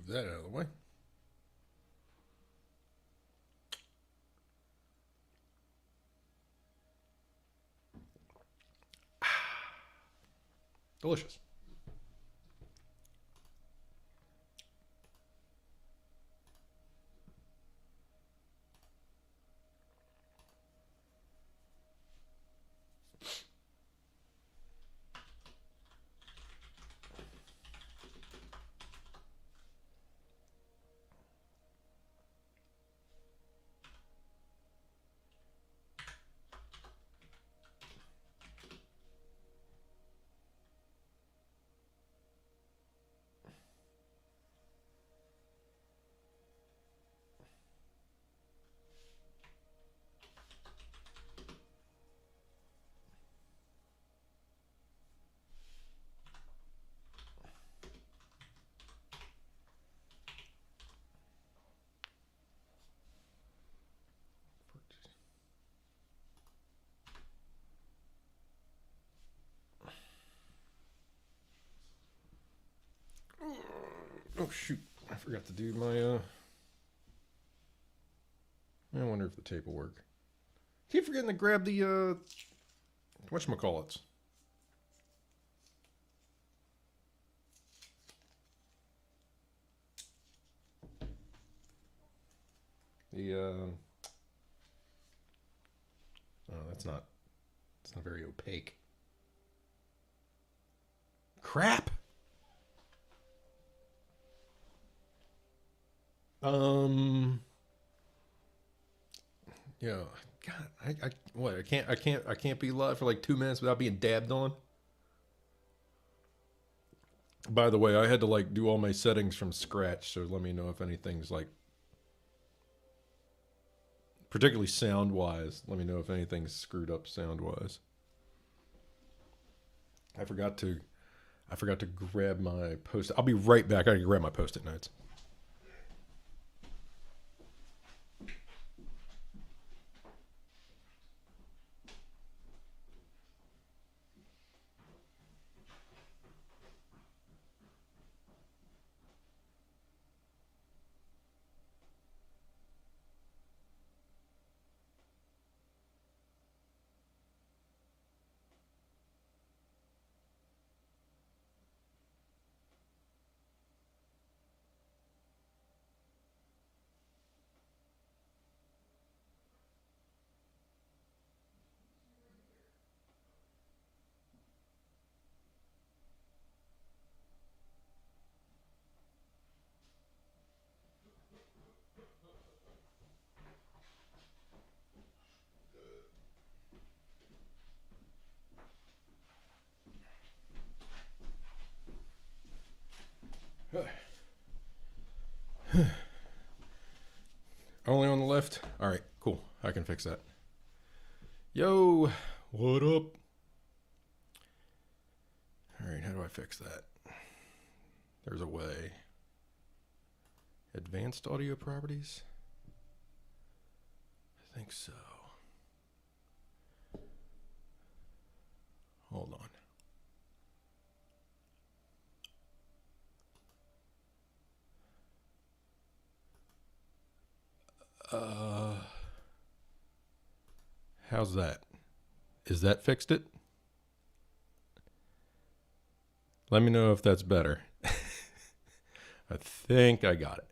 Move that out of the way. Delicious. Oh shoot, I forgot to do my I wonder if the tape will work. Keep forgetting to grab the whatchamacallits. The oh, it's not very opaque. Crap. Yeah, God, I can't be live for like 2 minutes without being dabbed on. By the way, I had to like do all my settings from scratch, so let me know if anything's like, particularly sound wise, let me know if anything's screwed up sound wise. I forgot to grab my post. I'll be right back. I gotta grab my post-it notes. Only on the left? All right, cool. I can fix that. Yo, what up? All right, how do I fix that? There's a way. Advanced audio properties? I think so. Hold on. How's that? Is that fixed it? Let me know if that's better. I think I got it.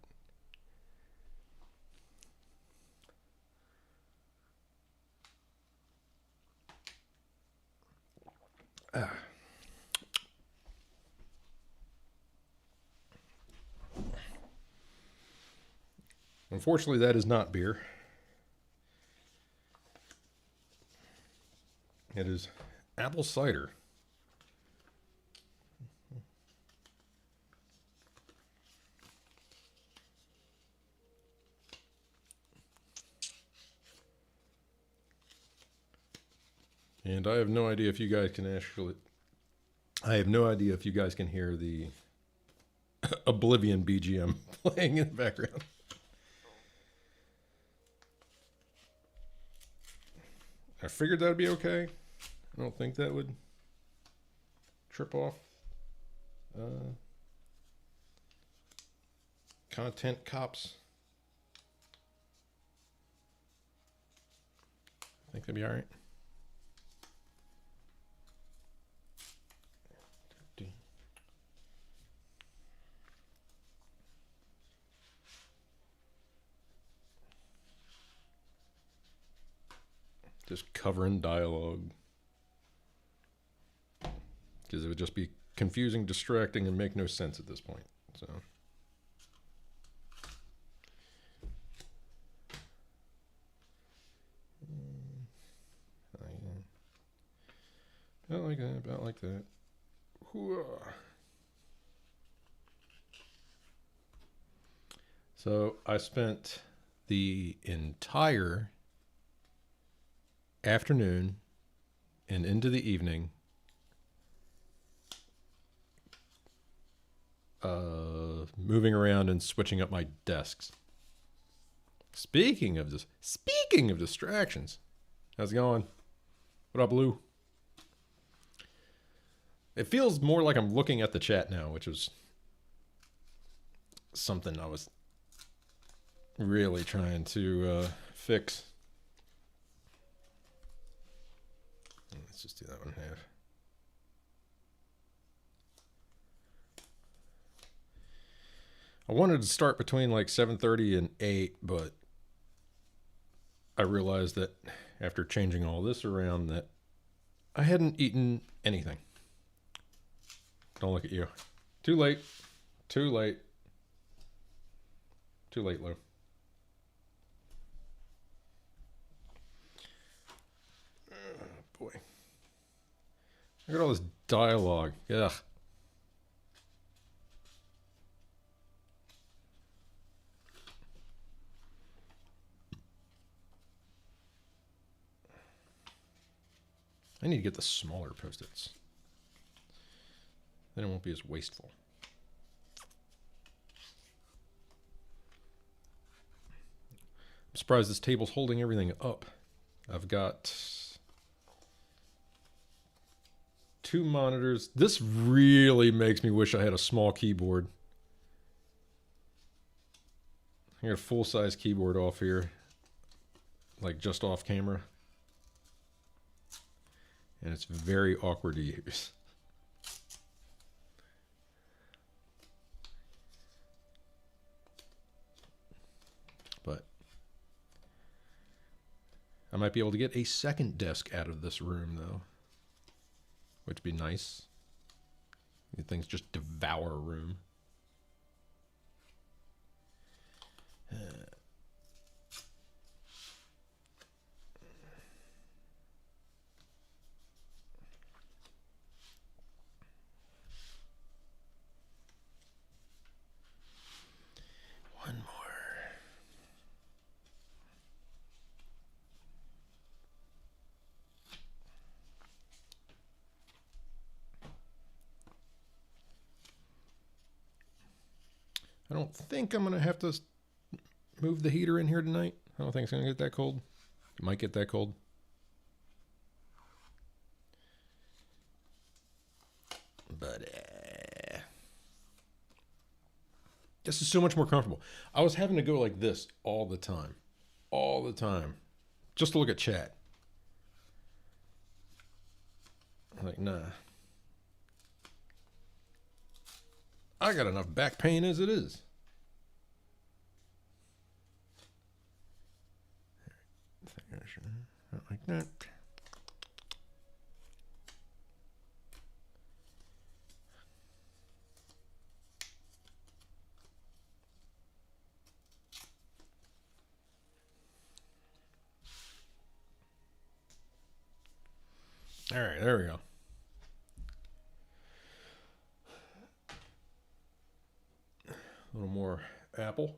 Unfortunately, that is not beer. It is apple cider. And I have no idea if you guys can actually... I have no idea if you guys can hear the Oblivion BGM playing in the background. I figured that would be okay. I don't think that would trip off. content cops. I think they'll be all right. Just covering dialogue. Because it would just be confusing, distracting, and make no sense at this point. So. About like that, about like that. So I spent the entire afternoon and into the evening moving around and switching up my desks. Speaking of distractions, how's it going? What up, Lou? It feels more like I'm looking at the chat now, which was something I was really trying to fix. Let's just do that one in half. I wanted to start between like 7:30 and 8, but I realized that after changing all this around that I hadn't eaten anything. Don't look at you. Too late. Too late. Too late, Lou. Oh, boy. Look at all this dialogue. Ugh. I need to get the smaller Post-its. Then it won't be as wasteful. I'm surprised this table's holding everything up. I've got 2 monitors. This really makes me wish I had a small keyboard. I got a full-size keyboard off here, like just off camera. And it's very awkward to use. But I might be able to get a second desk out of this room, though, which would be nice. These things just devour a room. One more. I don't think I'm going to have to move the heater in here tonight. I don't think it's going to get that cold. It might get that cold. But this is so much more comfortable. I was having to go like this all the time. All the time. Just to look at chat. I'm like, nah. I got enough back pain as it is. Not like that. All right, there we go. A little more apple.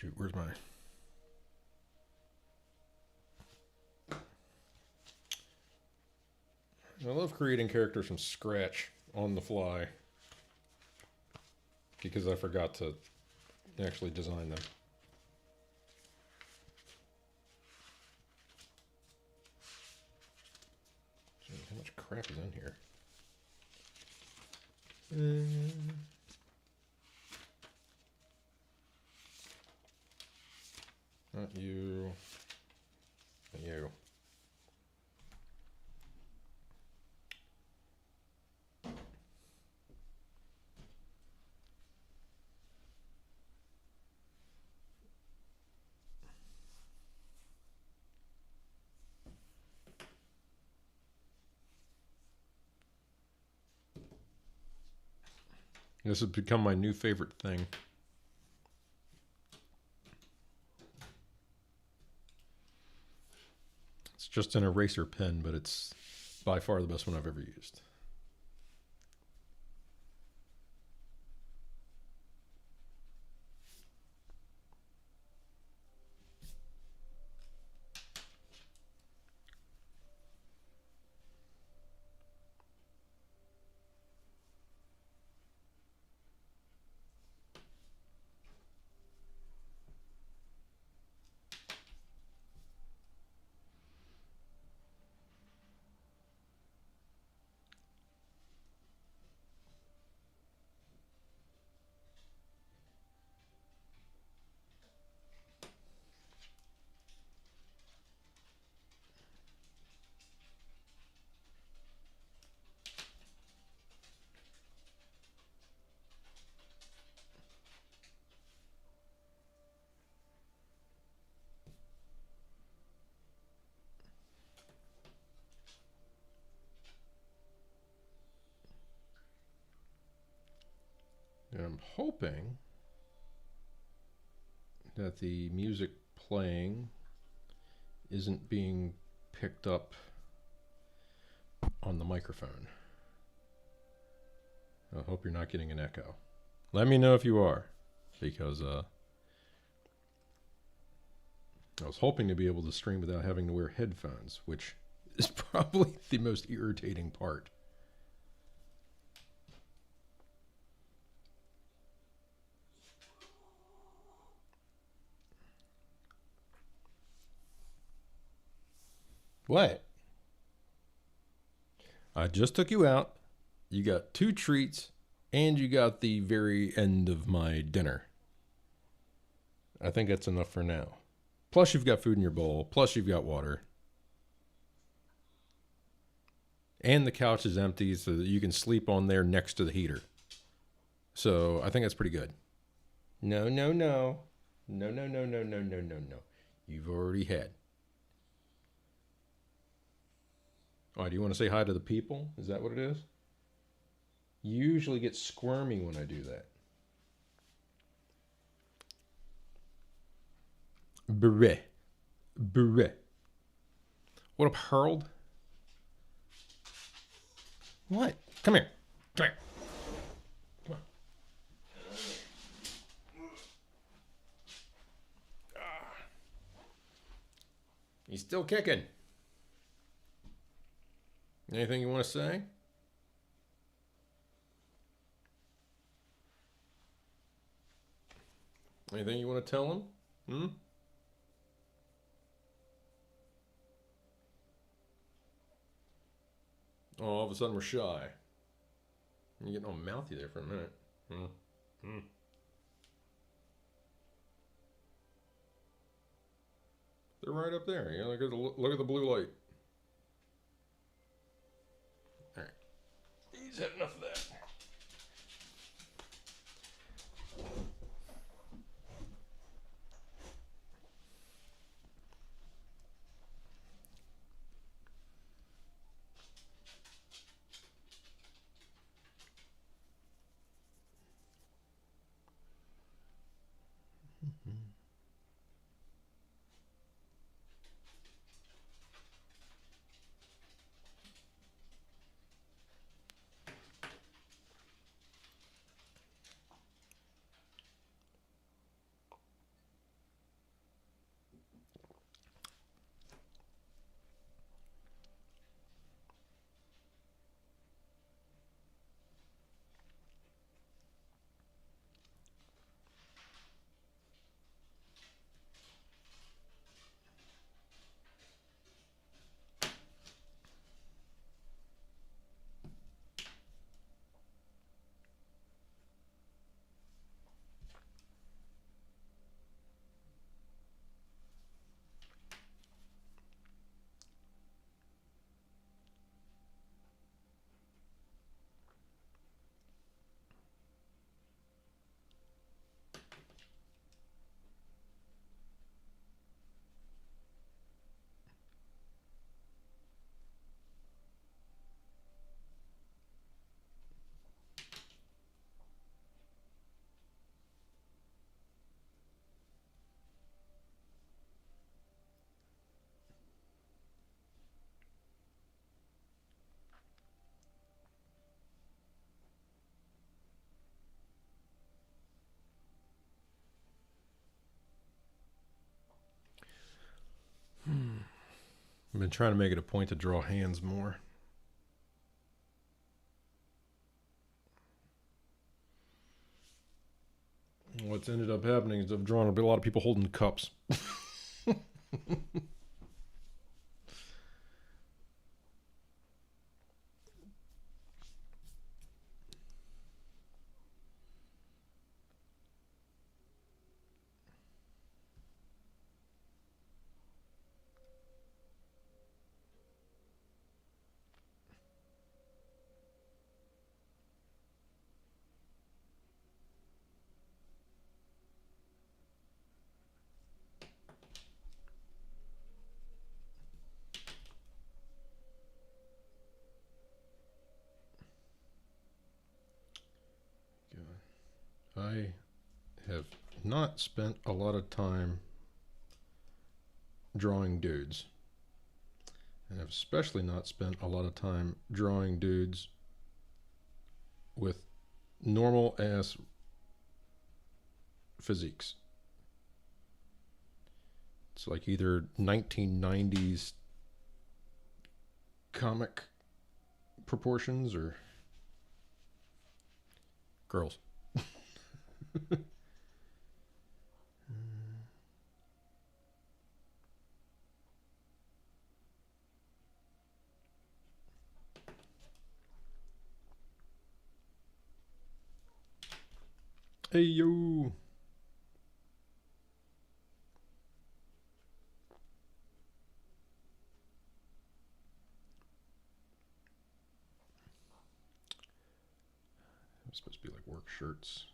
shoot, where's my... I love creating characters from scratch on the fly because I forgot to actually design them. Jeez, how much crap is in here? Not you. Not you. This has become my new favorite thing. It's just an eraser pen, but it's by far the best one I've ever used. And I'm hoping that the music playing isn't being picked up on the microphone. I hope you're not getting an echo. Let me know if you are, because I was hoping to be able to stream without having to wear headphones, which is probably the most irritating part. What? I just took you out. You got 2 treats, and you got the very end of my dinner. I think that's enough for now. Plus, you've got food in your bowl. Plus, you've got water. And the couch is empty so that you can sleep on there next to the heater. So, I think that's pretty good. No, no, no. No, no, no, no, no, no, no, no. You've already had. Oh, do you want to say hi to the people? Is that what it is? You usually get squirmy when I do that. Breh. Breh. What up, Harold? What? Come here. Come here. Come on. He's still kicking. Anything you want to say? Anything you want to tell him? Hmm? Oh, all of a sudden we're shy. You're getting all mouthy there for a minute. They're right up there. You know, look at the blue light. All right. He's had enough of that. I've been trying to make it a point to draw hands more. What's ended up happening is I've drawn a lot of people holding cups. I have not spent a lot of time drawing dudes. And I've especially not spent a lot of time drawing dudes with normal ass physiques. It's like either 1990s comic proportions or girls. Hey yo. It's supposed to be like work shirts.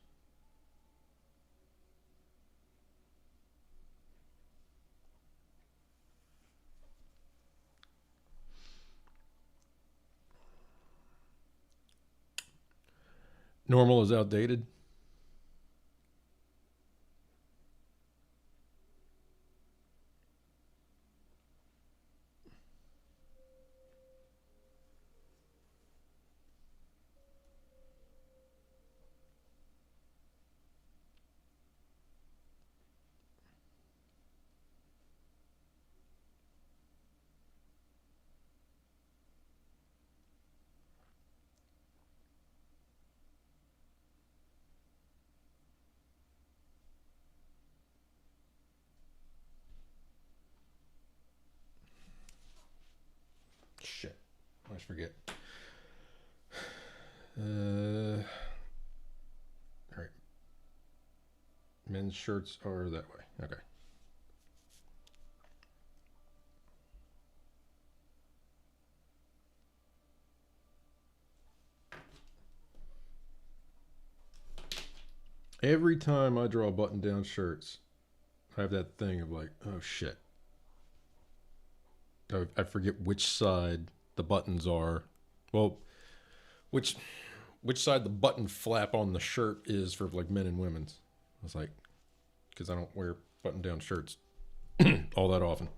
Normal is outdated. Shit. I always forget. All right. Men's shirts are that way. Okay. Every time I draw button-down shirts, I have that thing of like, oh shit. I forget which side the buttons are. Well, which side the button flap on the shirt is for like men and women's. I was like, because I don't wear button-down shirts all that often.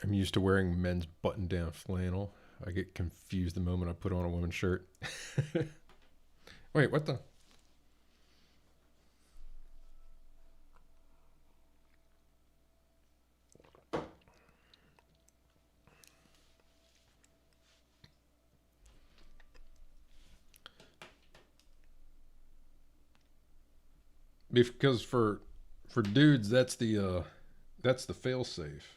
I'm used to wearing men's button-down flannel. I get confused the moment I put on a woman's shirt. Wait, what the? Because for dudes, that's the fail-safe.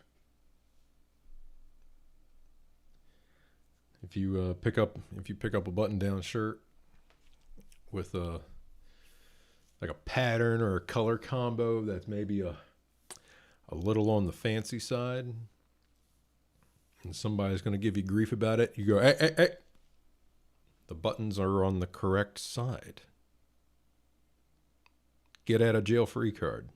If you pick up a button-down shirt with like a pattern or a color combo that's maybe a a little on the fancy side, and somebody's going to give you grief about it, you go, hey, hey, hey, the buttons are on the correct side. Get out of jail free card.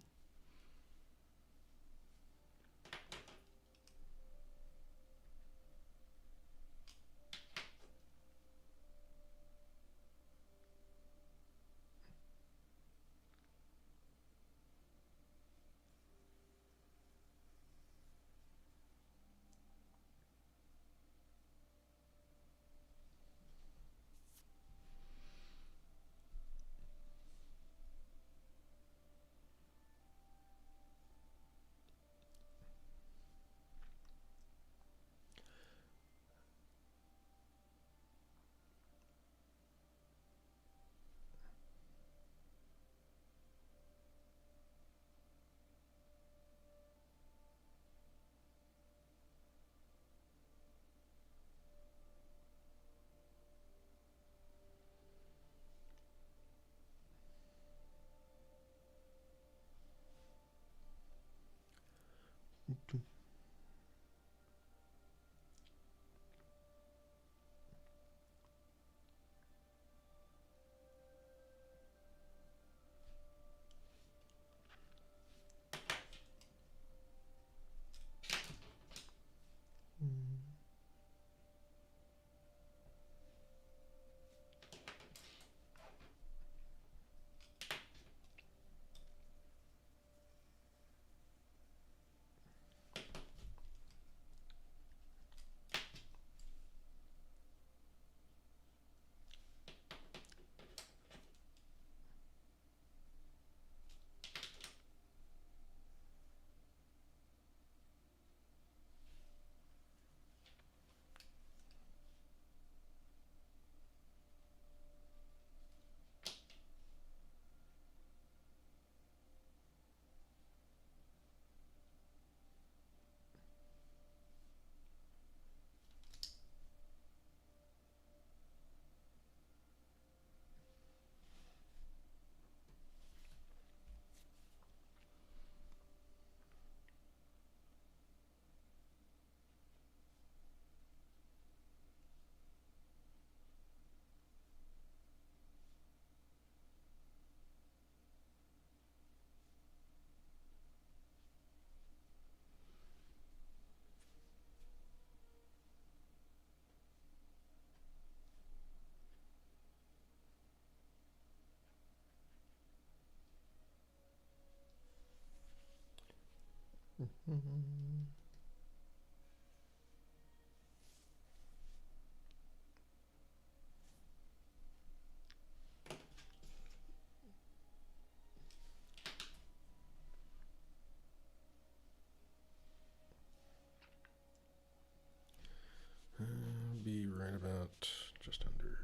Be right about just under.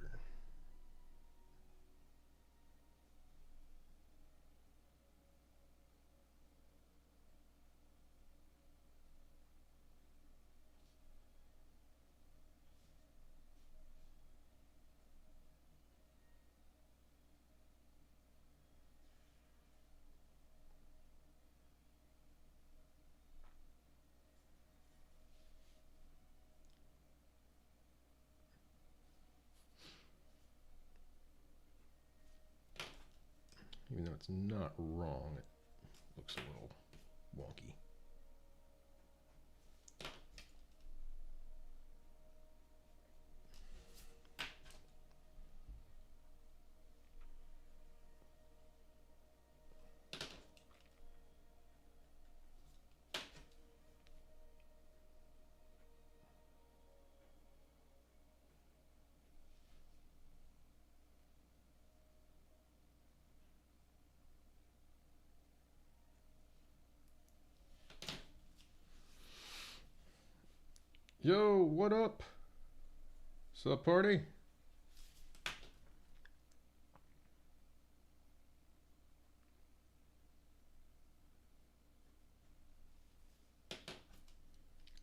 Even though it's not wrong, it looks a little wonky. Yo, what up? Sup, party?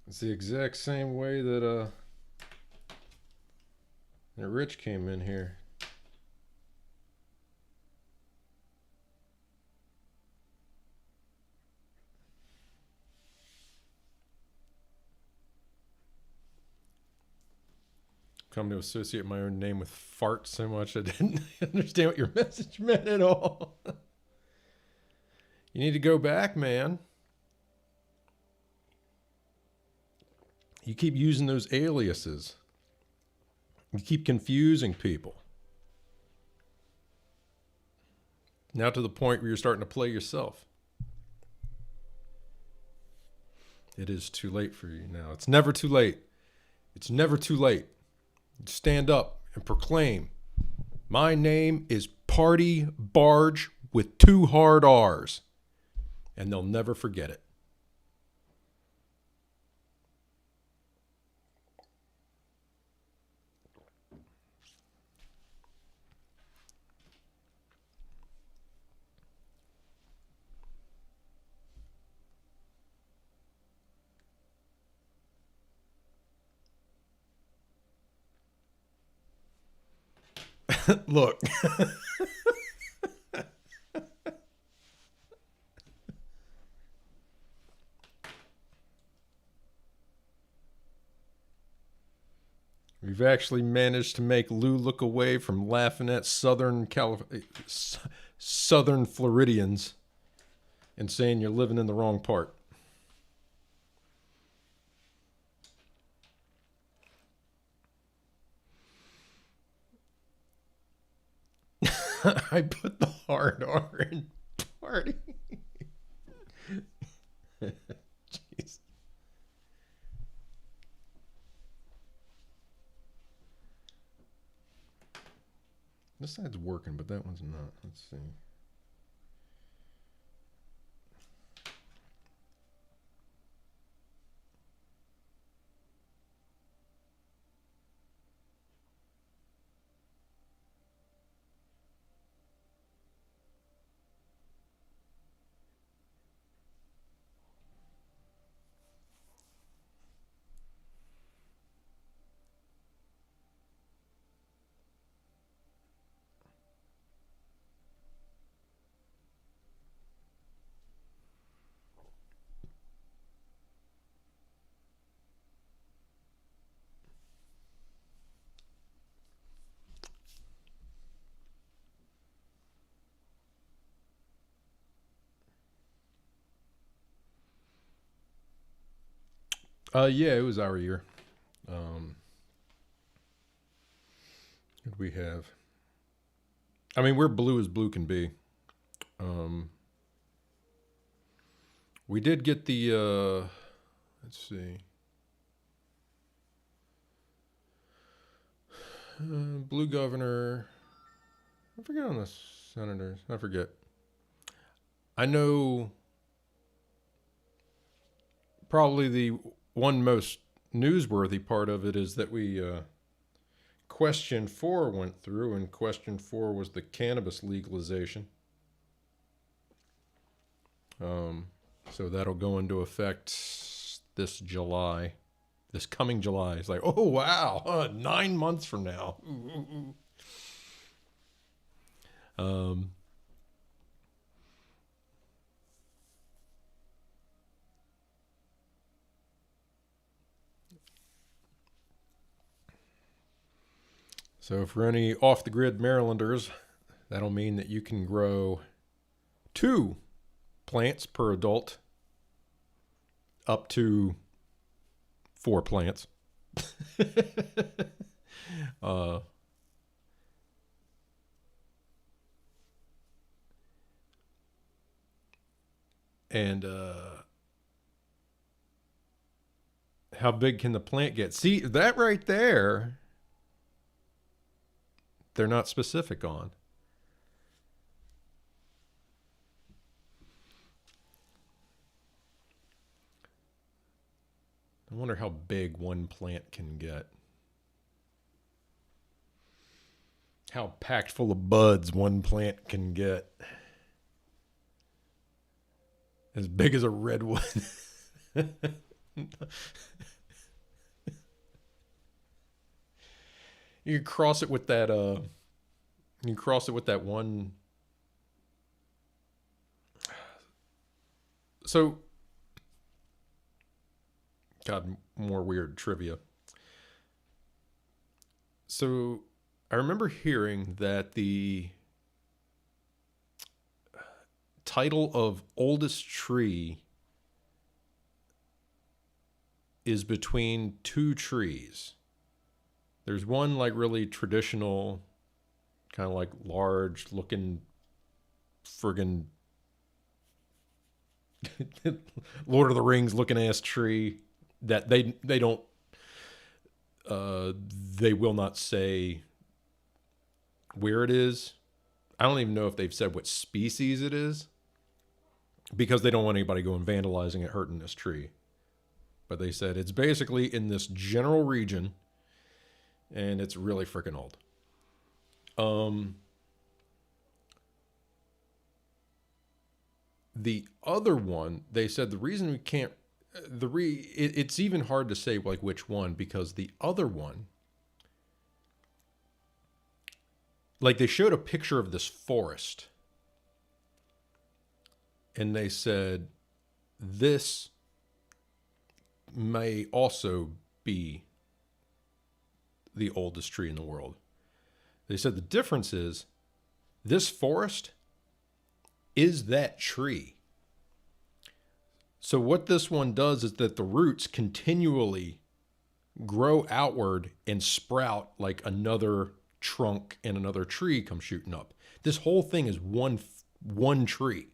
It's the exact same way that Rich came in here. come to associate my own name with fart so much I didn't understand what your message meant at all. You need to go back, man. You keep using those aliases. You keep confusing people. Now to the point where you're starting to play yourself. It is too late for you now. It's never too late. It's never too late. Stand up and proclaim, my name is Party Barge with 2 hard R's. And they'll never forget it. Look. We've actually managed to make Lou look away from laughing at Southern Floridians and saying you're living in the wrong part. I put the hard R in party. Jeez. This side's working, but that one's not. Let's see. Yeah, it was our year. What did we have? I mean, we're blue as blue can be. We did get the, let's see. Blue governor. I forget on the senators. I forget. I know probably the one most newsworthy part of it is that we question 4 went through, and question 4 was the cannabis legalization. So that'll go into effect this July, this coming July. It's like, oh wow, 9 months from now. So for any off-the-grid Marylanders, that'll mean that you can grow 2 plants per adult, up to 4 plants. And how big can the plant get? See, that right there, they're not specific on. I wonder how big one plant can get. How packed full of buds one plant can get. As big as a redwood. You can cross it with that one. So, God, more weird trivia. So I remember hearing that the title of oldest tree is between two trees. There's one like really traditional, kind of like large looking friggin' Lord of the Rings looking ass tree that they don't they will not say where it is. I don't even know if they've said what species it is because they don't want anybody going vandalizing it, hurting this tree. But they said it's basically in this general region and it's really freaking old. The other one, they said the reason we can't, it's even hard to say like which one because the other one, like they showed a picture of this forest and they said this may also be the oldest tree in the world. They said the difference is this forest is that tree. So what this one does is that the roots continually grow outward and sprout like another trunk and another tree come shooting up. This whole thing is one tree.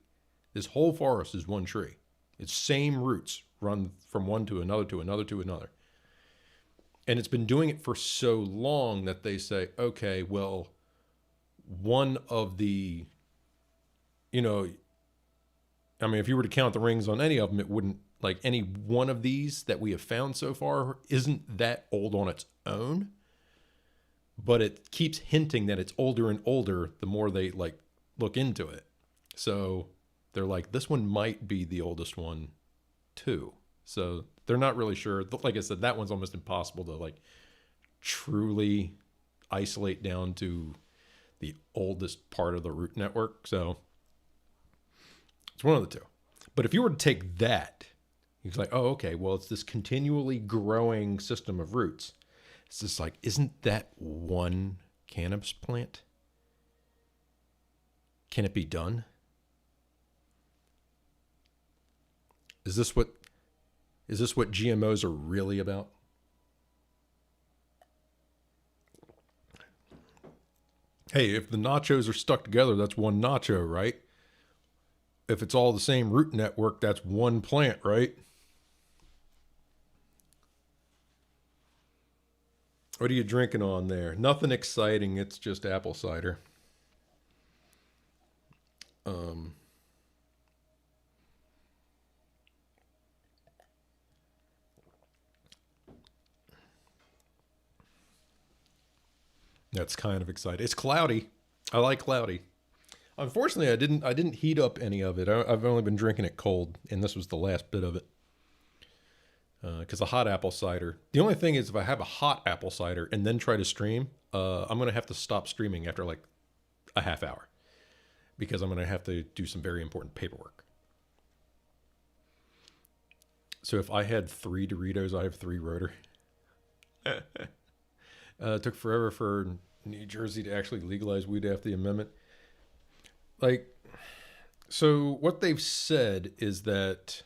This whole forest is one tree. It's same roots run from one to another to another to another. And it's been doing it for so long that they say, okay, well, one of the, you know, I mean, if you were to count the rings on any of them, it wouldn't, like any one of these that we have found so far isn't that old on its own. But it keeps hinting that it's older and older the more they like look into it. So they're like, this one might be the oldest one too. So they're not really sure. Like I said, that one's almost impossible to like truly isolate down to the oldest part of the root network. So it's one of the two. But if you were to take that, it's like, oh, okay, well, it's this continually growing system of roots. It's just like, isn't that one cannabis plant? Can it be done? Is this what GMOs are really about? Hey, if the nachos are stuck together, that's one nacho, right? If it's all the same root network, that's one plant, right? What are you drinking on there? Nothing exciting. It's just apple cider. That's kind of exciting. It's cloudy. I like cloudy. Unfortunately, I didn't heat up any of it. I've only been drinking it cold, and this was the last bit of it. Because a hot apple cider. The only thing is, if I have a hot apple cider and then try to stream, I'm gonna have to stop streaming after like a half hour, because I'm gonna have to do some very important paperwork. So if I had 3 Doritos, I have 3 Rotor. It took forever for New Jersey to actually legalize weed after the amendment. Like, so what they've said is that,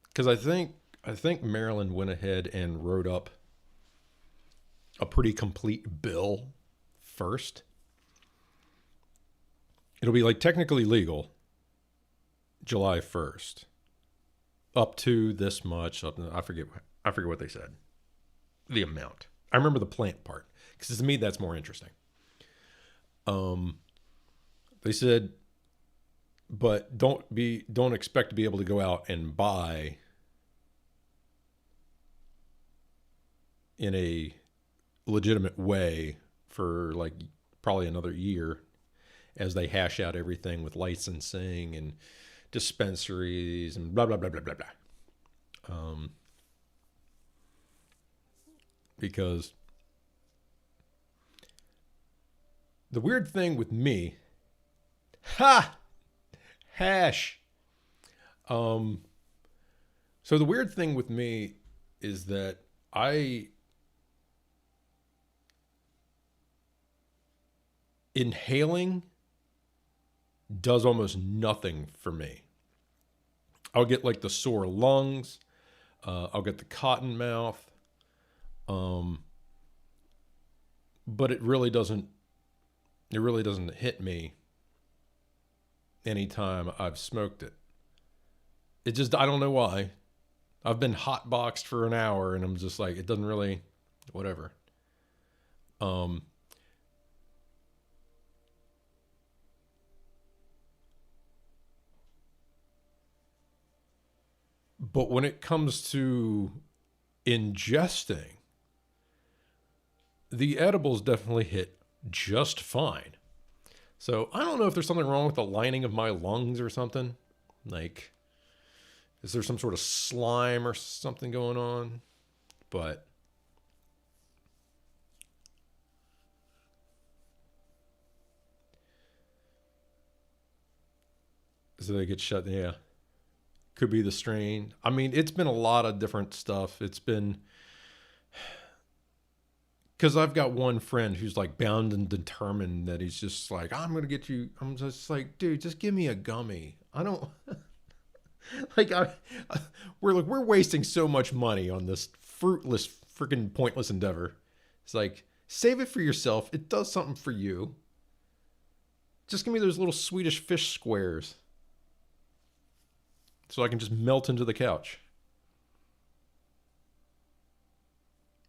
because I think Maryland went ahead and wrote up a pretty complete bill first. It'll be like technically legal July 1st, up to this much. I forget what they said. The amount. I remember the plant part, because to me that's more interesting. They said, but don't expect to be able to go out and buy in a legitimate way for like probably another year, as they hash out everything with licensing and dispensaries and blah blah blah blah blah blah. Because the weird thing with me, hash. So the weird thing with me is that I inhaling does almost nothing for me. I'll get like the sore lungs. I'll get the cotton mouth. But it really doesn't hit me anytime I've smoked it. It just, I don't know why. I've been hot boxed for an hour and I'm just like, it doesn't really, whatever. But when it comes to ingesting, the edibles definitely hit just fine. So I don't know if there's something wrong with the lining of my lungs or something. Like, is there some sort of slime or something going on? But so they get shut. Yeah. Could be the strain. I mean, it's been a lot of different stuff. It's been, because I've got one friend who's like bound and determined that he's just like, I'm going to get you. I'm just like, dude, just give me a gummy. I don't like, we're wasting so much money on this fruitless, freaking pointless endeavor. It's like, save it for yourself. It does something for you. Just give me those little Swedish fish squares so I can just melt into the couch.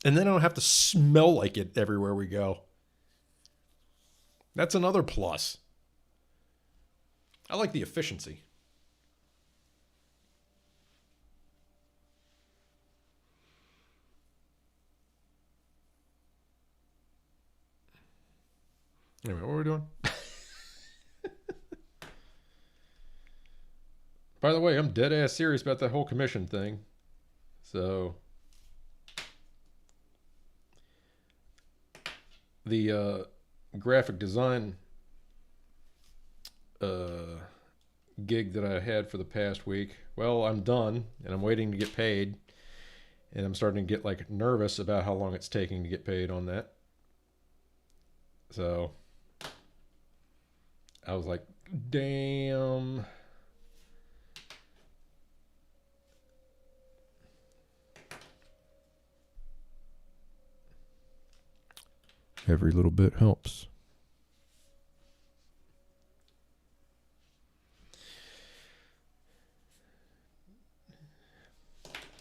And then I don't have to smell like it everywhere we go. That's another plus. I like the efficiency. Anyway, what are we doing? By the way, I'm dead ass serious about that whole commission thing. So the graphic design gig that I had for the past week, well, I'm done and I'm waiting to get paid, and I'm starting to get like nervous about how long it's taking to get paid on that. So I was like, damn. Every little bit helps.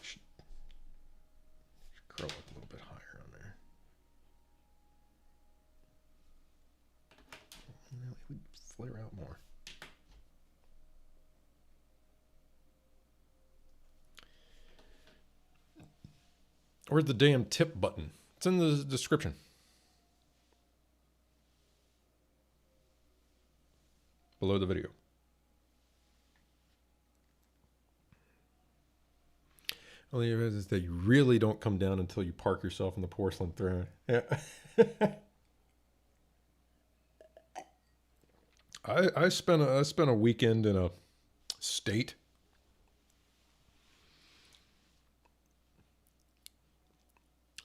Should curl up a little bit higher on there. No, it would flare out more. Where's the damn tip button? It's in the description. Below the video. Only is that you really don't come down until you park yourself in the porcelain throne. Yeah. I spent a weekend in a state.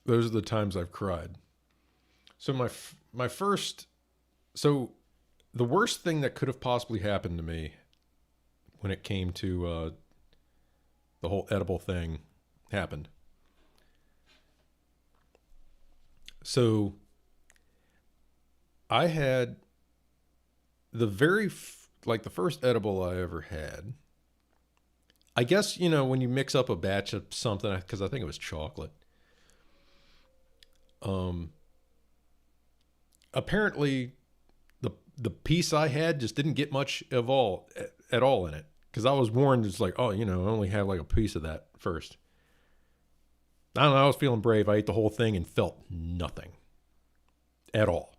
Those are the times I've cried. So my first, so the worst thing that could have possibly happened to me when it came to the whole edible thing happened. So I had the the first edible I ever had. I guess, you know, when you mix up a batch of something, because I think it was chocolate. Apparently the piece I had just didn't get much at all in it, because I was warned, it's like, oh, you know, I only had like a piece of that first. I don't know, I was feeling brave. I ate the whole thing and felt nothing at all.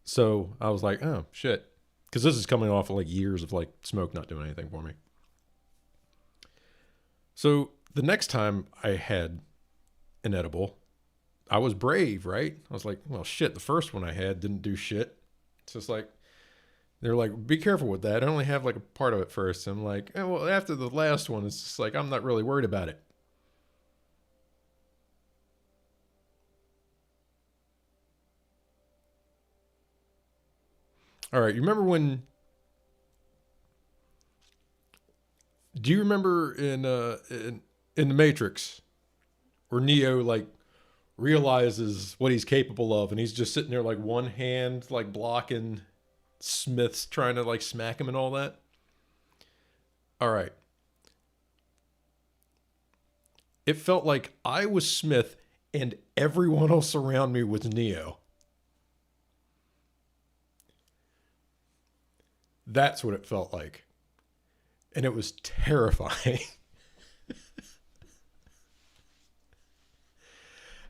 So I was like, oh shit, because this is coming off of like years of like smoke not doing anything for me. So the next time I had an edible, I was brave, right? I was like, well, shit, the first one I had didn't do shit. It's just like, they're like, be careful with that. I only have like a part of it first. I'm like, oh, well, after the last one, it's just like, I'm not really worried about it. All right, you remember when? Do you remember in the Matrix where Neo like realizes what he's capable of, and he's just sitting there like one hand like blocking Smith's trying to like smack him and all that? All right. It felt like I was Smith and everyone else around me was Neo. That's what it felt like. And it was terrifying.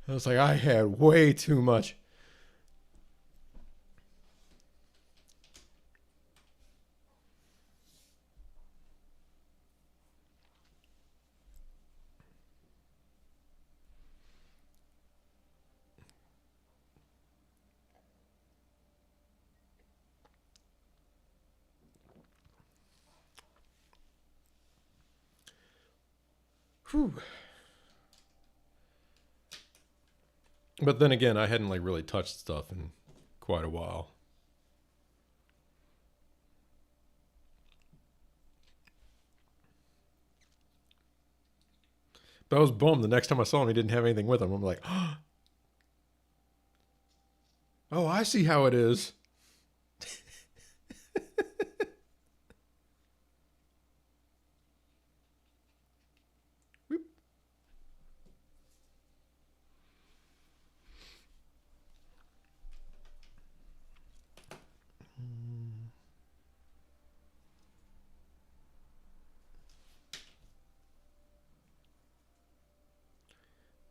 I was like, I had way too much. Whew. But then again, I hadn't like really touched stuff in quite a while. But I was bummed the next time I saw him, he didn't have anything with him. I'm like, oh, I see how it is.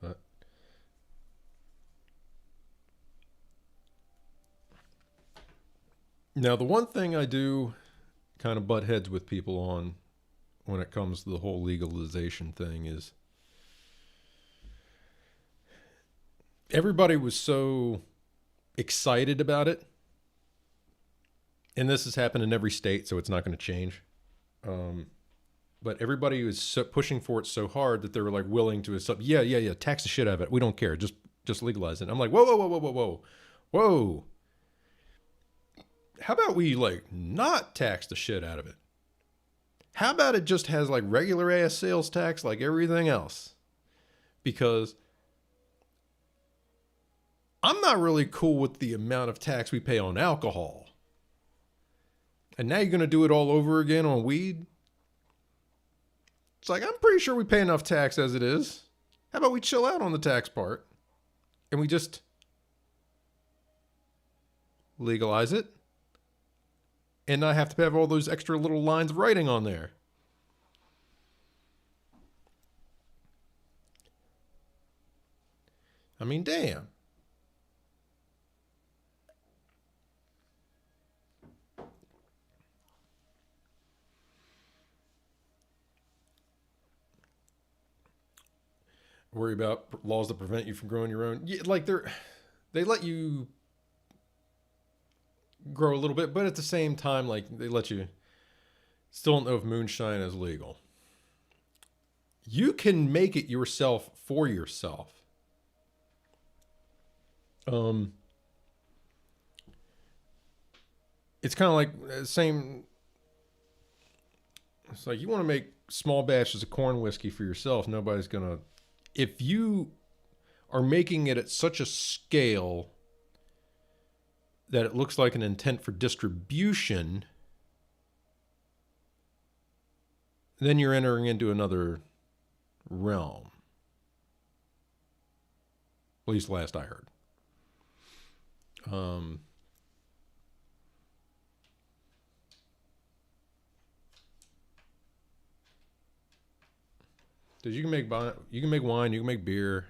But now, the one thing I do kind of butt heads with people on when it comes to the whole legalization thing is everybody was so excited about it. And this has happened in every state, so it's not going to change. But everybody was so pushing for it so hard that they were like willing to accept, yeah, tax the shit out of it. We don't care. Just legalize it. And I'm like, whoa. How about we like not tax the shit out of it? How about it just has like regular ass sales tax like everything else? Because I'm not really cool with the amount of tax we pay on alcohol. And now you're going to do it all over again on weed? It's like, I'm pretty sure we pay enough tax as it is. How about we chill out on the tax part and we just legalize it and not have to have all those extra little lines of writing on there? I mean, damn. Worry about laws that prevent you from growing your own. Yeah, like they let you grow a little bit, but at the same time, like they let you still don't know if moonshine is legal. You can make it yourself for yourself. It's kind of like the same. It's like you want to make small batches of corn whiskey for yourself. Nobody's gonna. If you are making it at such a scale that it looks like an intent for distribution, then you're entering into another realm. At least last I heard. Because you can make wine, you can make beer.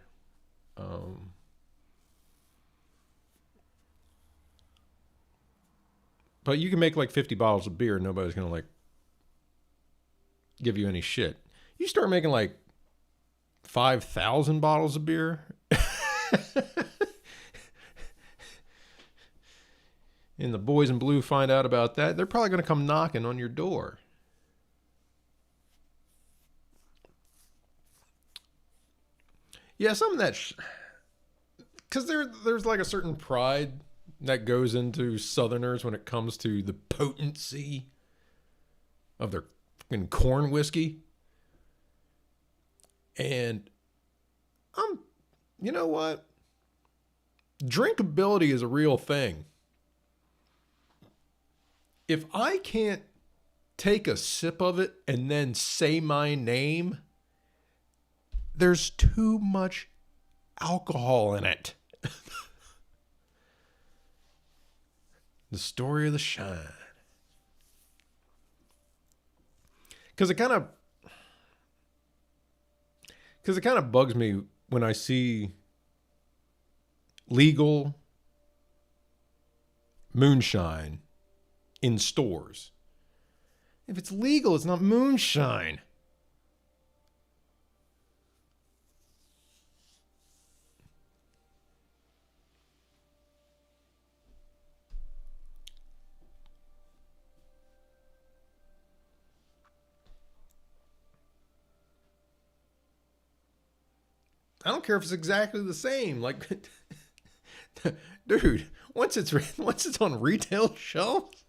But you can make like 50 bottles of beer and nobody's going to like give you any shit. You start making like 5,000 bottles of beer. And the boys in blue find out about that, they're probably going to come knocking on your door. Yeah, some of that, because there's like a certain pride that goes into Southerners when it comes to the potency of their fucking corn whiskey. And you know what? Drinkability is a real thing. If I can't take a sip of it and then say my name, there's too much alcohol in it. The story of the shine. Because it kind of bugs me when I see legal moonshine in stores. If it's legal, it's not moonshine. I don't care if it's exactly the same. Like, dude, once it's on retail shelves,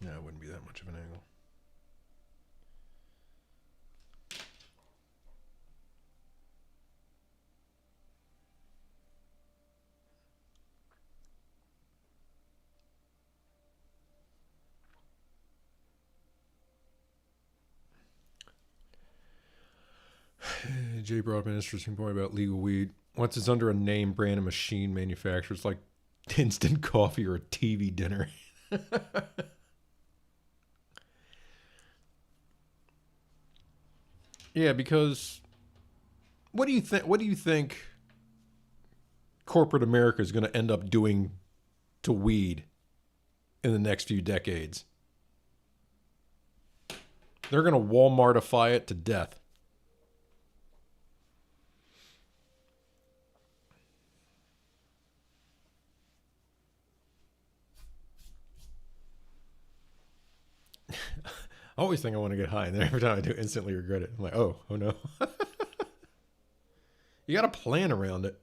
no, it wouldn't be that much of an angle. Jay brought up an interesting point about legal weed. Once it's under a name brand and machine manufacturer, it's like instant coffee or a TV dinner. Yeah, because what do you think corporate America is going to end up doing to weed in the next few decades? They're going to Walmartify it to death. I always think I want to get high, and then every time I do, instantly regret it. I'm like, oh no. You got to plan around it.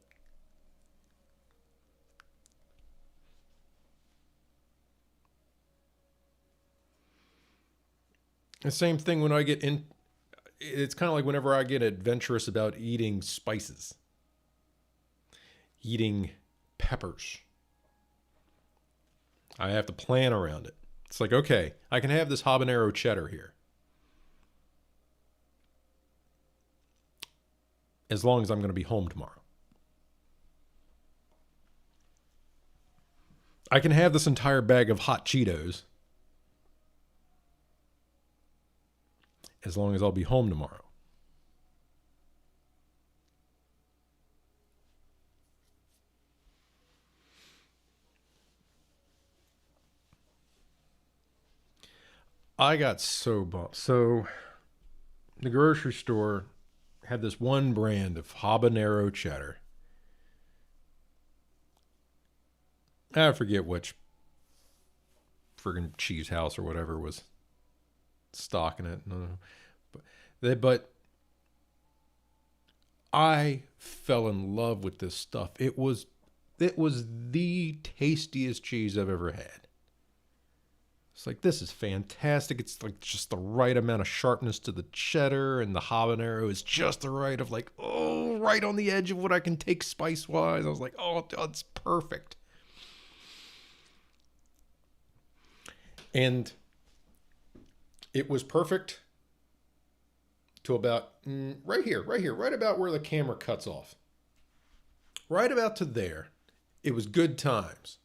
The same thing when I get in. It's kind of like whenever I get adventurous about eating spices, eating peppers. I have to plan around it. It's like, okay, I can have this habanero cheddar here, as long as I'm going to be home tomorrow. I can have this entire bag of hot Cheetos, as long as I'll be home tomorrow. I got so bummed. So the grocery store had this one brand of habanero cheddar. I forget which friggin' cheese house or whatever was stocking it. No. But I fell in love with this stuff. It was the tastiest cheese I've ever had. It's like, this is fantastic. It's like just the right amount of sharpness to the cheddar, and the habanero is just the right of like, oh, right on the edge of what I can take spice-wise. I was like, oh, it's perfect. And it was perfect to about right here, right about where the camera cuts off. Right about to there. It was good times.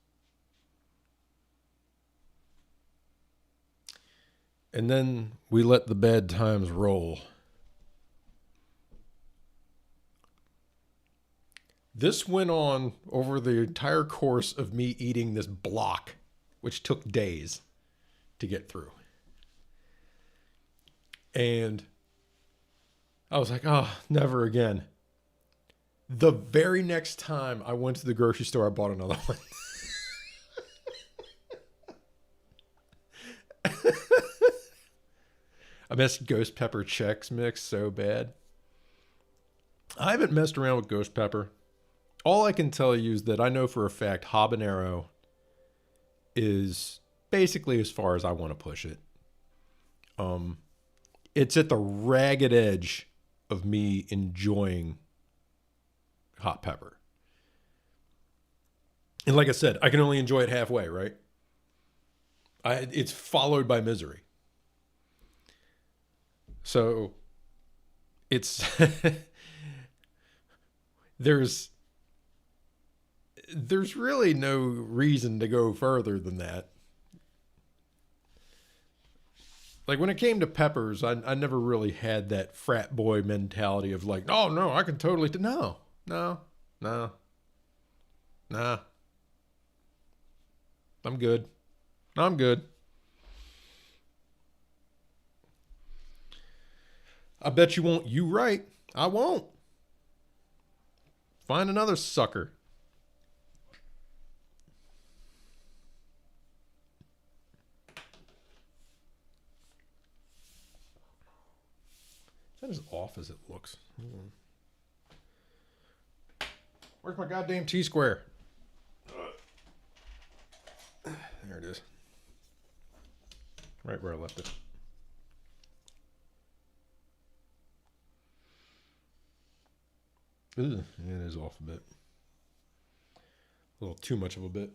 And then we let the bad times roll. This went on over the entire course of me eating this block which took days to get through. And I was like, oh, never again. The very next time I went to the grocery store, I bought another one. I missed ghost pepper Chex Mix so bad. I haven't messed around with ghost pepper. All I can tell you is that I know for a fact habanero is basically as far as I want to push it. It's at the ragged edge of me enjoying hot pepper. And like I said, I can only enjoy it halfway, right? It's followed by misery. So it's there's really no reason to go further than that. Like when it came to peppers, I never really had that frat boy mentality of like, oh no, I can totally no. I'm good. I'm good. I bet you won't. You right. I won't. Find another sucker. Is that as off as it looks? Where's my goddamn T-square? There it is. Right where I left it. Ugh, yeah, it is off a bit. A little too much of a bit.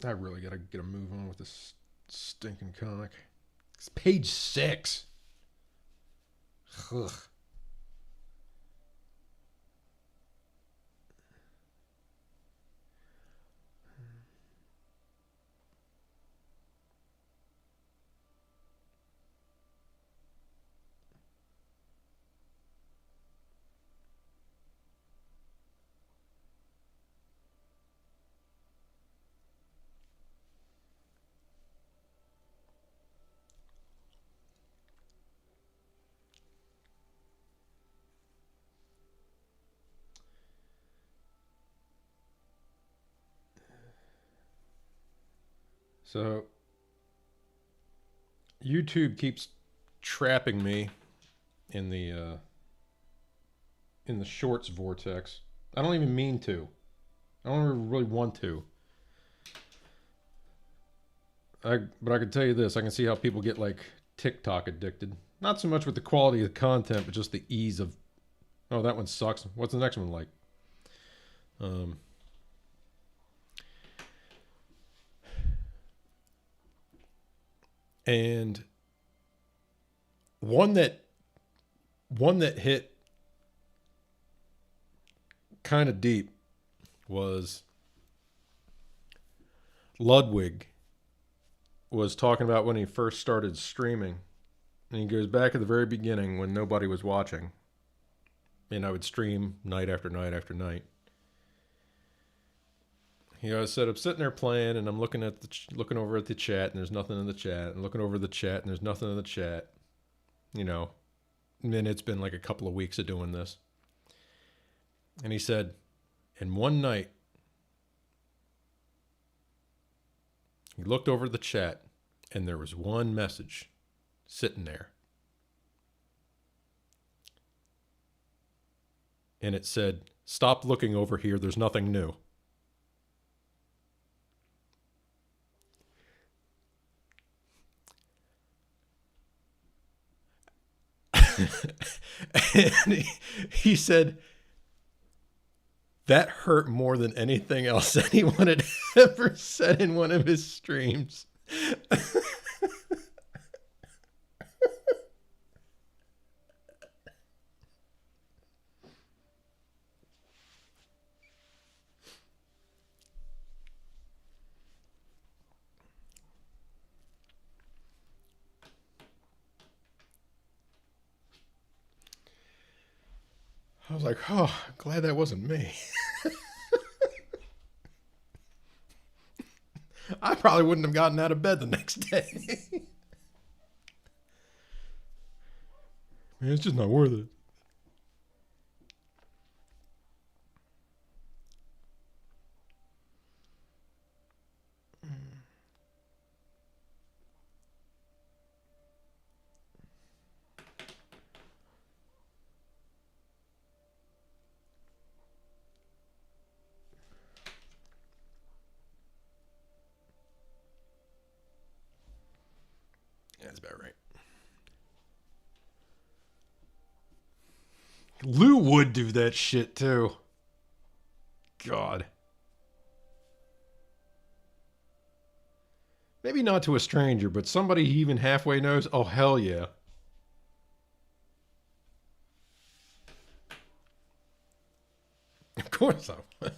I really gotta get a move on with this stinking comic. It's page 6. Ugh. So YouTube keeps trapping me in the shorts vortex. I don't even mean to. I don't even really want to. But I can tell you this, I can see how people get like TikTok addicted. Not so much with the quality of the content, but just the ease of, oh, that one sucks. What's the next one like? And one that hit kind of deep was Ludwig was talking about when he first started streaming. And he goes back at the very beginning when nobody was watching. And I would stream night after night after night. You know, I said I'm sitting there playing, and I'm looking over at the chat, and there's nothing in the chat. And looking over the chat, and there's nothing in the chat. You know, and then it's been like a couple of weeks of doing this. And he said, and one night, he looked over the chat, and there was one message sitting there. And it said, "Stop looking over here. There's nothing new." And he said that hurt more than anything else anyone had ever said in one of his streams. I was like, oh, I'm glad that wasn't me. I probably wouldn't have gotten out of bed the next day. Man, it's just not worth it. Yeah, that's about right. Lou would do that shit too. God. Maybe not to a stranger, but somebody he even halfway knows. Oh, hell yeah. Of course I would.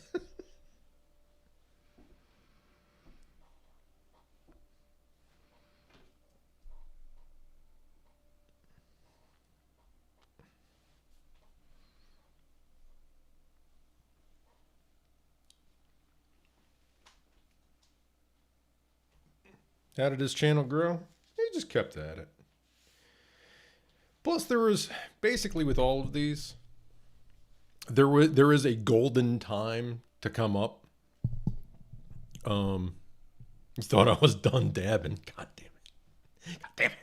How did his channel grow? He just kept at it. Plus, there was basically with all of these, there is a golden time to come up. You thought I was done dabbing. God damn it. God damn it.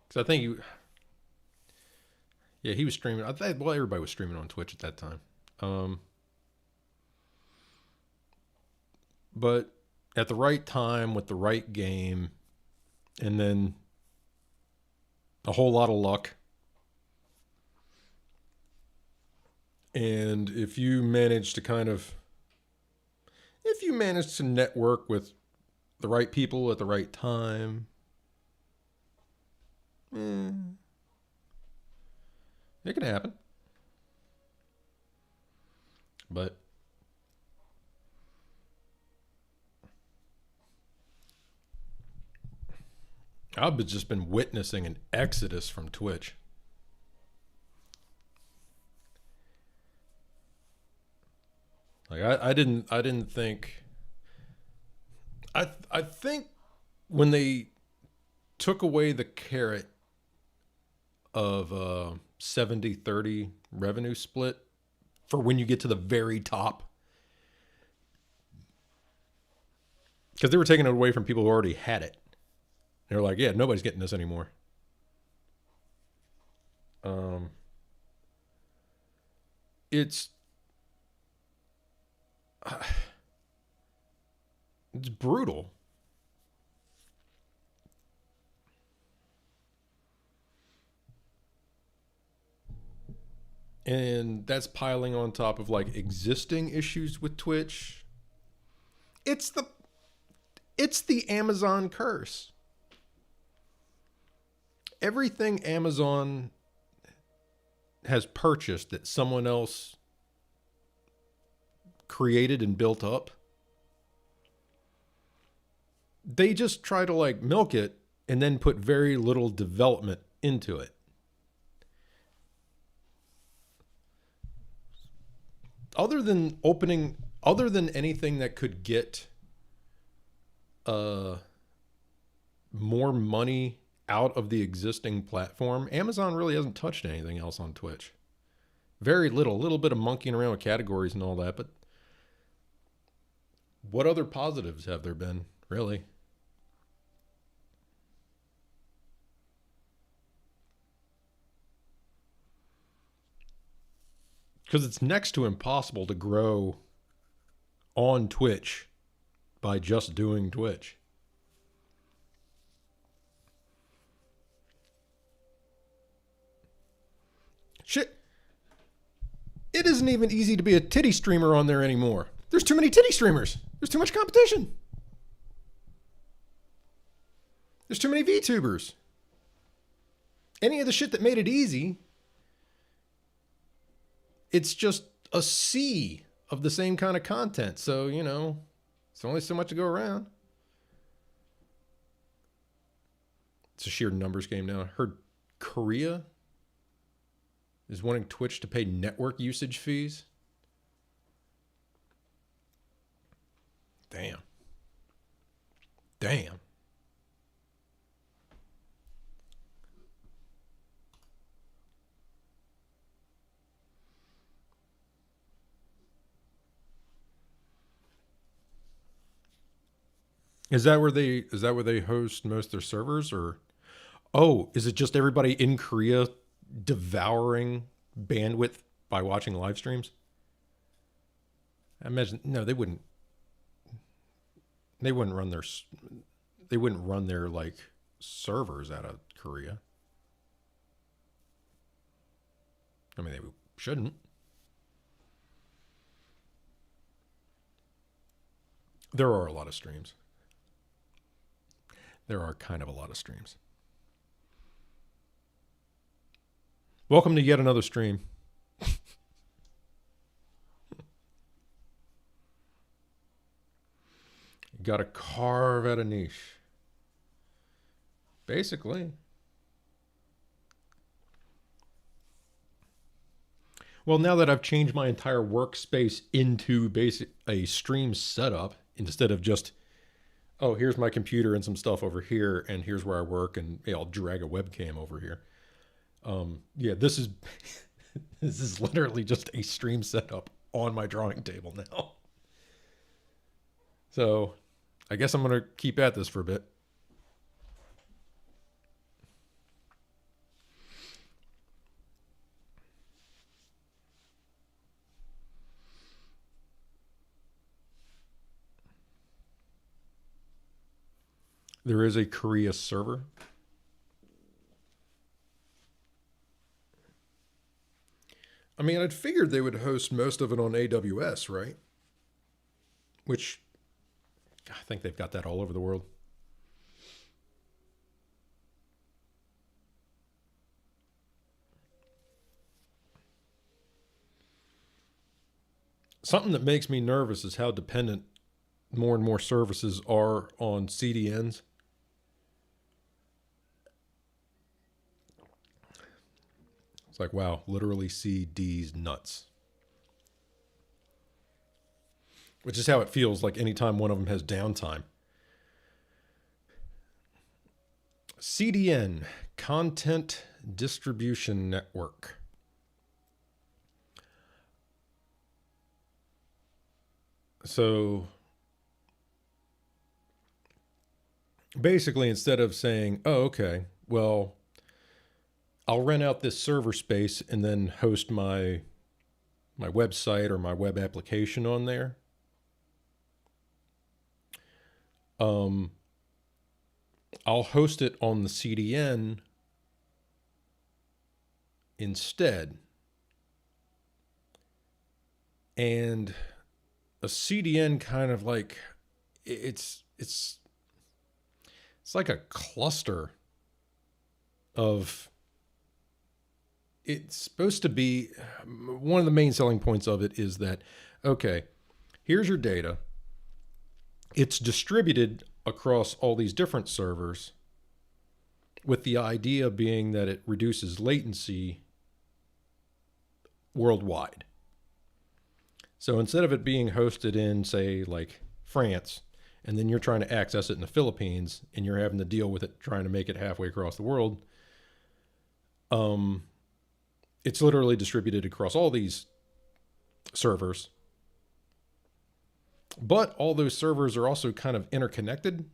Because I think he was streaming. I think, well, everybody was streaming on Twitch at that time. But at the right time with the right game, and then a whole lot of luck. And if you manage to network with the right people at the right time, it can happen. But I've just been witnessing an exodus from Twitch. Like I didn't think. I think when they took away the carrot of 70-30 revenue split for when you get to the very top, because they were taking it away from people who already had it. They were like, yeah, nobody's getting this anymore. It's brutal. And that's piling on top of like existing issues with Twitch. It's the Amazon curse. Everything Amazon has purchased that someone else created and built up, they just try to like milk it and then put very little development into it. Other than anything that could get more money out of the existing platform, Amazon really hasn't touched anything else on Twitch. Very little, a little bit of monkeying around with categories and all that, but what other positives have there been, really? Because it's next to impossible to grow on Twitch by just doing Twitch. Shit. It isn't even easy to be a titty streamer on there anymore. There's too many titty streamers. There's too much competition. There's too many VTubers. Any of the shit that made it easy, it's just a sea of the same kind of content. So, you know, it's only so much to go around. It's a sheer numbers game now. I heard Korea is wanting Twitch to pay network usage fees. Damn. Damn. Is that where they host most of their servers, or is it just everybody in Korea devouring bandwidth by watching live streams? I imagine they wouldn't run their like servers out of Korea. I mean, they shouldn't. There are a lot of streams. There are kind of a lot of streams. Welcome to yet another stream. You gotta carve out a niche. Basically. Well, now that I've changed my entire workspace into a stream setup, instead of just, oh, here's my computer and some stuff over here, and here's where I work, and I'll drag a webcam over here. Yeah, this is this is literally just a stream setup on my drawing table now. So I guess I'm going to keep at this for a bit. There is a Korea server. I mean, I'd figured they would host most of it on AWS, right? Which, I think they've got that all over the world. Something that makes me nervous is how dependent more and more services are on CDNs. It's like, wow, literally CD's nuts. Which is how it feels like anytime one of them has downtime. CDN, Content Distribution Network. So basically, instead of saying, oh, okay, well, I'll rent out this server space and then host my website or my web application on there. I'll host it on the CDN instead. And a CDN kind of like, it's like a cluster of, it's supposed to be, one of the main selling points of it is that, okay, here's your data. It's distributed across all these different servers, with the idea being that it reduces latency worldwide. So instead of it being hosted in, say, like France, and then you're trying to access it in the Philippines, and you're having to deal with it trying to make it halfway across the world, it's literally distributed across all these servers. But all those servers are also kind of interconnected.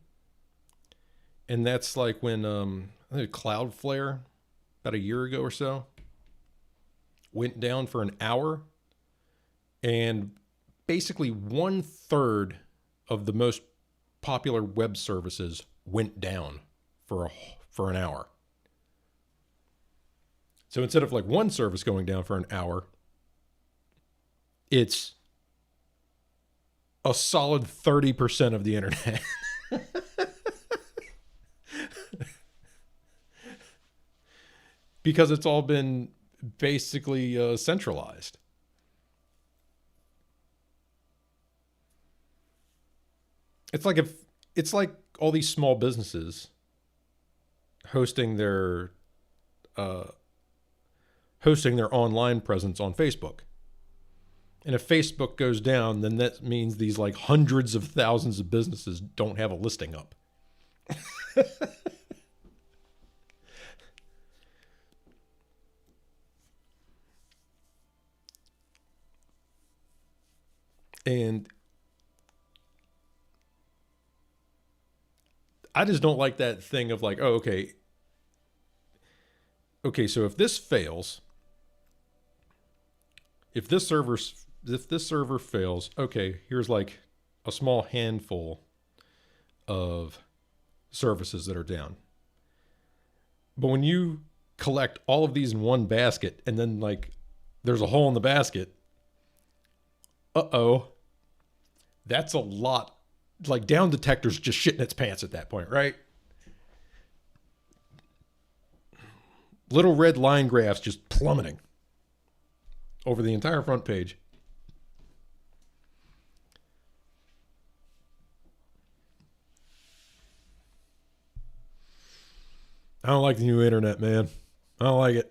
And that's like when I think Cloudflare, about a year ago or so, went down for an hour. And basically 1/3 of the most popular web services went down for an hour. So instead of like one service going down for an hour, it's a solid 30% of the internet. Because it's all been basically centralized. It's like all these small businesses hosting their online presence on Facebook. And if Facebook goes down, then that means these like hundreds of thousands of businesses don't have a listing up. And I just don't like that thing of like, oh, okay, so if this fails, if this server fails, okay, here's like a small handful of services that are down. But when you collect all of these in one basket and then like there's a hole in the basket, that's a lot. Like down detector's just shitting its pants at that point, right? Little red line graphs just plummeting over the entire front page. I don't like the new internet, man. I don't like it.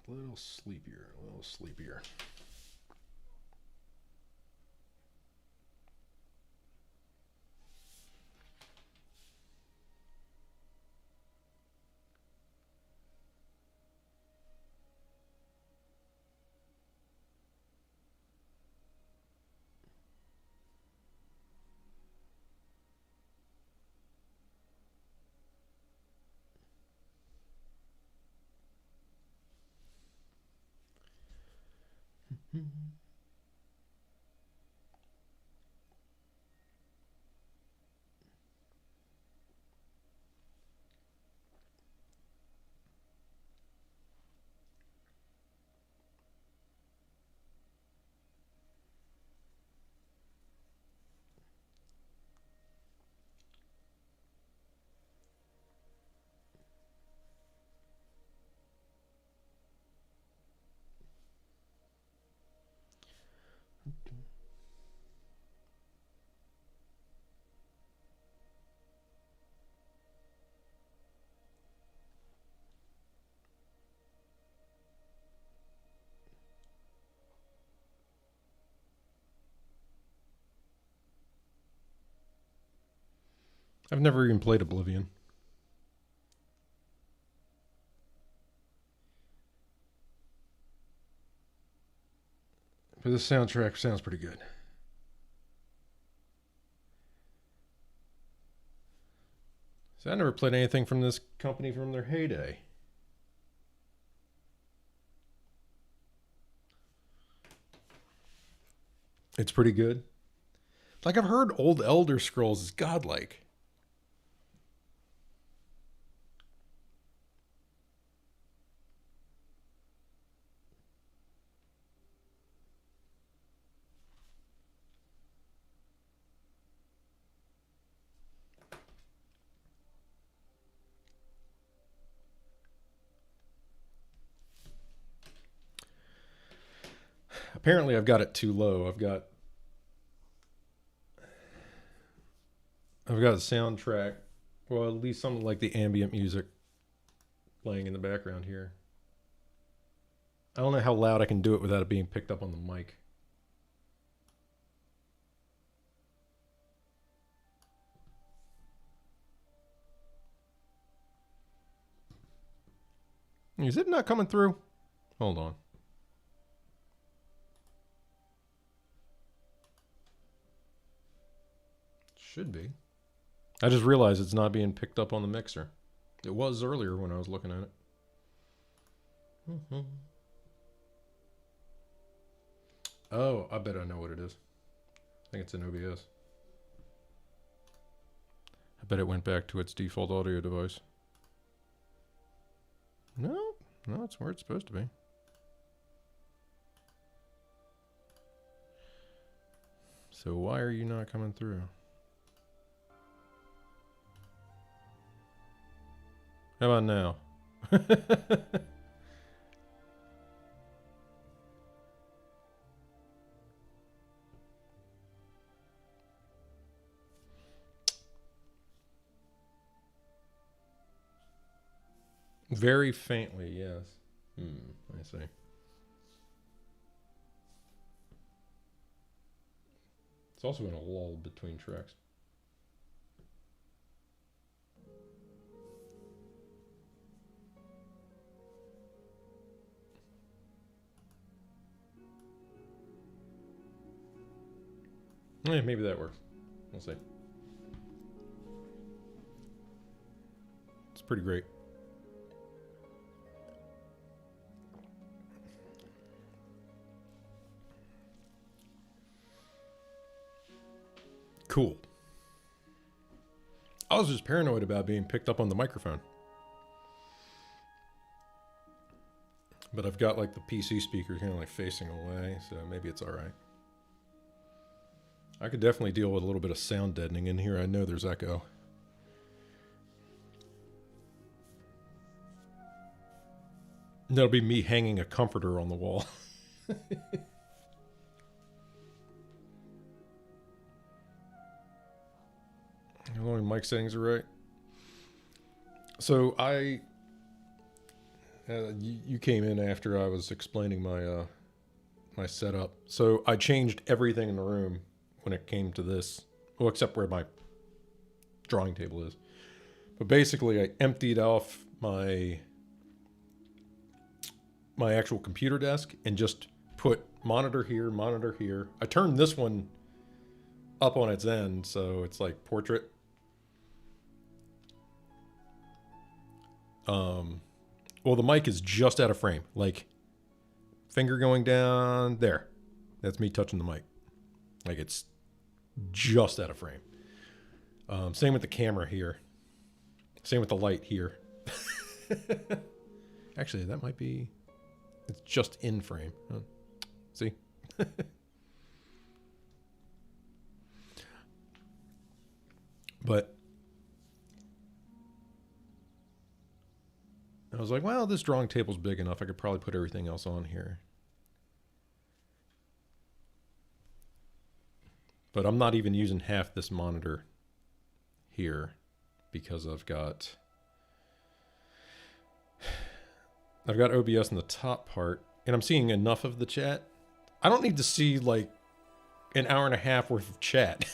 A little sleepier, a little sleepier. I've never even played Oblivion. But the soundtrack sounds pretty good. So I never played anything from this company from their heyday. It's pretty good. Like I've heard old Elder Scrolls is godlike. Apparently I've got it too low. I've got a soundtrack. Well, at least something like the ambient music playing in the background here. I don't know how loud I can do it without it being picked up on the mic. Is it not coming through? Hold on. Should be. I just realized it's not being picked up on the mixer. It was earlier when I was looking at it. Oh, I bet I know what it is. I think it's an OBS. I bet it went back to its default audio device. No, it's where it's supposed to be. So why are you not coming through? How about now? Very faintly, yes. I see. It's also in a lull between tracks. Yeah, maybe that works. We'll see. It's pretty great. Cool. I was just paranoid about being picked up on the microphone. But I've got like the PC speaker kind of like facing away, so maybe it's all right. I could definitely deal with a little bit of sound deadening in here. I know there's echo. That'll be me hanging a comforter on the wall. As long as mic settings are right. So you came in after I was explaining my my setup. So I changed everything in the room when it came to this, well, except where my drawing table is. But basically, I emptied off my actual computer desk and just put monitor here, monitor here. I turned this one up on its end, so it's like portrait. Well, the mic is just out of frame, like finger going down there. That's me touching the mic. Like it's just out of frame. Same with the camera here. Same with the light here. Actually, that might be, it's just in frame. See? But I was like, well, this drawing table's big enough. I could probably put everything else on here. But I'm not even using half this monitor here because I've got OBS in the top part and I'm seeing enough of the chat. I don't need to see like an hour and a half worth of chat.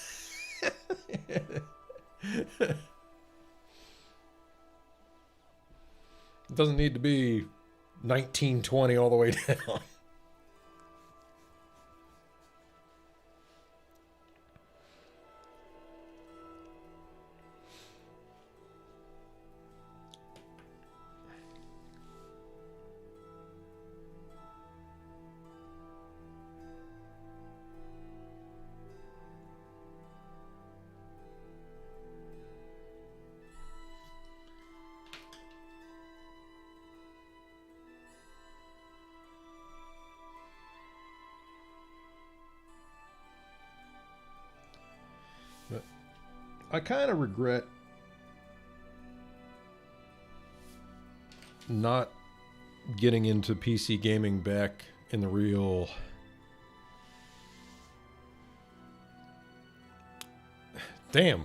It doesn't need to be 1920 all the way down. I kind of regret not getting into PC gaming back in the real... Damn.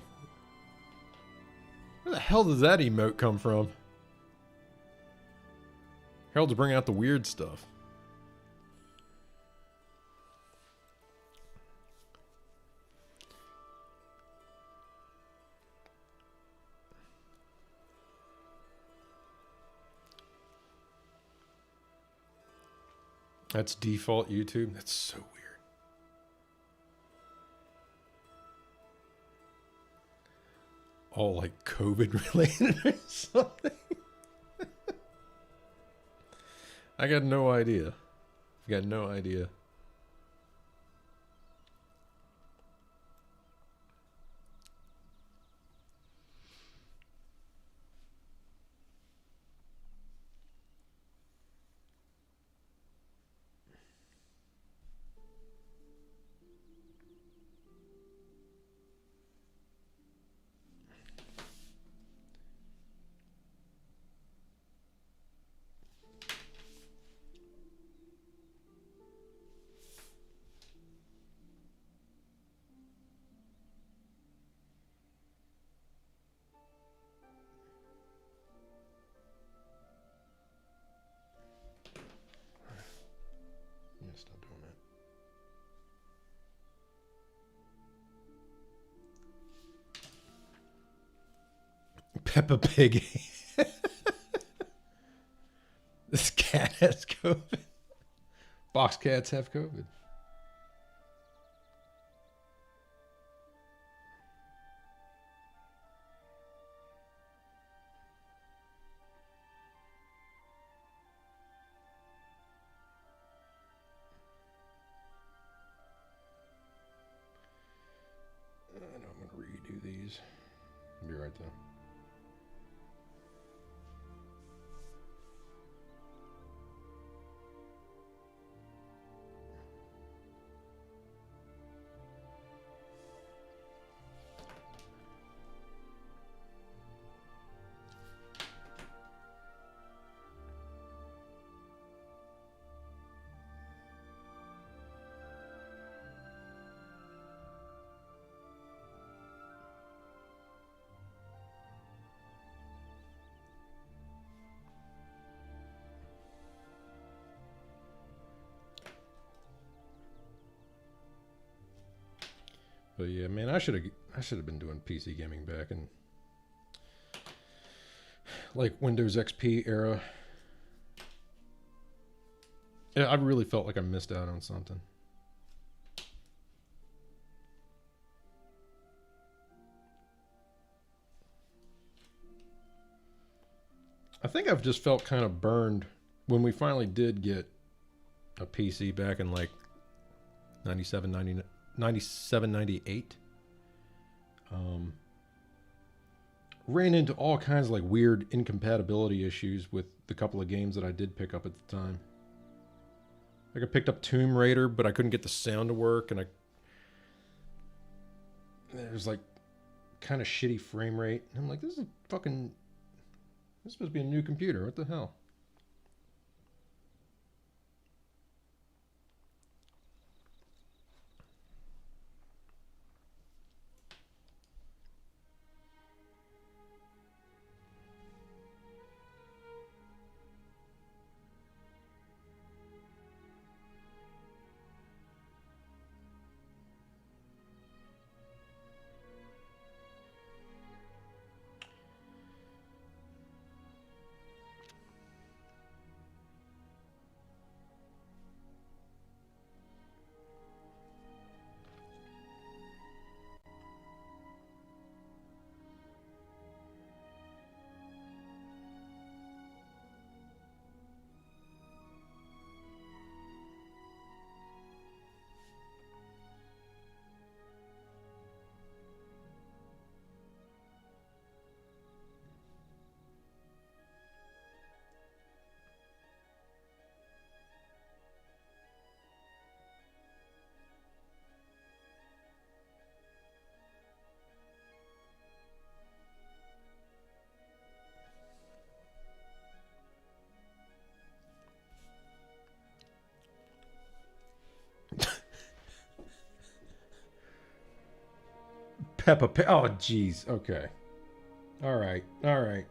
Where the hell does that emote come from? Harold's bringing out the weird stuff. That's default YouTube. That's so weird. All like COVID related or something. I got no idea. I got no idea. Stop doing that. Peppa Pig. This cat has COVID. Box cats have COVID. I'm going to redo these. I'll be right there. But yeah, man, I should have been doing PC gaming back in like Windows XP era. Yeah, I really felt like I missed out on something. I think I've just felt kind of burned when we finally did get a PC back in like 97, 98. Ran into all kinds of like weird incompatibility issues with the couple of games that I did pick up at the time. Like I picked up Tomb Raider, but I couldn't get the sound to work, and there's like kind of shitty frame rate. And I'm like, this is supposed to be a new computer. What the hell? Peppa Pig. Oh, jeez. Okay. All right. All right.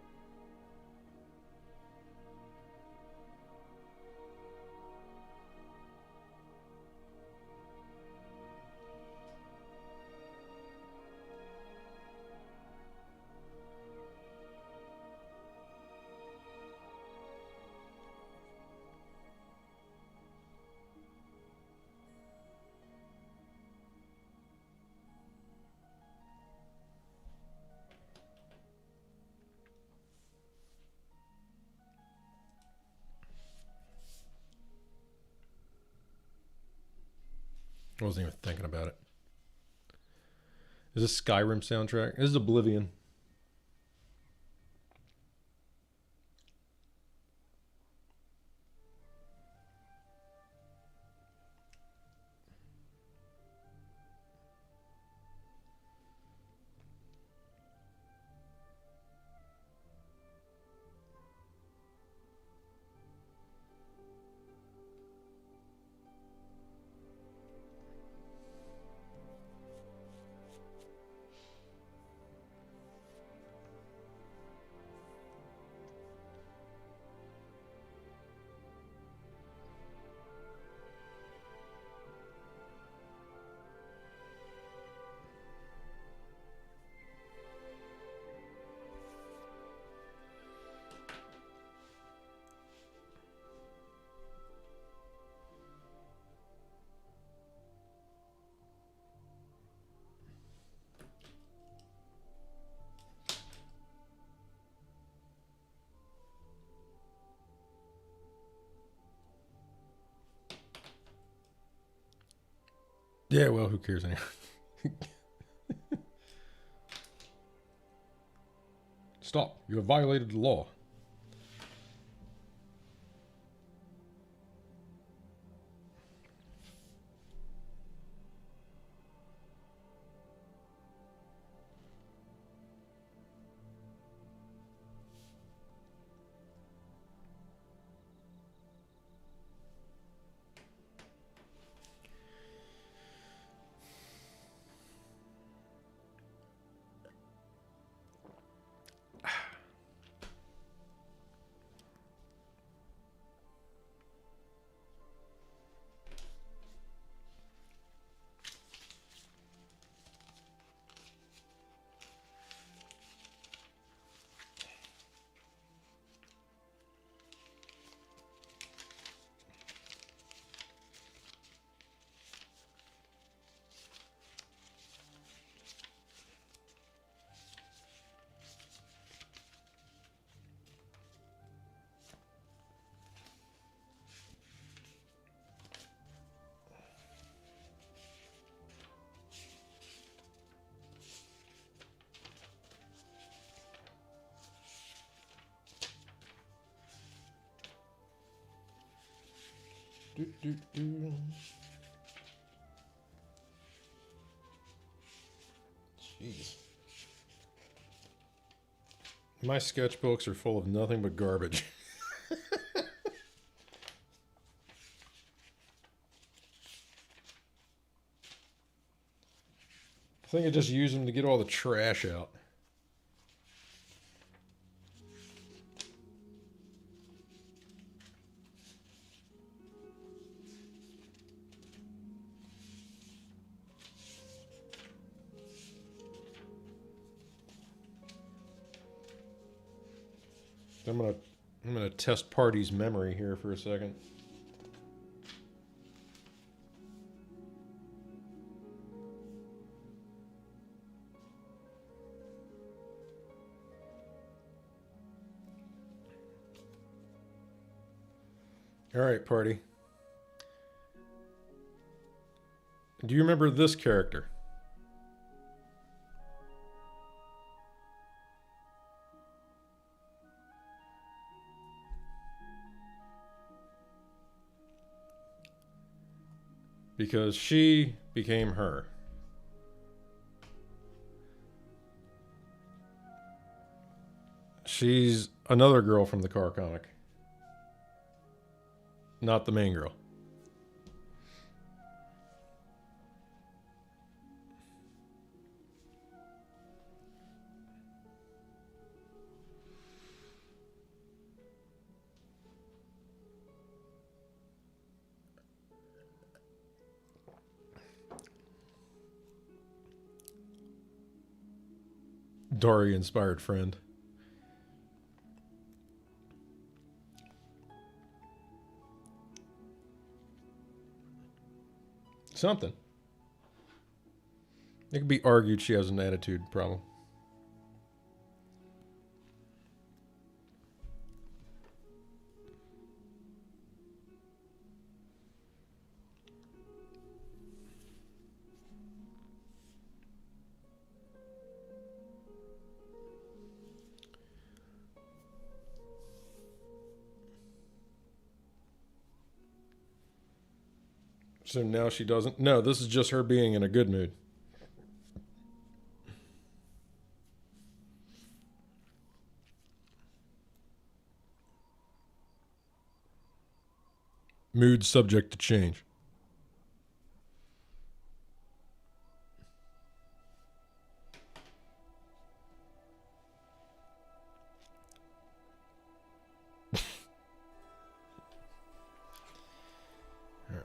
I wasn't even thinking about it. Is this Skyrim soundtrack? This is Oblivion. Yeah, well, who cares anyway? Stop. You have violated the law. Jeez. My sketchbooks are full of nothing but garbage. I think I just use them to get all the trash out. I'm gonna test Party's memory here for a second. All right, Party. Do you remember this character? Because she became her. She's another girl from the car comic. Not the main girl. Dory-inspired friend. Something. It could be argued she has an attitude problem. So now she doesn't? No, this is just her being in a good mood. Mood subject to change. All right.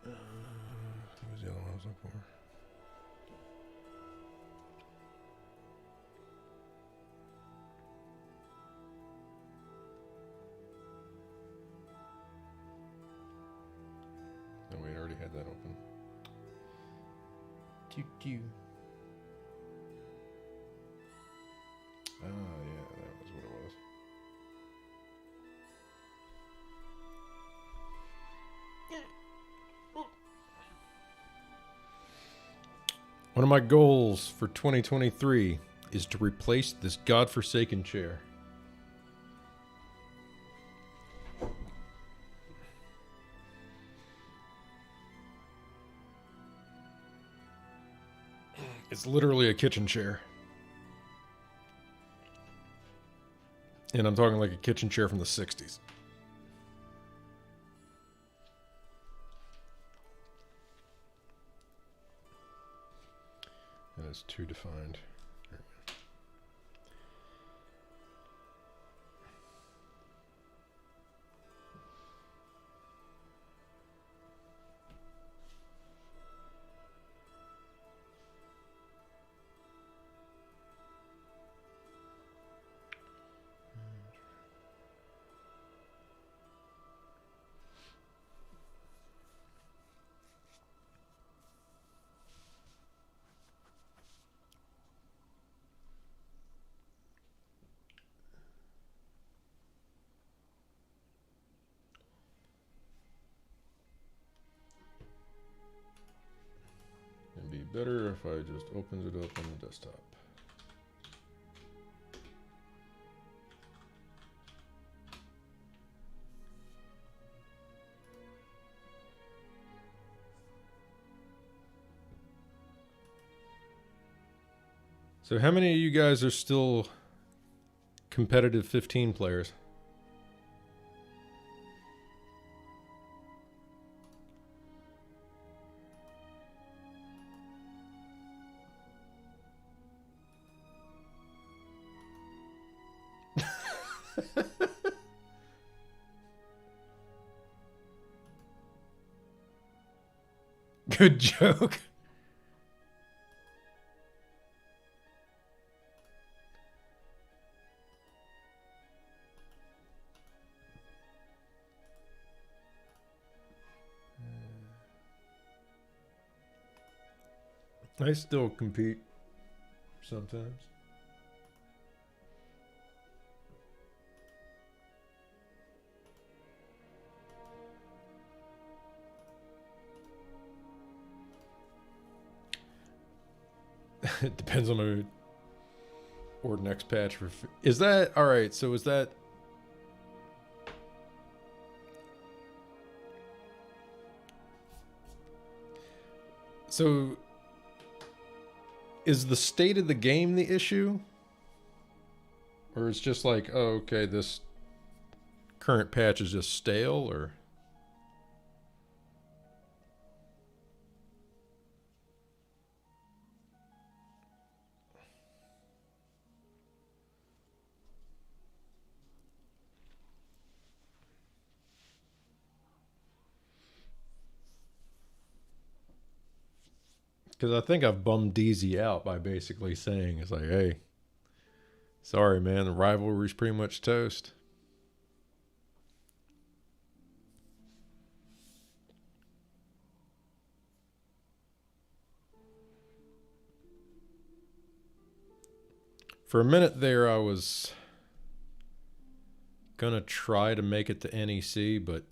What was the other one I was looking for? No, we already had that open. Doo-doo. Ah, yeah, that was what it was. One of my goals for 2023 is to replace this godforsaken chair. It's literally a kitchen chair. And I'm talking like a kitchen chair from the 60s. And it's too defined. It'd be better if I just opened it up on the desktop. So how many of you guys are still competitive 15 players? Good joke. I still compete sometimes. It depends on my mood. Or next patch. Is that all right? So is that? So is the state of the game the issue? Or it's just like, oh, okay, this current patch is just stale, or? Because I think I've bummed DZ out by basically saying, it's like, hey, sorry, man, the rivalry's pretty much toast. For a minute there, I was gonna try to make it to NEC, but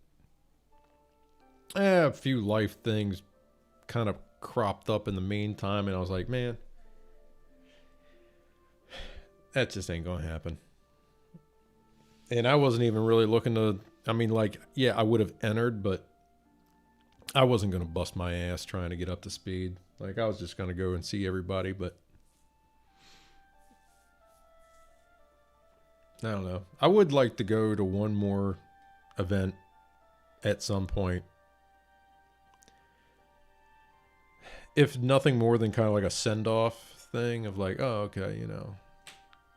a few life things kind of cropped up in the meantime, and I was like, man, that just ain't gonna happen. And I wasn't even really looking to, I mean, like, yeah, I would have entered, but I wasn't gonna bust my ass trying to get up to speed. Like, I was just gonna go and see everybody, but I don't know. I would like to go to one more event at some point. If nothing more than kind of like a send-off thing of like, oh, okay, you know.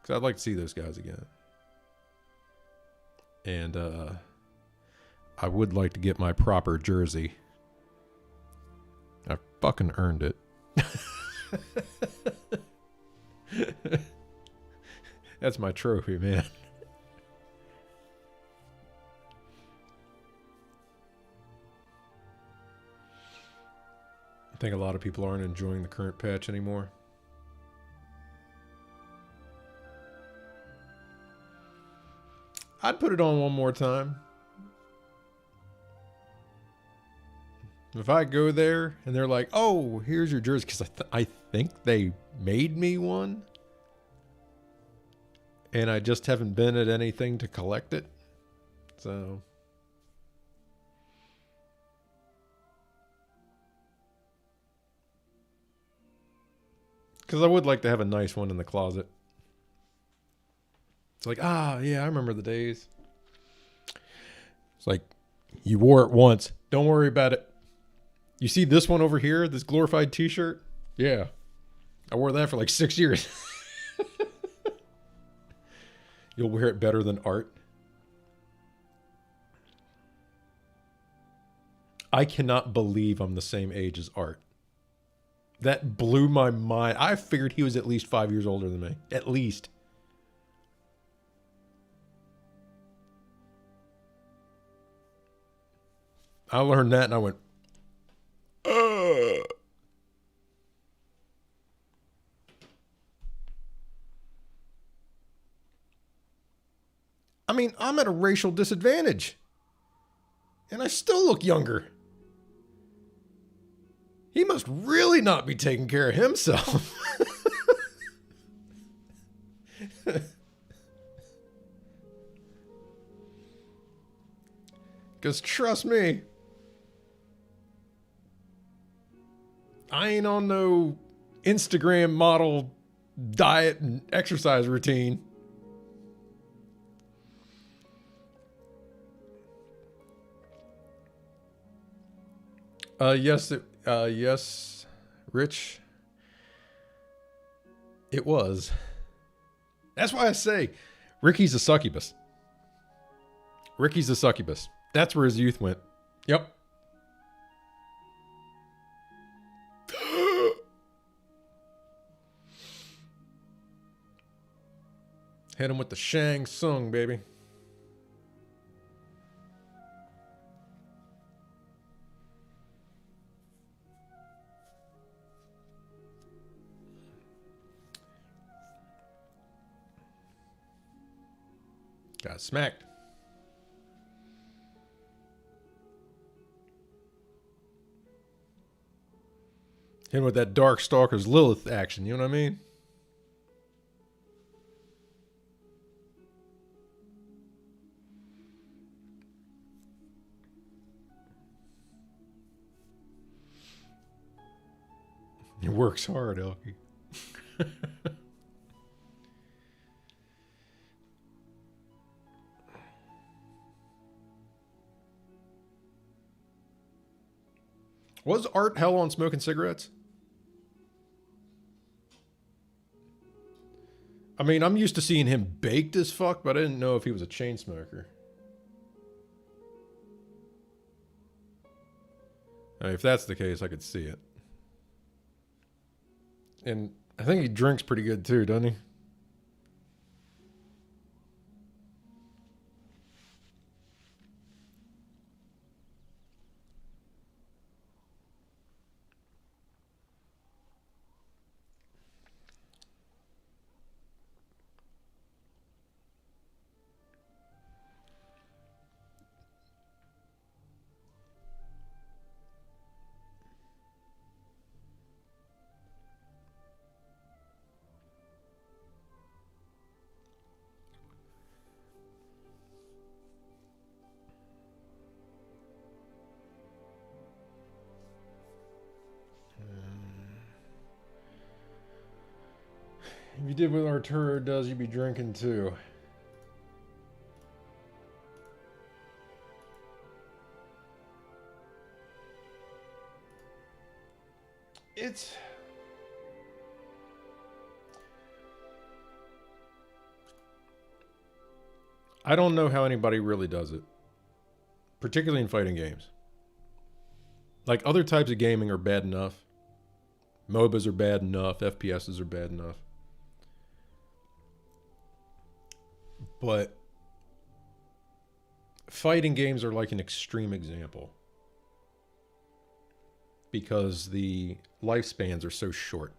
Because I'd like to see those guys again. And I would like to get my proper jersey. I fucking earned it. That's my trophy, man. I think a lot of people aren't enjoying the current patch anymore. I'd put it on one more time. If I go there and they're like, oh, here's your jersey, because I think they made me one. And I just haven't been at anything to collect it. So. Because I would like to have a nice one in the closet. It's like, ah, yeah, I remember the days. It's like, you wore it once. Don't worry about it. You see this one over here, this glorified t-shirt? Yeah. I wore that for like 6 years. You'll wear it better than art. I cannot believe I'm the same age as Art. That blew my mind. I figured he was at least 5 years older than me. At least. I learned that and I went, ugh. I mean, I'm at a racial disadvantage. And I still look younger. He must really not be taking care of himself. Because trust me, I ain't on no Instagram model diet and exercise routine. Yes, Rich. It was. That's why I say Ricky's a succubus. Ricky's a succubus. That's where his youth went. Yep. Hit him with the Shang Tsung, baby. Got smacked. Hit him with that Dark Stalker's Lilith action, you know what I mean? He works hard, Elkie. Was Art hell on smoking cigarettes? I mean, I'm used to seeing him baked as fuck, but I didn't know if he was a chain smoker. I mean, if that's the case, I could see it. And I think he drinks pretty good too, doesn't he? If you did what Arturo does, you'd be drinking too. It's... I don't know how anybody really does it. Particularly in fighting games. Like, other types of gaming are bad enough. MOBAs are bad enough. FPSs are bad enough. But fighting games are like an extreme example. Because the lifespans are so short.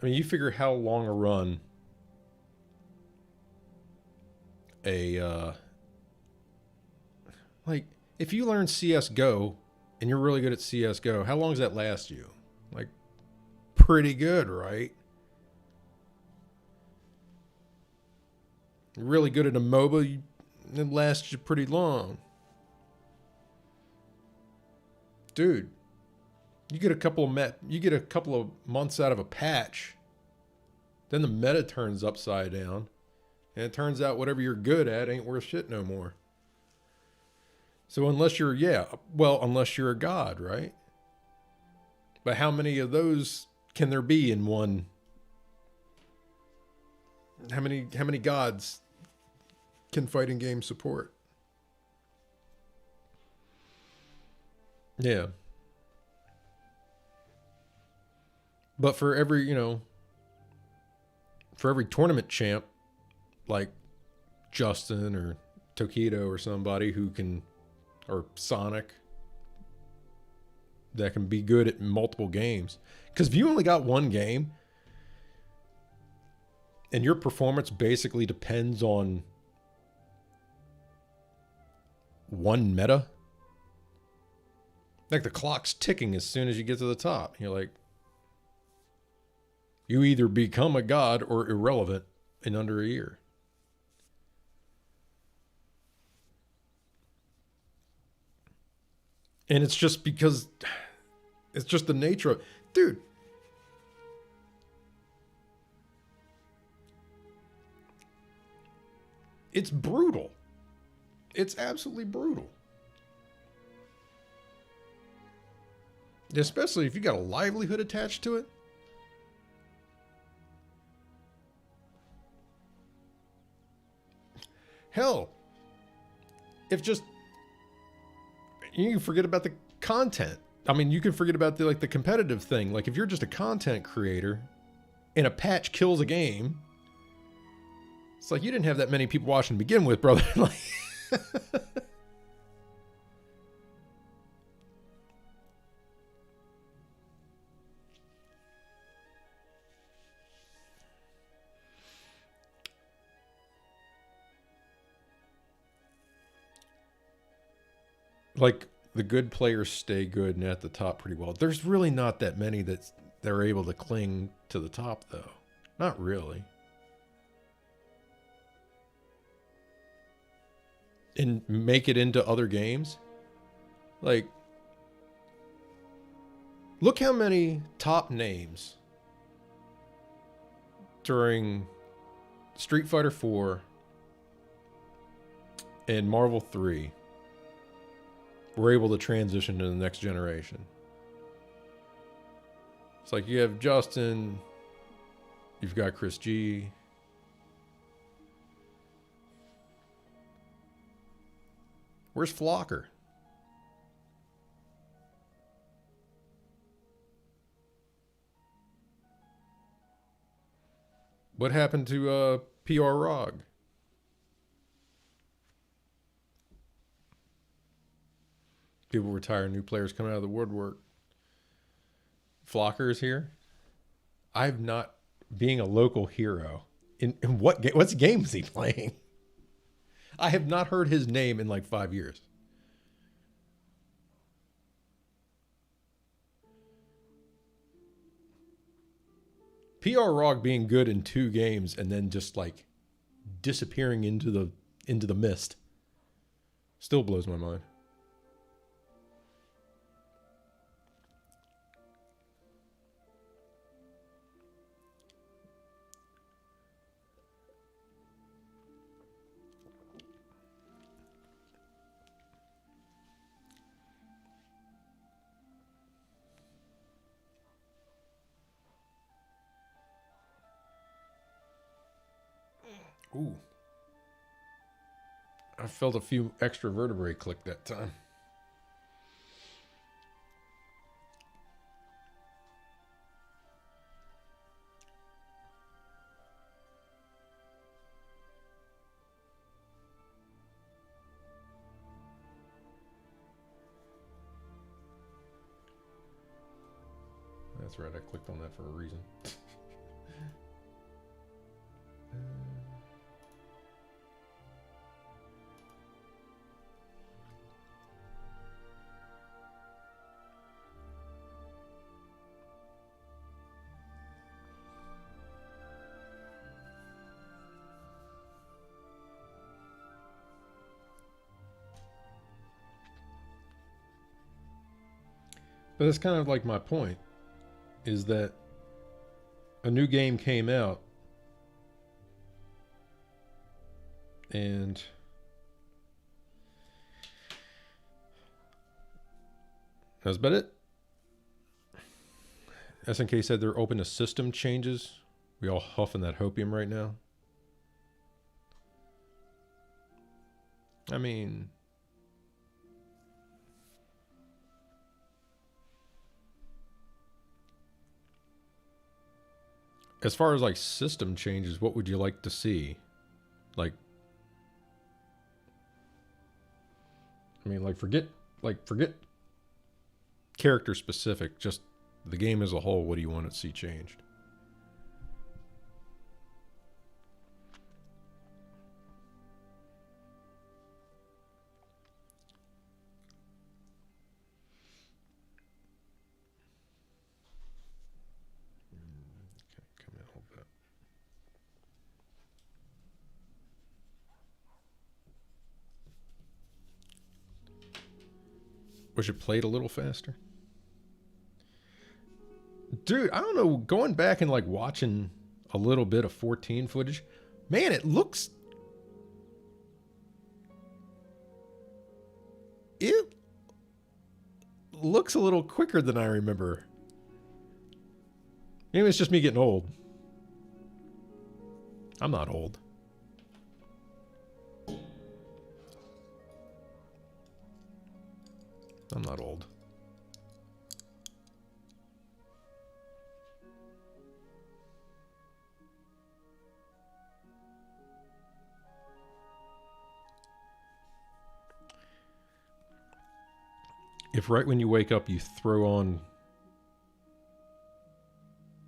I mean, you figure how long a run like, if you learn CSGO and you're really good at CSGO, how long does that last you? Like, pretty good, right? You're really good at a MOBA, it lasts you pretty long. Dude, you get a couple of months out of a patch, then the meta turns upside down, and it turns out whatever you're good at ain't worth shit no more. So unless you're a god, right? But how many of those can there be in one? How many gods can fighting games support? Yeah. But for every tournament champ, like Justin or Tokido or somebody who can, or Sonic, that can be good at multiple games. Because if you only got one game, and your performance basically depends on one meta, like the clock's ticking as soon as you get to the top. You're like, you either become a god or irrelevant in under a year. And it's just because it's just the nature of, dude. It's brutal. It's absolutely brutal. Especially if you got a livelihood attached to it. Hell, if just you can forget about the content. I mean, you can forget about the competitive thing. Like if you're just a content creator and a patch kills a game, it's like you didn't have that many people watching to begin with, brother. Like like the good players stay good and at the top pretty well. There's really not that many that they're able to cling to the top, though. Not really. And make it into other games. Like, look how many top names during Street Fighter 4 and Marvel 3 were able to transition to the next generation. It's like you have Justin, you've got Chris G. Where's Flocker? What happened to PR Rog? People retire, new players coming out of the woodwork. Flocker is here. I've not, being a local hero, in what's game is he playing? I have not heard his name in like 5 years. PR Rog being good in 2 games and then just like disappearing into the mist still blows my mind. Ooh. I felt a few extra vertebrae click that time. That's right, I clicked on that for a reason. But that's kind of like my point, is that a new game came out and that's about it. SNK said they're open to system changes. We all huffing that hopium right now. I mean, as far as like system changes, what would you like to see? Like, I mean, forget character specific, just the game as a whole. What do you want to see changed? Wish it played a little faster. Dude, I don't know, going back and like watching a little bit of 14 footage, man, it looks a little quicker than I remember. Maybe it's just me getting old. I'm not old. I'm not old. If right when you wake up you throw on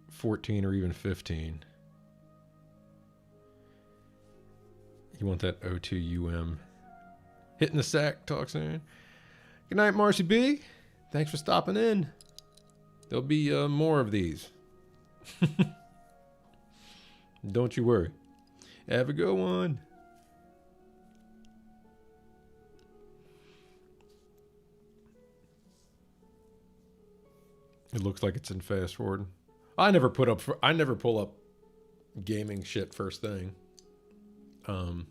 14 or even 15, you want that O2UM. Hitting the sack, talk soon. Good night, Marcy B. Thanks for stopping in. There'll be more of these. Don't you worry. Have a good one. It looks like it's in fast forward. I never pull up gaming shit first thing. But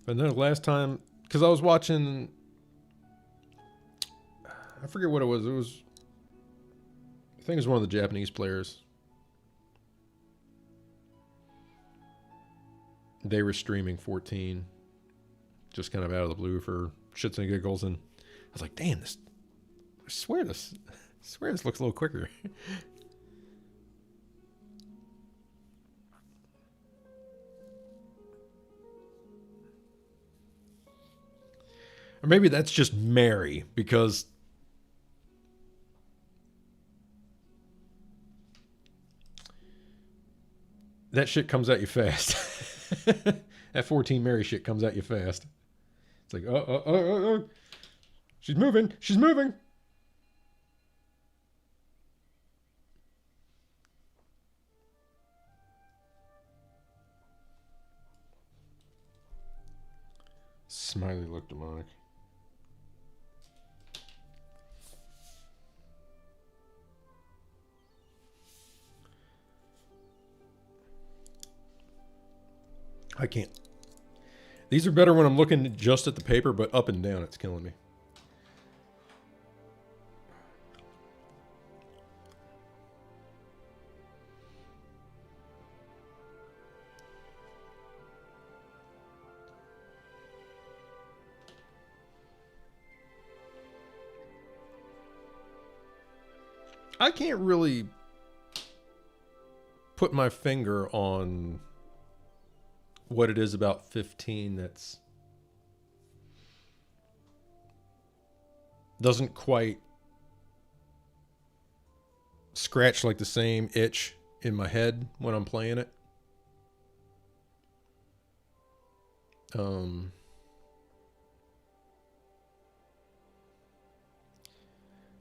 no, last time, because I was watching, I forget what it was. I think it was one of the Japanese players. They were streaming 14, just kind of out of the blue for shits and giggles, and I was like, "Damn, this! I swear this looks a little quicker." Or maybe that's just Mary, because that shit comes at you fast. That 14 Mary shit comes at you fast. It's like, oh. She's moving. She's moving. Smiley looked demonic. I can't. These are better when I'm looking just at the paper, but up and down, it's killing me. I can't really put my finger on what it is about 15 that's doesn't quite scratch like the same itch in my head when I'm playing it. I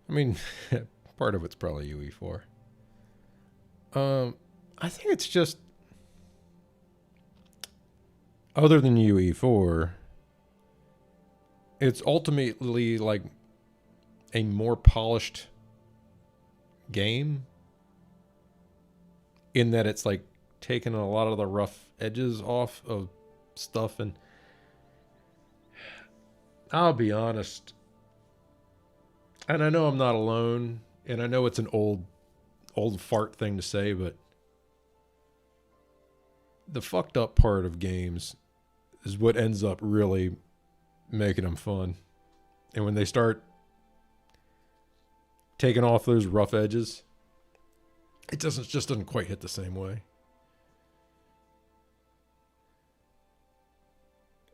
mean, part of it's probably UE4. I think it's just, other than UE4, it's ultimately like a more polished game in that it's like taking a lot of the rough edges off of stuff. And I'll be honest, and I know I'm not alone, and I know it's an old fart thing to say, but the fucked up part of games is what ends up really making them fun. And when they start taking off those rough edges, it just doesn't quite hit the same way.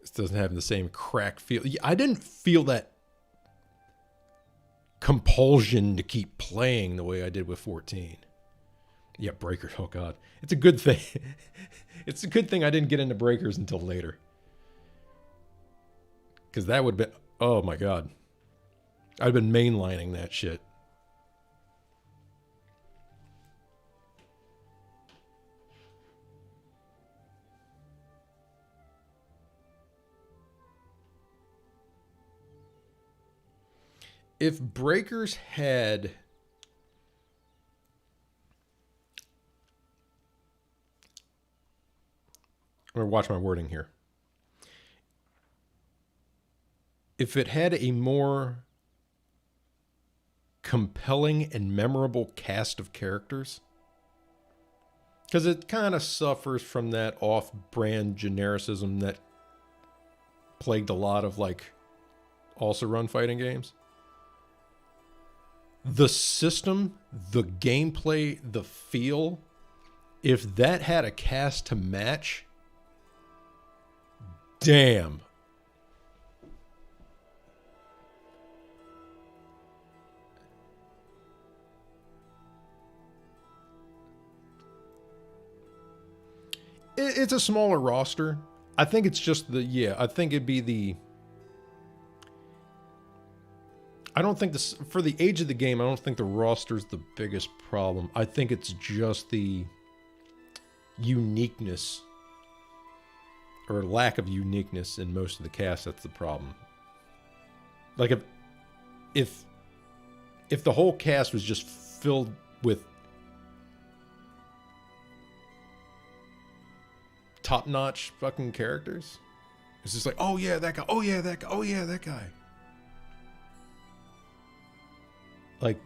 It doesn't have the same crack feel. I didn't feel that compulsion to keep playing the way I did with 14. Yeah, Breakers. Oh God, it's a good thing. It's a good thing I didn't get into Breakers until later, because that would have been, oh my God, I'd been mainlining that shit. If Breakers had I'm going to watch my wording here. If it had a more compelling and memorable cast of characters, because it kind of suffers from that off-brand genericism that plagued a lot of like also run fighting games. The system, the gameplay, the feel, if that had a cast to match, damn. It's a smaller roster. I think it's just I think it'd be the, I don't think this, for the age of the game, I don't think the roster's the biggest problem. I think it's just the uniqueness or lack of uniqueness in most of the cast that's the problem. Like if the whole cast was just filled with top-notch fucking characters, it's just like, oh yeah, that guy, oh yeah, that guy, oh yeah, that guy. Like,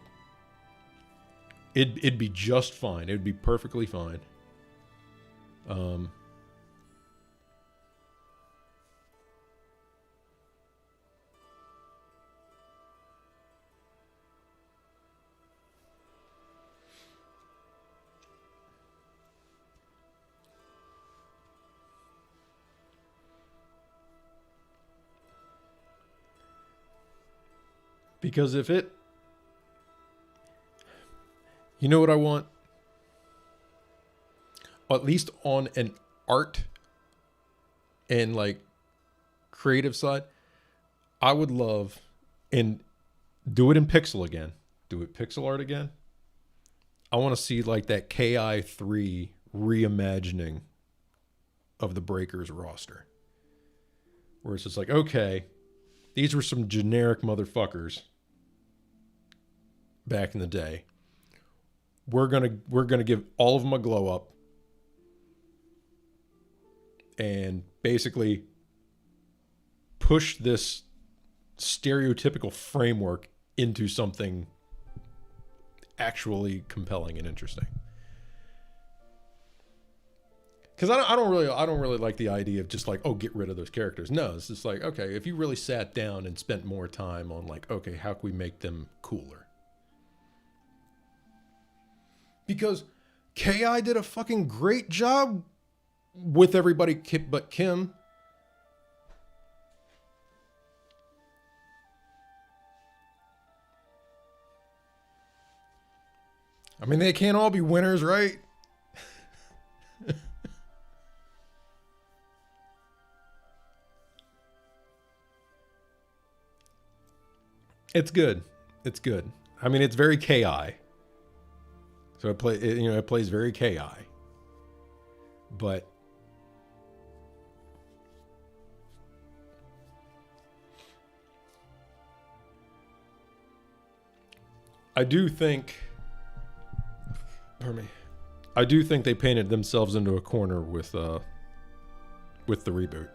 it'd be just fine. It'd be perfectly fine. Because if it, you know what I want? At least on an art and like creative side, I would love, and do it in pixel again. Do it pixel art again. I want to see like that KI3 reimagining of the Breakers roster. Where it's just like, okay, these were some generic motherfuckers back in the day. We're gonna give all of them a glow up and basically push this stereotypical framework into something actually compelling and interesting. Because I don't really like the idea of just like, oh, get rid of those characters. No, it's just like, okay, if you really sat down and spent more time on like, okay, how can we make them cooler? Because KI did a fucking great job with everybody but Kim. I mean, they can't all be winners, right? It's good. It's good. I mean, it's very KI. So it plays very KI. But I do think, pardon me, I do think they painted themselves into a corner with the reboot,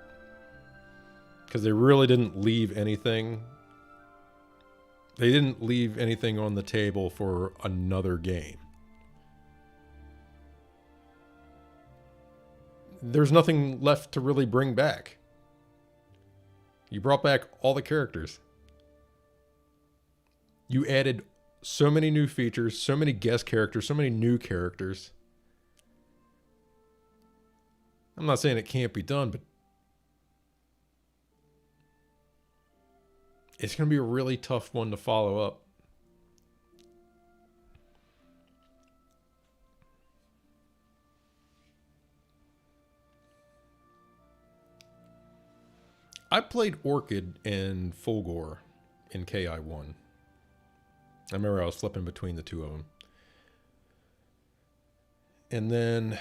because they really didn't leave anything. They didn't leave anything on the table for another game. There's nothing left to really bring back. You brought back all the characters. You added so many new features, so many guest characters, so many new characters. I'm not saying it can't be done, but it's going to be a really tough one to follow up. I played Orchid and Fulgore in KI1. I remember I was flipping between the two of them. And then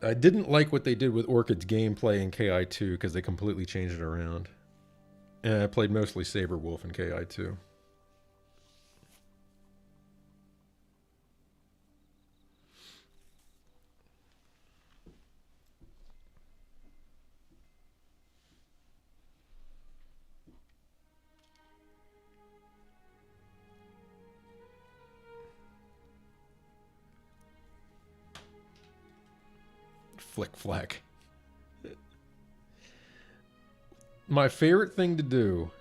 I didn't like what they did with Orchid's gameplay in KI2 because they completely changed it around. And I played mostly Saberwolf in KI2. Flick flack. My favorite thing to do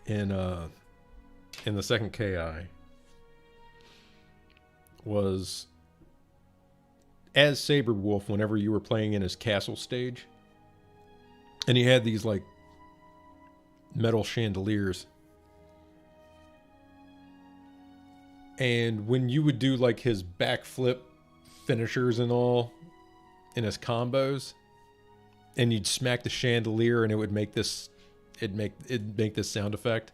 in the second KI was, as Saberwolf, whenever you were playing in his castle stage, and he had these like metal chandeliers, and when you would do like his backflip finishers and all in his combos, and you'd smack the chandelier and it would make this, it'd make this sound effect.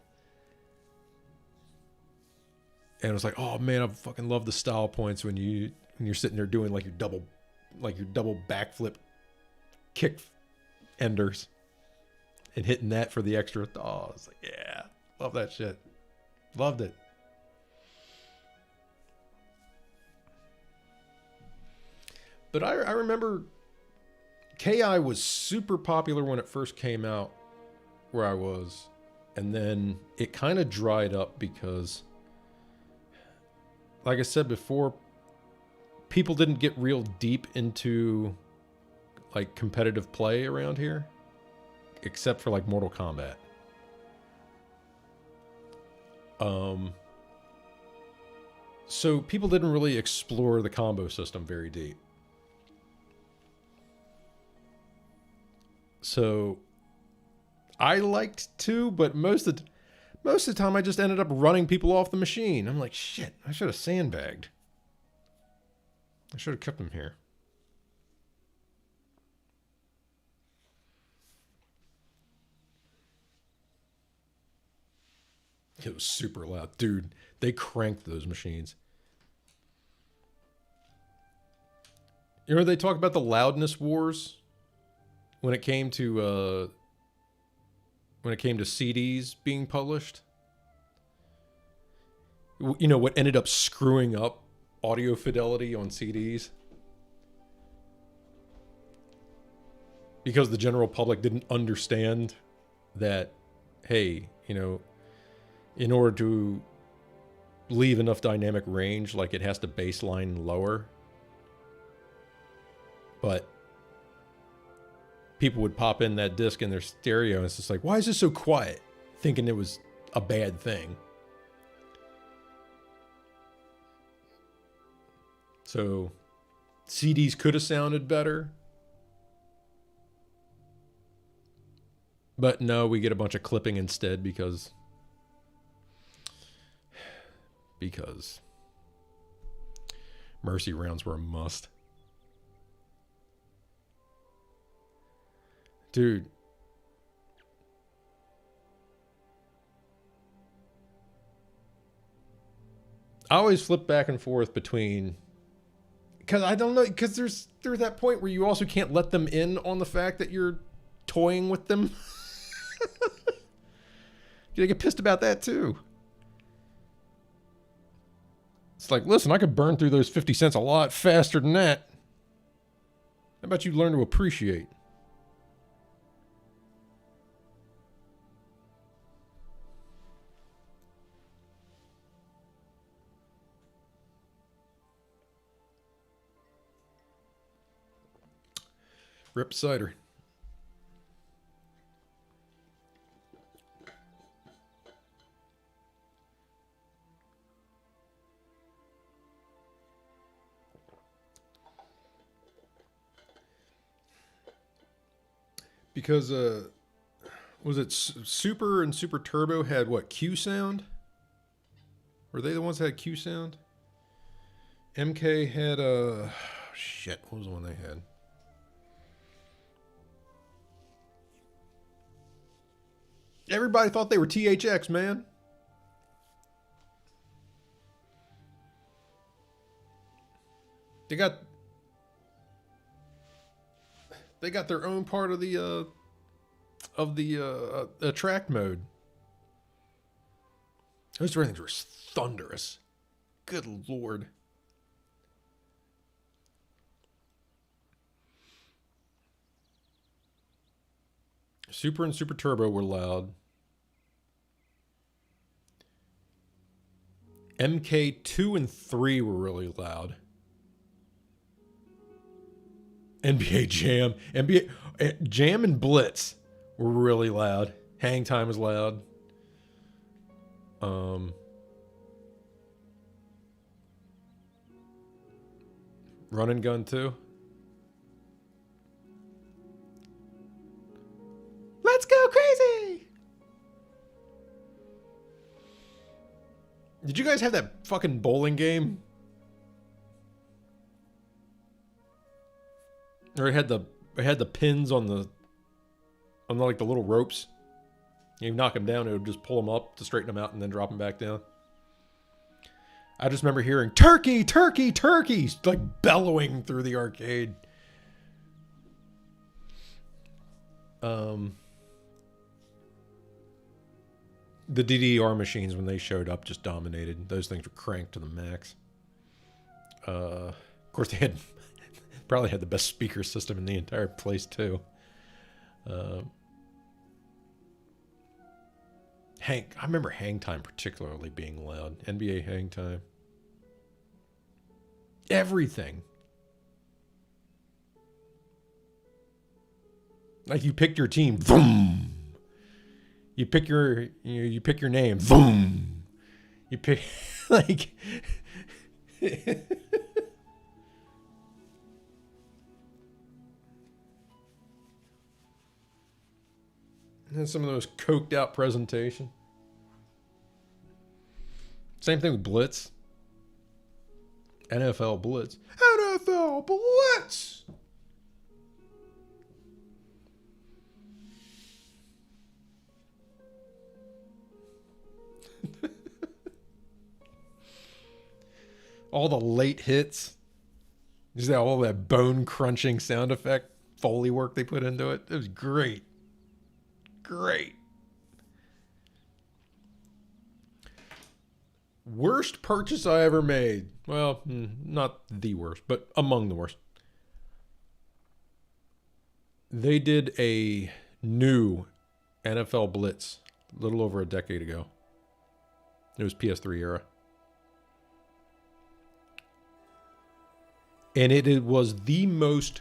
And it was like, oh man, I fucking love the style points when you're sitting there doing like your double backflip kick enders and hitting that for the extra. Oh, it's like, yeah, love that shit. Loved it. But I remember KI was super popular when it first came out where I was. And then it kind of dried up because, like I said before, people didn't get real deep into like competitive play around here, except for like Mortal Kombat. So people didn't really explore the combo system very deep. So I liked to, but most of the time I just ended up running people off the machine. I'm like, shit, I should have sandbagged. I should have kept them here. It was super loud. Dude, they cranked those machines. You know, they talk about the loudness wars when it came to CDs being published. You know, what ended up screwing up audio fidelity on CDs? Because the general public didn't understand that, hey, you know, in order to leave enough dynamic range, like it has to baseline lower. But people would pop in that disc in their stereo and it's just like, why is this so quiet? Thinking it was a bad thing. So CDs could have sounded better. But no, we get a bunch of clipping instead because Mercy rounds were a must. Dude. I always flip back and forth between, because I don't know, because there's that point where you also can't let them in on the fact that you're toying with them. You get pissed about that too. It's like, listen, I could burn through those 50 cents a lot faster than that. How about you learn to appreciate? Rip cider. Because was it Super and Super Turbo had what, Q sound? Were they the ones that had Q sound? MK had shit, what was the one they had? Everybody thought they were THX, man. They got their own part of the attract mode. Those things were thunderous. Good Lord. Super and Super Turbo were loud. MK2 and 3 were really loud. NBA Jam and Blitz were really loud. Hang Time was loud. Run and Gun 2. Let's go crazy! Did you guys have that fucking bowling game? Or it had the pins on the like the little ropes. You knock them down, it would just pull them up to straighten them out and then drop them back down. I just remember hearing turkey, turkey, turkey, like bellowing through the arcade. The DDR machines, when they showed up, just dominated. Those things were cranked to the max. Of course, they had probably had the best speaker system in the entire place too. I remember Hang Time particularly being loud. NBA Hang Time. Everything. Like you picked your team. Vroom. You pick your name. Vroom. You pick like. And some of those coked out presentation. Same thing with Blitz. NFL Blitz. NFL Blitz! All the late hits. Just all that bone crunching sound effect, Foley work they put into it. It was great. Great. Worst purchase I ever made. Well, not the worst, but among the worst. They did a new NFL Blitz a little over a decade ago. It was PS3 era. And it was the most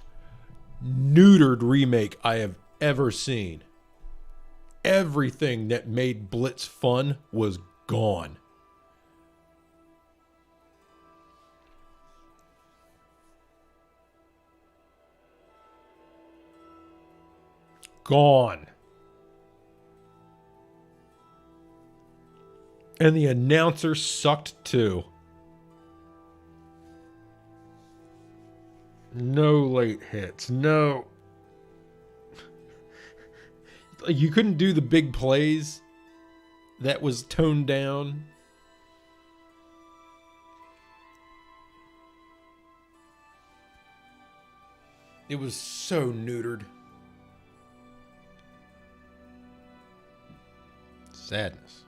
neutered remake I have ever seen. Everything that made Blitz fun was gone. gone. And the announcer sucked too. No late hits. No. You couldn't do the big plays. That was toned down. It was so neutered. Sadness.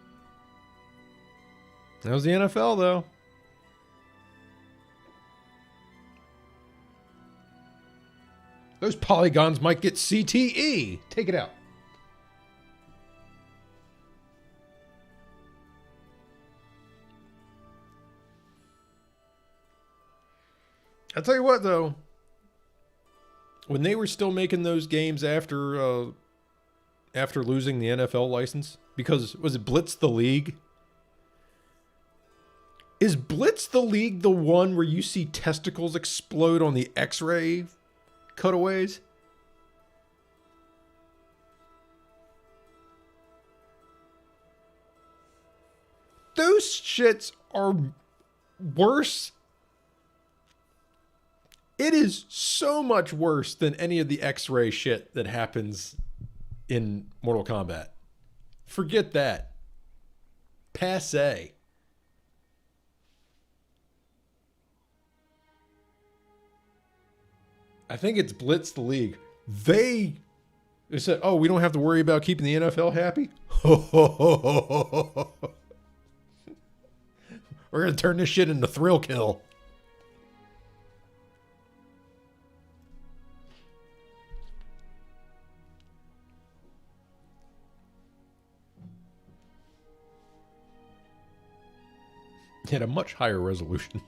That was the NFL, though. Those polygons might get CTE. Take it out. I'll tell you what, though. When they were still making those games after losing the NFL license, because was it Blitz the League? Is Blitz the League the one where you see testicles explode on the X-ray cutaways? Those shits are worse. It is so much worse than any of the X-ray shit that happens in Mortal Kombat. Forget that. Passé. I think it's Blitz the League. They said, oh, we don't have to worry about keeping the NFL happy? We're going to turn this shit into thrill kill. At a much higher resolution.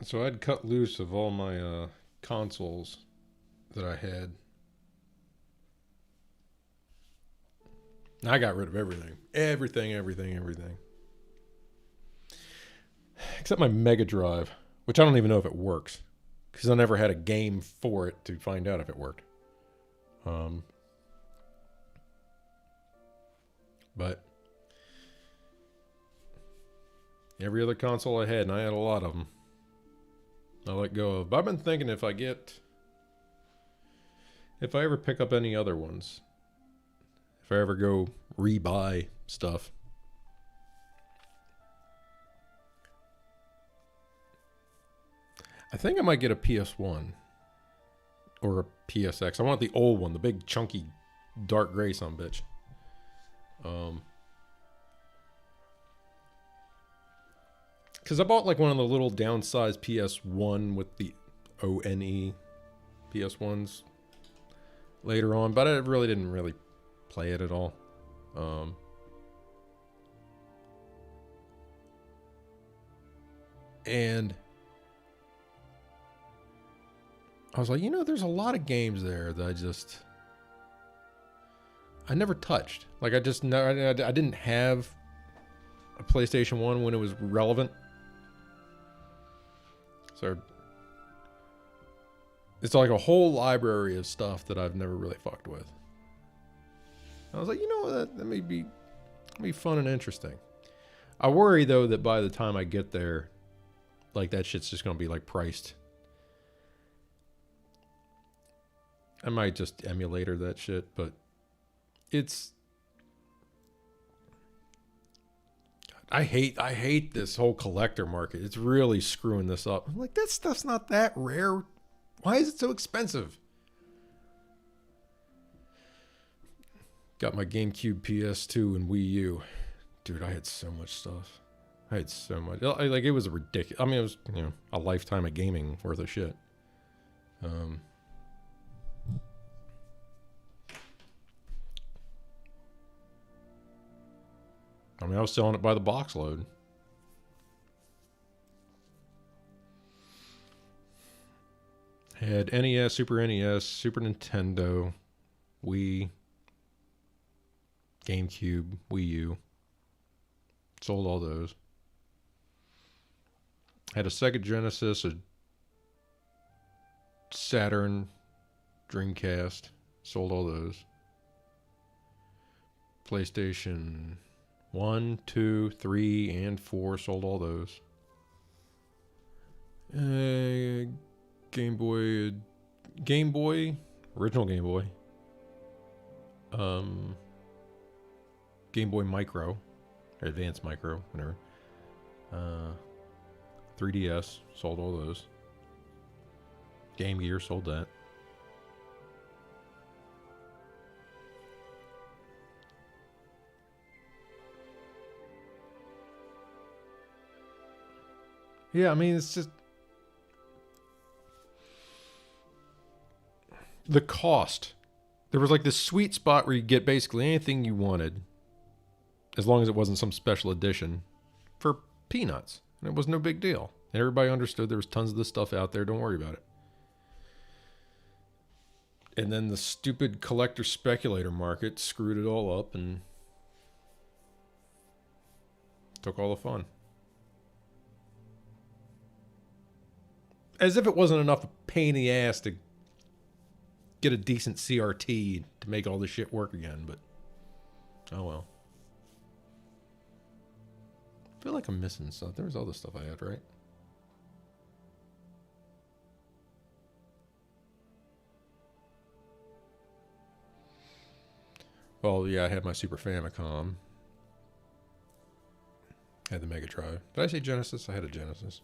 So I'd cut loose of all my consoles that I had. I got rid of everything. Everything. Except my Mega Drive, which I don't even know if it works. Because I never had a game for it to find out if it worked. But every other console I had, and I had a lot of them, I let go of. But I've been thinking if I ever pick up any other ones, if I ever go rebuy stuff, I think I might get a PS1 or a PSX. I want the old one, the big chunky dark gray sumbitch. Because I bought like one of the little downsized PS1 with the ONE PS1s later on, but I really didn't play it at all. And I was like, you know, there's a lot of games there that I never touched. Like, I didn't have a PlayStation 1 when it was relevant. So it's like a whole library of stuff that I've never really fucked with. I was like, you know, that may be fun and interesting. I worry, though, that by the time I get there, like, that shit's just going to be, like, priced. I might just emulator that shit, but it's... I hate this whole collector market. It's really screwing this up. I'm like, that stuff's not that rare. Why is it so expensive? Got my GameCube, PS2, and Wii U. Dude, I had so much stuff. I had so much. Like, it was ridiculous. I mean, it was, you know, a lifetime of gaming worth of shit. I mean, I was selling it by the box load. Had NES, Super NES, Super Nintendo, Wii, GameCube, Wii U. Sold all those. Had a Sega Genesis, a Saturn, Dreamcast. Sold all those. PlayStation 1, 2, 3, and 4. Sold all those. Game Boy, original Game Boy. Game Boy Micro, or Advanced Micro, whatever. 3DS, sold all those. Game Gear, sold that. Yeah, I mean, it's just... the cost. There was like this sweet spot where you get basically anything you wanted, as long as it wasn't some special edition, for peanuts. And it was no big deal. And everybody understood there was tons of this stuff out there. Don't worry about it. And then the stupid collector speculator market screwed it all up and took all the fun. As if it wasn't enough pain in the ass to get a decent CRT to make all this shit work again, but oh well. I feel like I'm missing stuff. There was all the stuff I had, right? Well, yeah, I had my Super Famicom. I had the Mega Drive. Did I say Genesis? I had a Genesis.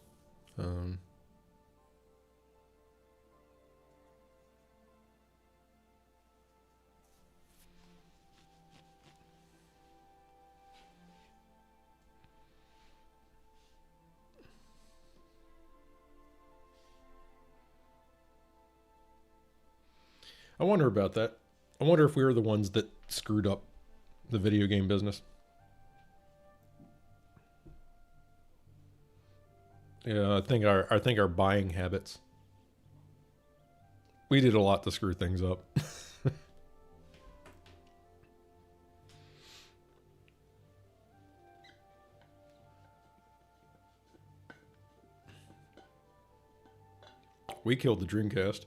I wonder about that. I wonder if we were the ones that screwed up the video game business. Yeah, I think our buying habits. We did a lot to screw things up. We killed the Dreamcast.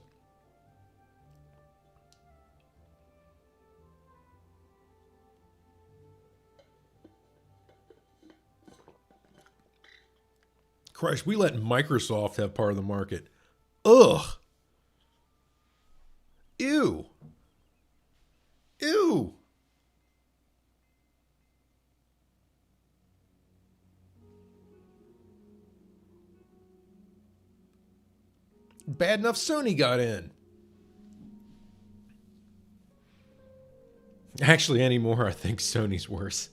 Christ, we let Microsoft have part of the market. Ugh. Ew. Ew. Bad enough Sony got in. Actually, anymore, I think Sony's worse.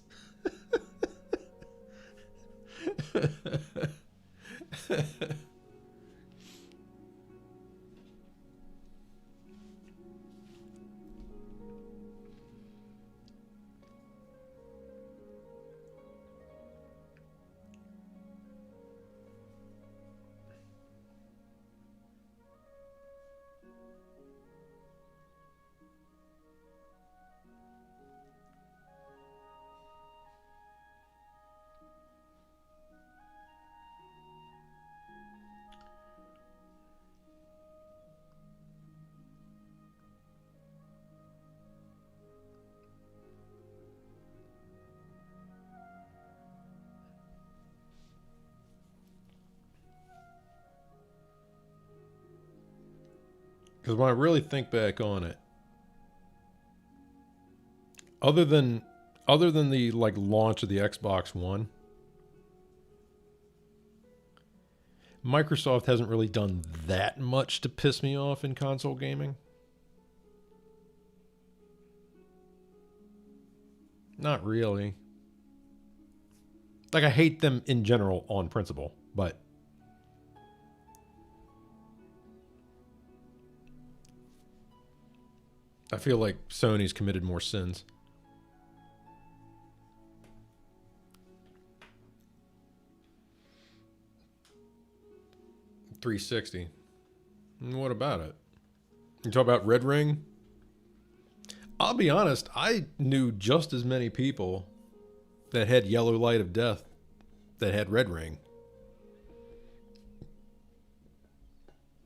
Because when I really think back on it, other than the like launch of the Xbox One, Microsoft hasn't really done that much to piss me off in console gaming. Not really. Like, I hate them in general on principle, but I feel like Sony's committed more sins. $360. What about it? You talk about Red Ring? I'll be honest, I knew just as many people that had Yellow Light of Death that had Red Ring.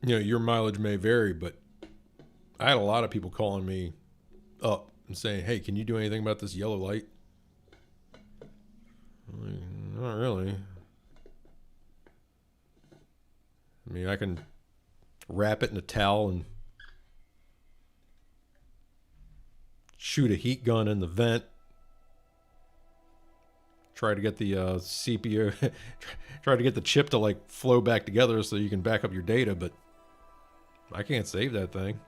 You know, your mileage may vary, but I had a lot of people calling me up and saying, hey, can you do anything about this yellow light? I'm like, not really. I mean, I can wrap it in a towel and shoot a heat gun in the vent. Try to get the CPU, try to get the chip to like flow back together so you can back up your data, but I can't save that thing.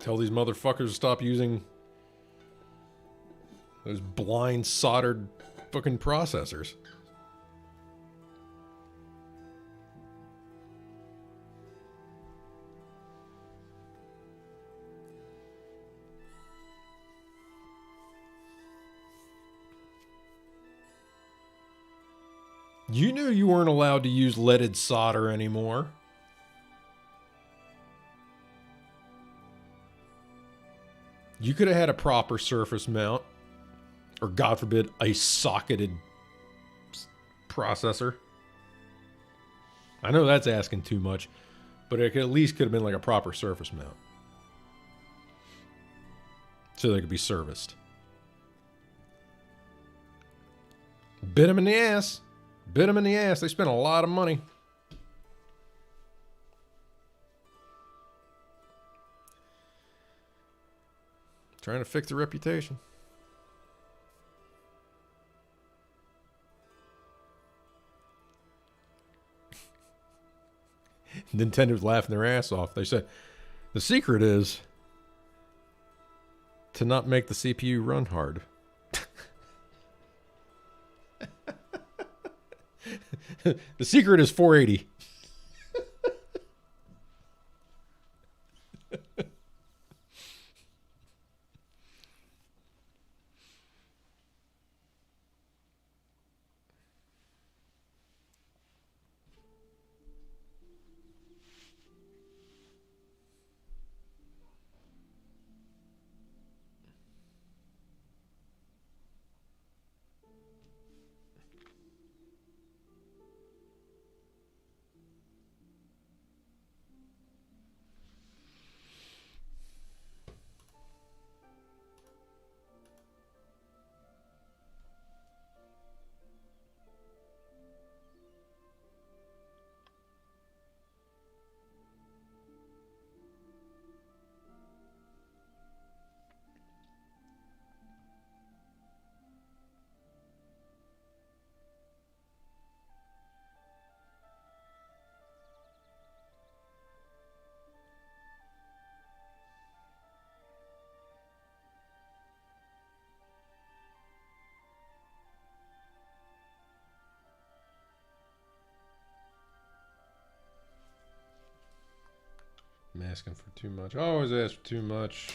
Tell these motherfuckers to stop using those blind soldered fucking processors. You knew you weren't allowed to use leaded solder anymore. You could have had a proper surface mount, or God forbid, a socketed processor. I know that's asking too much, but it at least could have been like a proper surface mount, so they could be serviced. Bit them in the ass. Bit them in the ass. They spent a lot of money. Trying to fix the reputation. Nintendo's laughing their ass off. They said, the secret is to not make the CPU run hard. The secret is 480. I'm asking for too much. I always ask for too much.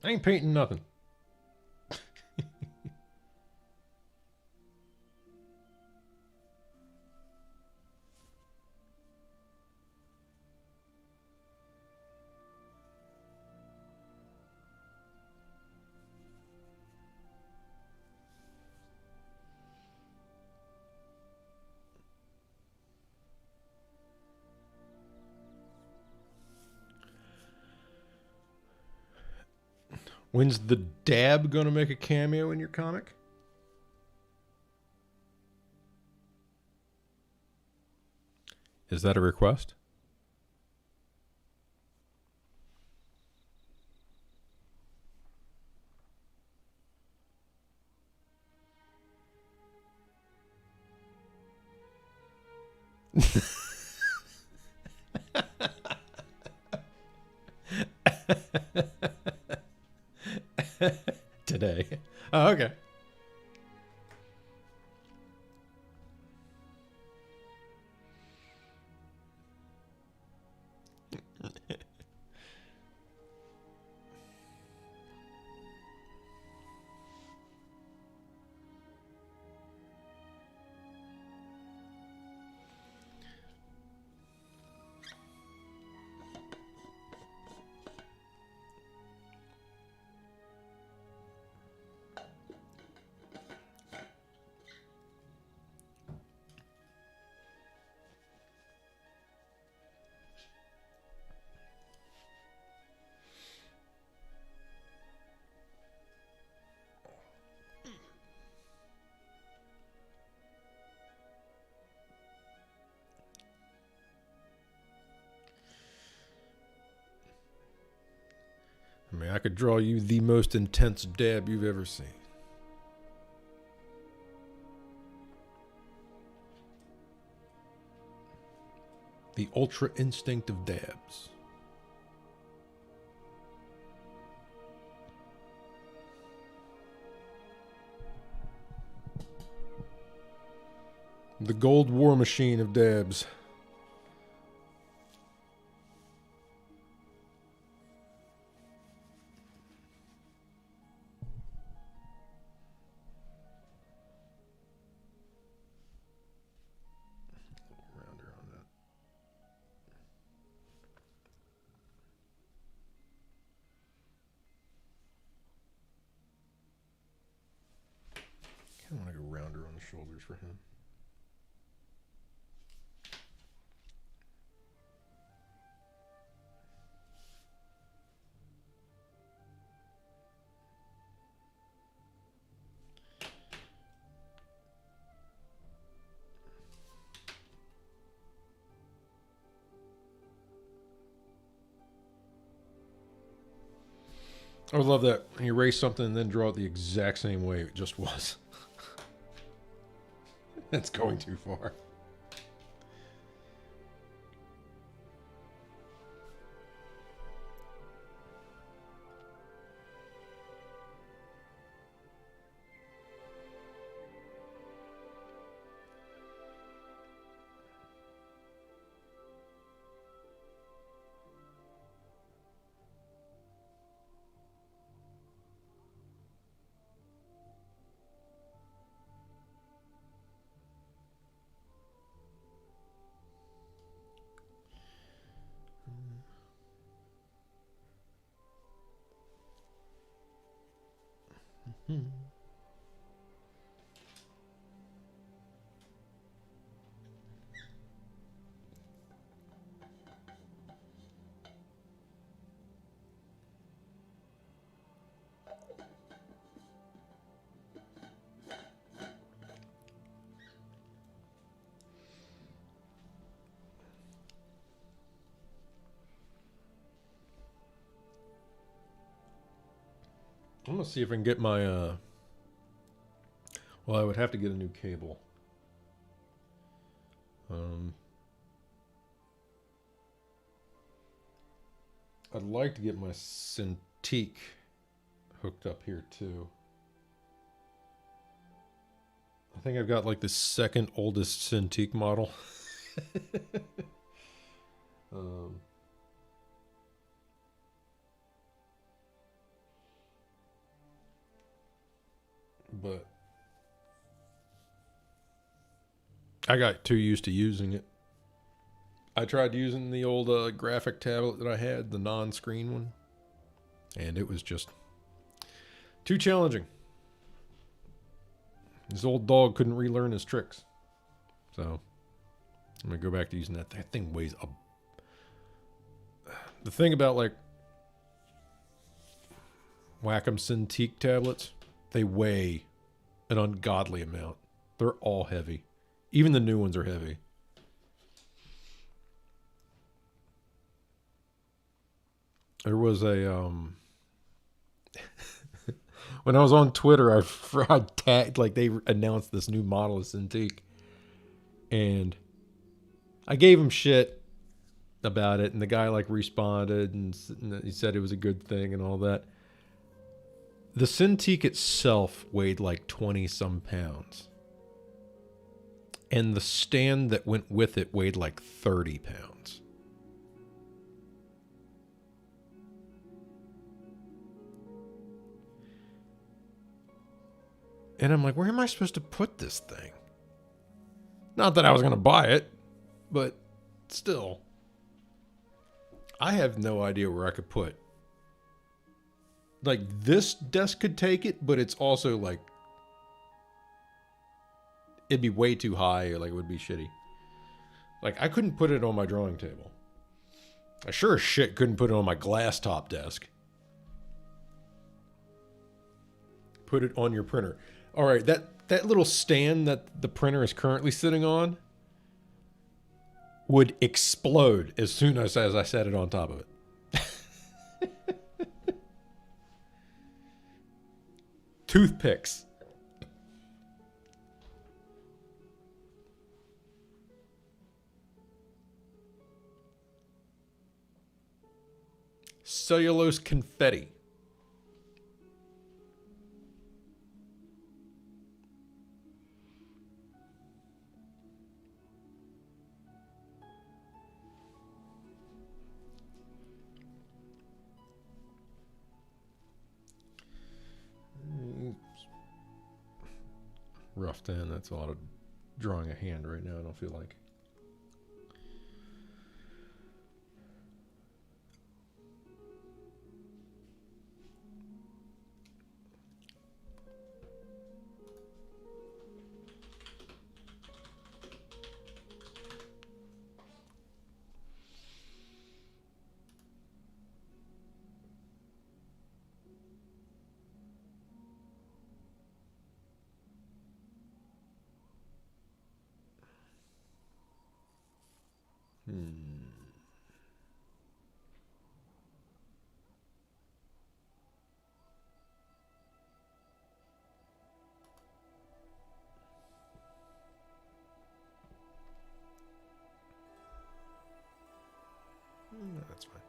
I ain't painting nothing. When's the Dab gonna make a cameo in your comic? Is that a request? Today. Oh, okay. I mean, I could draw you the most intense dab you've ever seen. The ultra instinct of dabs. The gold war machine of dabs. Rounder on that. Kind of want to go rounder on the shoulders for him. I would love that. You erase something and then draw it the exact same way it just was. That's going too far. I'm gonna see if I can get my well, I would have to get a new cable. I'd like to get my Cintiq hooked up here too. I think I've got like the second oldest Cintiq model. But I got too used to using it. I tried using the old graphic tablet that I had, the non-screen one, and it was just too challenging. This old dog couldn't relearn his tricks. So I'm going to go back to using that. That thing weighs a... The thing about like Wacom Cintiq tablets, they weigh an ungodly amount. They're all heavy. Even the new ones are heavy. There was a when I was on Twitter, I tagged, like, they announced this new model of Cintiq, and I gave him shit about it, and the guy like responded and he said it was a good thing and all that. The Cintiq itself weighed like 20 some pounds, and the stand that went with it weighed like 30 pounds. And I'm like, where am I supposed to put this thing? Not that I was going to buy it, but still. I have no idea where I could put. Like, this desk could take it, but it's also like, it'd be way too high, or like it would be shitty. Like, I couldn't put it on my drawing table. I sure as shit couldn't put it on my glass top desk. Put it on your printer. All right, that little stand that the printer is currently sitting on would explode as soon as I set it on top of it. Toothpicks. Cellulose confetti. Rough end. That's a lot of drawing a hand right now, I don't feel like. That's fine.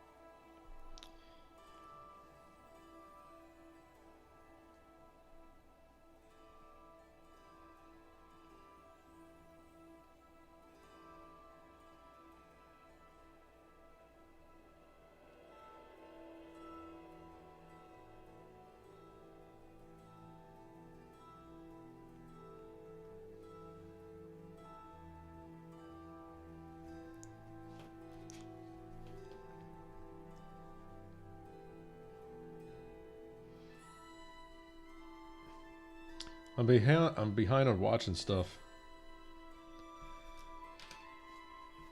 I'm behind on watching stuff.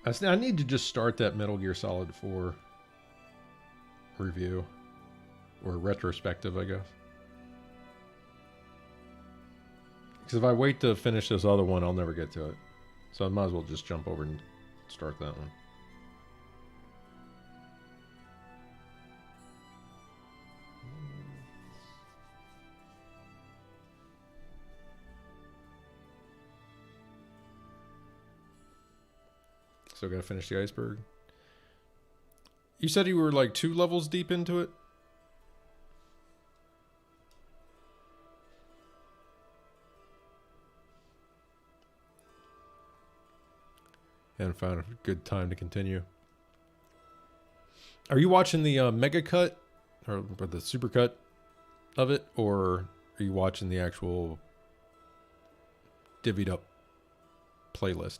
I need to just start that Metal Gear Solid 4 review. Or retrospective, I guess. Because if I wait to finish this other one, I'll never get to it. So I might as well just jump over and start that one. Still gotta finish the iceberg. You said you were like 2 levels deep into it? And found a good time to continue. Are you watching the mega cut or the super cut of it, or are you watching the actual divvied up playlist?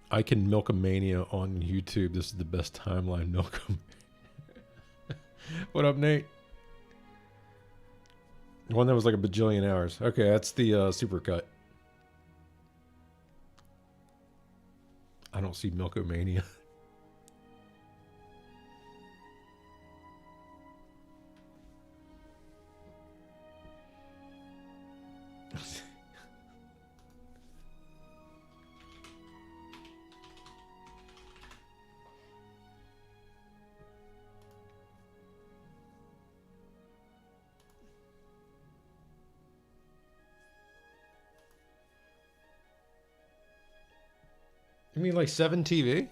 I can Milkamania on YouTube. This is the best timeline. Milkamania. What up, Nate? One that was like a bajillion hours. Okay, that's the supercut. I don't see Milkamania. You mean like 7 TV?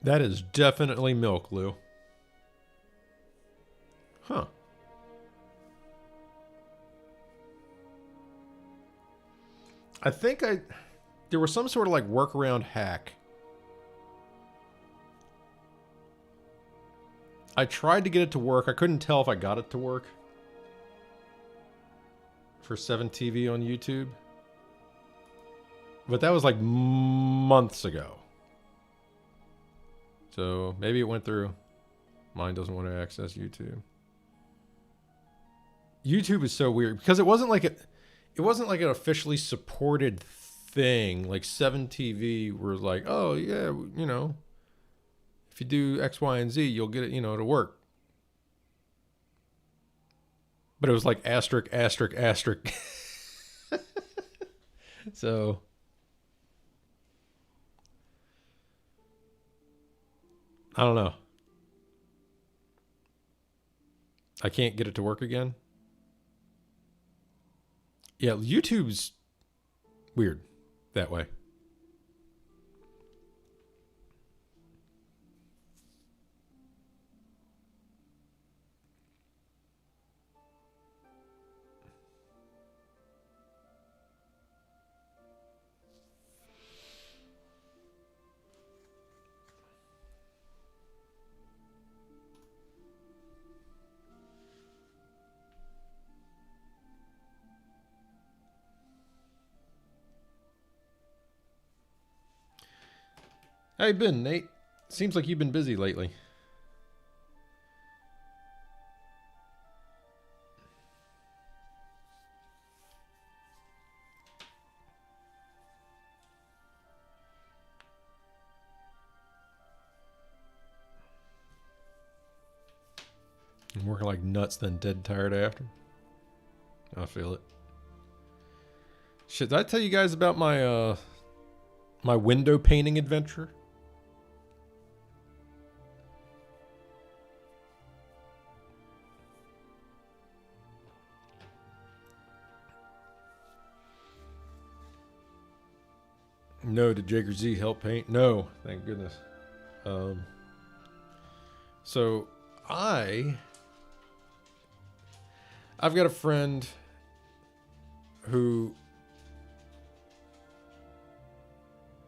That is definitely milk, Lou. Huh. I think there was some sort of like workaround hack. I tried to get it to work. I couldn't tell if I got it to work for 7 TV on YouTube. But that was like months ago. So maybe it went through. Mine doesn't want to access YouTube. YouTube is so weird because it wasn't like an officially supported thing. Like 7 TV were like, oh yeah, you know, if you do X, Y, and Z, you'll get it, you know, to work. But it was like asterisk, asterisk, asterisk. So I don't know. I can't get it to work again. Yeah, YouTube's weird that way. How you been, Nate? Seems like you've been busy lately. I'm working like nuts, then dead tired after. I feel it. Shit, did I tell you guys about my my window painting adventure? No, did Jager Z help paint? No, thank goodness. So I've got a friend who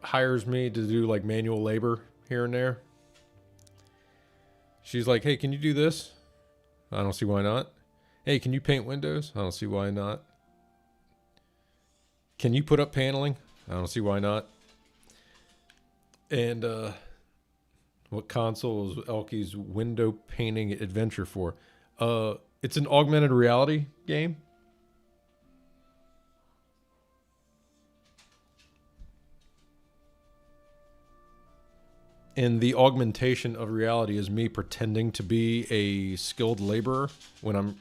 hires me to do like manual labor here and there. She's like, hey, can you do this? I don't see why not. Hey, can you paint windows? I don't see why not. Can you put up paneling? I don't see why not. And what console is Elky's window painting adventure for? It's an augmented reality game. And the augmentation of reality is me pretending to be a skilled laborer when I'm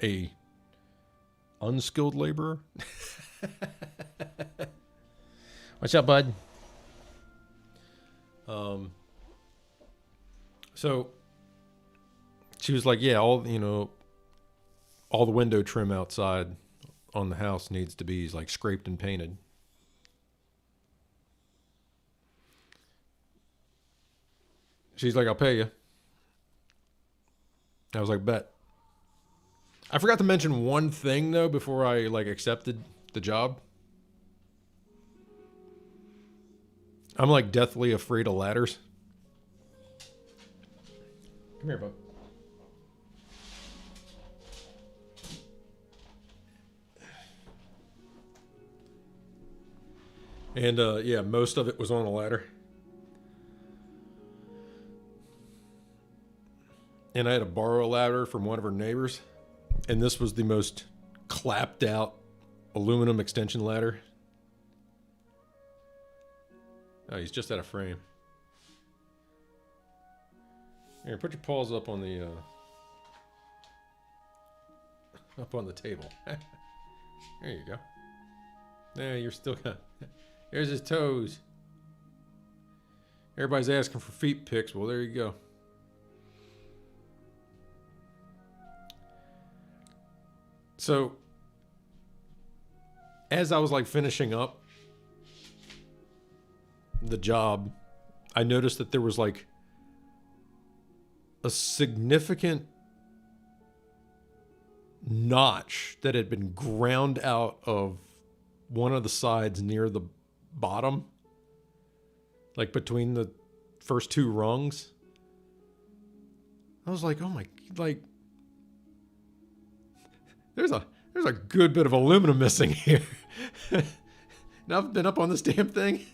a unskilled laborer. What's up, bud? So she was like, yeah, all the window trim outside on the house needs to be like scraped and painted. She's like, I'll pay you. I was like, bet. I forgot to mention one thing though before I like accepted the job. I'm like deathly afraid of ladders. Come here, bud. And yeah, most of it was on a ladder. And I had to borrow a ladder from one of her neighbors. And this was the most clapped out aluminum extension ladder. Oh, he's just out of frame. Here, put your paws up on the table. There you go. Yeah, you're still got. There's his toes. Everybody's asking for feet pics. Well, there you go. So, as I was like finishing up the job, I noticed that there was like a significant notch that had been ground out of one of the sides near the bottom, like between the first two rungs. I was like, oh my, like, there's a good bit of aluminum missing here. Now I've been up on this damn thing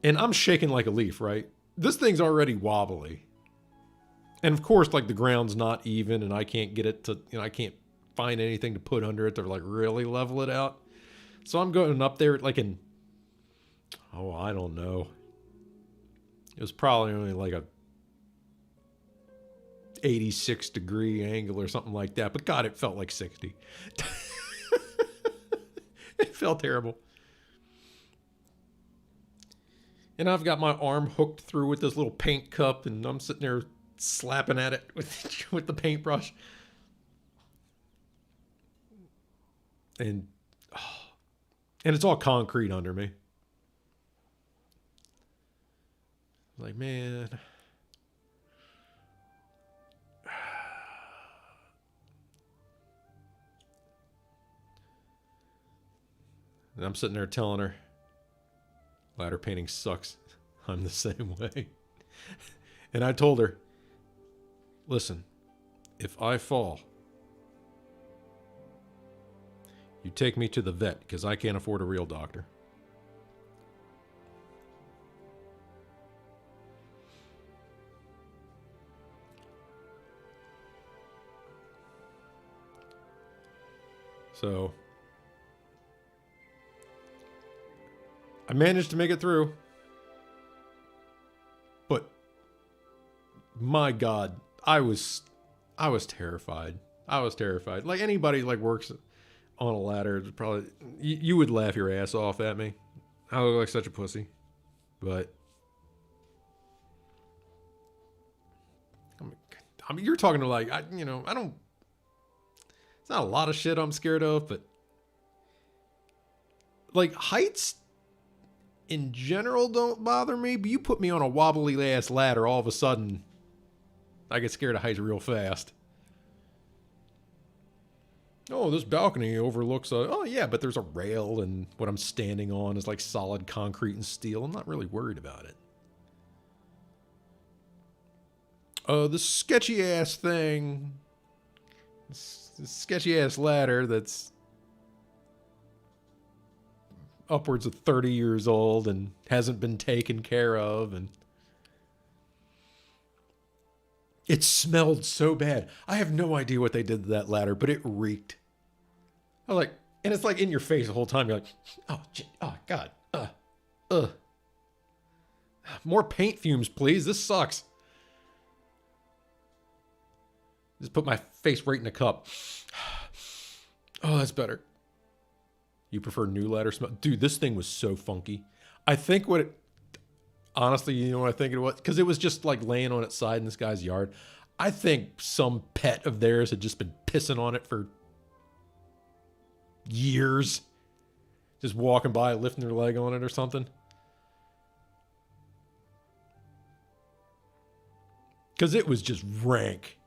and I'm shaking like a leaf, right? This thing's already wobbly. And of course, like the ground's not even and I can't get it to, I can't find anything to put under it to like really level it out. So I'm going up there like in, I don't know. It was probably only like a 86 degree angle or something like that. But God, it felt like 60. It felt terrible. And I've got my arm hooked through with this little paint cup and I'm sitting there slapping at it with the paintbrush. And it's all concrete under me. Like, man. And I'm sitting there telling her, ladder painting sucks. I'm the same way. And I told her, listen, if I fall, you take me to the vet because I can't afford a real doctor. So I managed to make it through. But my God, I was terrified. I was terrified. Like anybody like works on a ladder, probably you would laugh your ass off at me. I look like such a pussy. But I mean you're talking to like I don't. It's not a lot of shit I'm scared of, but like heights in general don't bother me, but you put me on a wobbly ass ladder, all of a sudden I get scared of heights real fast. Oh, this balcony overlooks oh yeah, but there's a rail and what I'm standing on is like solid concrete and steel. I'm not really worried about it. This sketchy ass thing. This sketchy ass ladder that's upwards of 30 years old and hasn't been taken care of, and it smelled so bad. I have no idea what they did to that ladder, but it reeked. I was like, and it's like in your face the whole time. You're like, oh God, more paint fumes, please. This sucks. Just put my face right in a cup. Oh, that's better. You prefer new ladder smell? Dude, this thing was so funky. I think Honestly, you know what I think it was? Because it was just like laying on its side in this guy's yard. I think some pet of theirs had just been pissing on it for years. Just walking by, lifting their leg on it or something. Because it was just rank.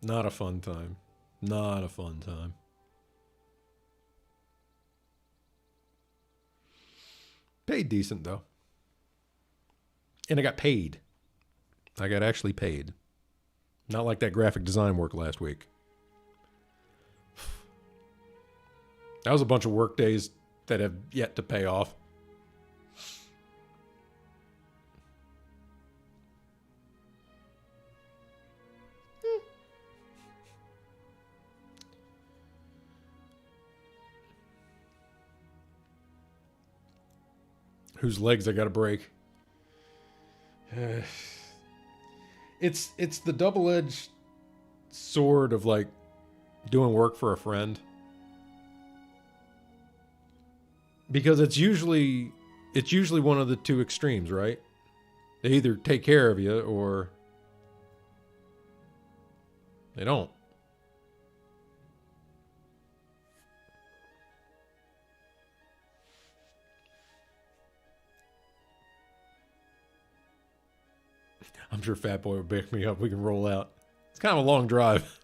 Not a fun time. Not a fun time. Paid decent, though. And I got paid. I got actually paid. Not like that graphic design work last week. That was a bunch of work days that have yet to pay off. Whose legs I gotta break. It's the double-edged sword of like doing work for a friend. Because it's usually one of the two extremes, right? They either take care of you or they don't. I'm sure Fat Boy will back me up. We can roll out. It's kind of a long drive.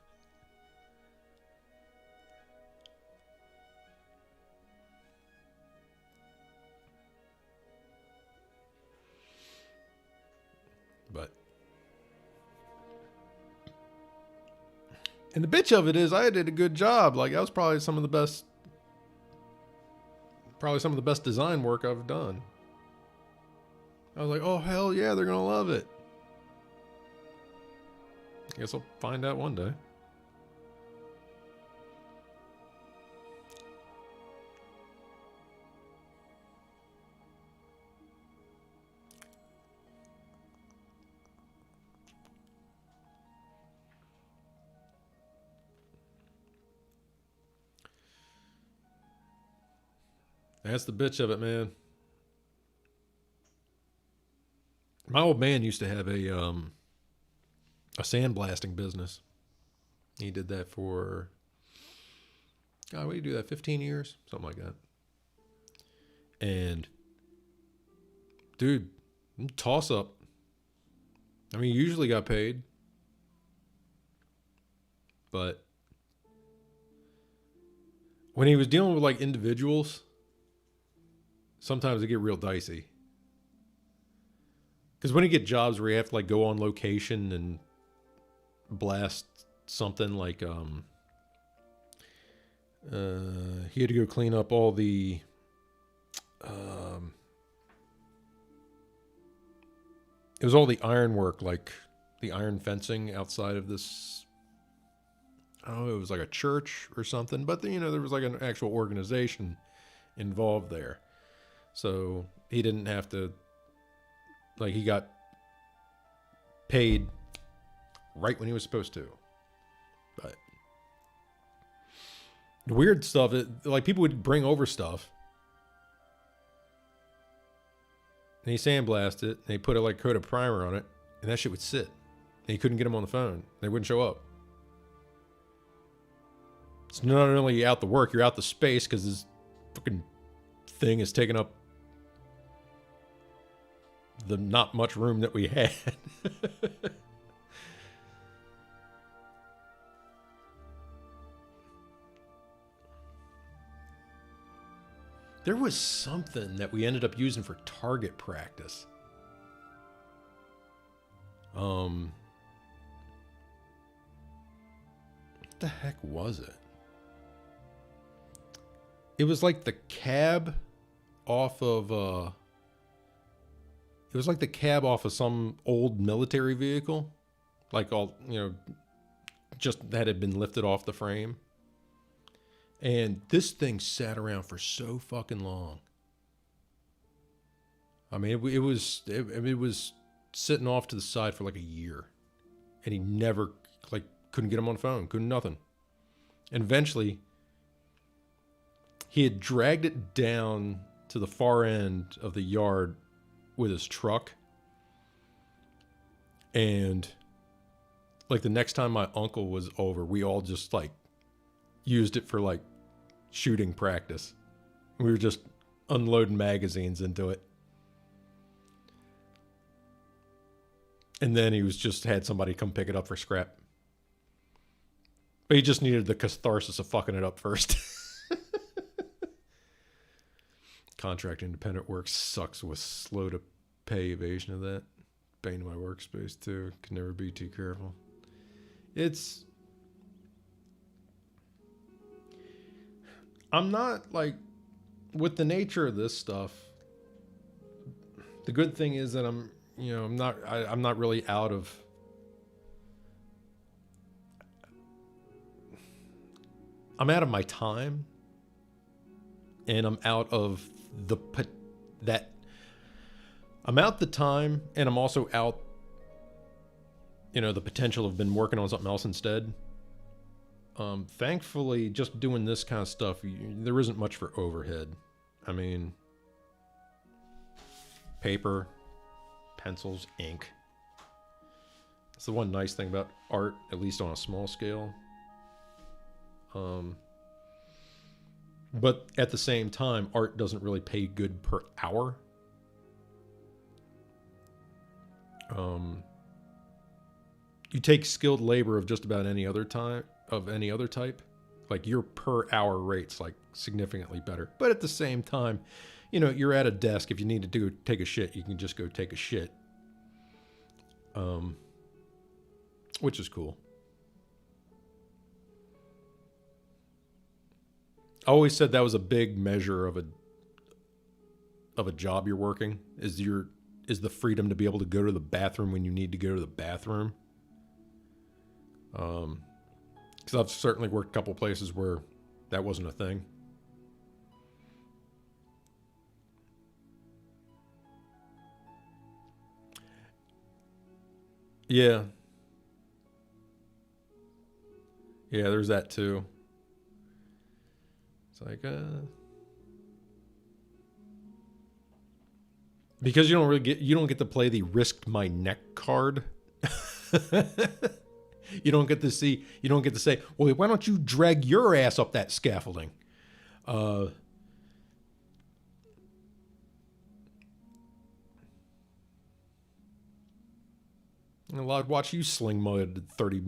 But. And the bitch of it is I did a good job. Like, that was probably some of the best design work I've done. I was like, oh, hell yeah, they're going to love it. I guess I'll find out one day. That's the bitch of it, man. My old man used to have a sandblasting business. He did that for, God, what do you do that? 15 years? Something like that. And, dude, toss up. I mean, he usually got paid. But when he was dealing with like individuals, sometimes it get real dicey. Because when you get jobs where you have to like go on location and blast something like he had to go clean up all the it was all the iron work, like the iron fencing outside of this, I don't know, it was like a church or something, but you know, there was like an actual organization involved there. So he didn't have to, like, he got paid right when he was supposed to. But the weird stuff, like, people would bring over stuff and he sandblasted it and they put a like coat of primer on it and that shit would sit and you couldn't get them on the phone. They wouldn't show up. It's not only out the work, you're out the space because this fucking thing is taking up the not much room that we had. There was something that we ended up using for target practice. What the heck was it? It was like the cab off of it was like the cab off of some old military vehicle. Like all, you know, just that had been lifted off the frame. And this thing sat around for so fucking long. I mean, it was sitting off to the side for like a year. And he never, like, couldn't get him on the phone. Couldn't nothing. And eventually, he had dragged it down to the far end of the yard with his truck. And like the next time my uncle was over, we all just like used it for like shooting practice. We were just unloading magazines into it. And then he was just had somebody come pick it up for scrap. But he just needed the catharsis of fucking it up first. Contract independent work sucks with slow to pay evasion of that. Bane to my workspace too. Can never be too careful. I'm not like, with the nature of this stuff, the good thing is that I'm not really out of, I'm out of my time, and I'm out of I'm out the time, and I'm also out, the potential of been working on something else instead. Thankfully, just doing this kind of stuff, there isn't much for overhead. I mean, paper, pencils, ink. That's the one nice thing about art, at least on a small scale. But at the same time, art doesn't really pay good per hour. You take skilled labor of just about any other type, like your per hour rate's like significantly better. But at the same time, you're at a desk. If you need to take a shit, you can just go take a shit. Which is cool. I always said that was a big measure of a job you're working, is the freedom to be able to go to the bathroom when you need to go to the bathroom. Because I've certainly worked a couple places where that wasn't a thing. Yeah. Yeah, there's that too. It's like, because you don't get to play the risked my neck card. You don't get to say, well, why don't you drag your ass up that scaffolding? I'd watch you sling mud 30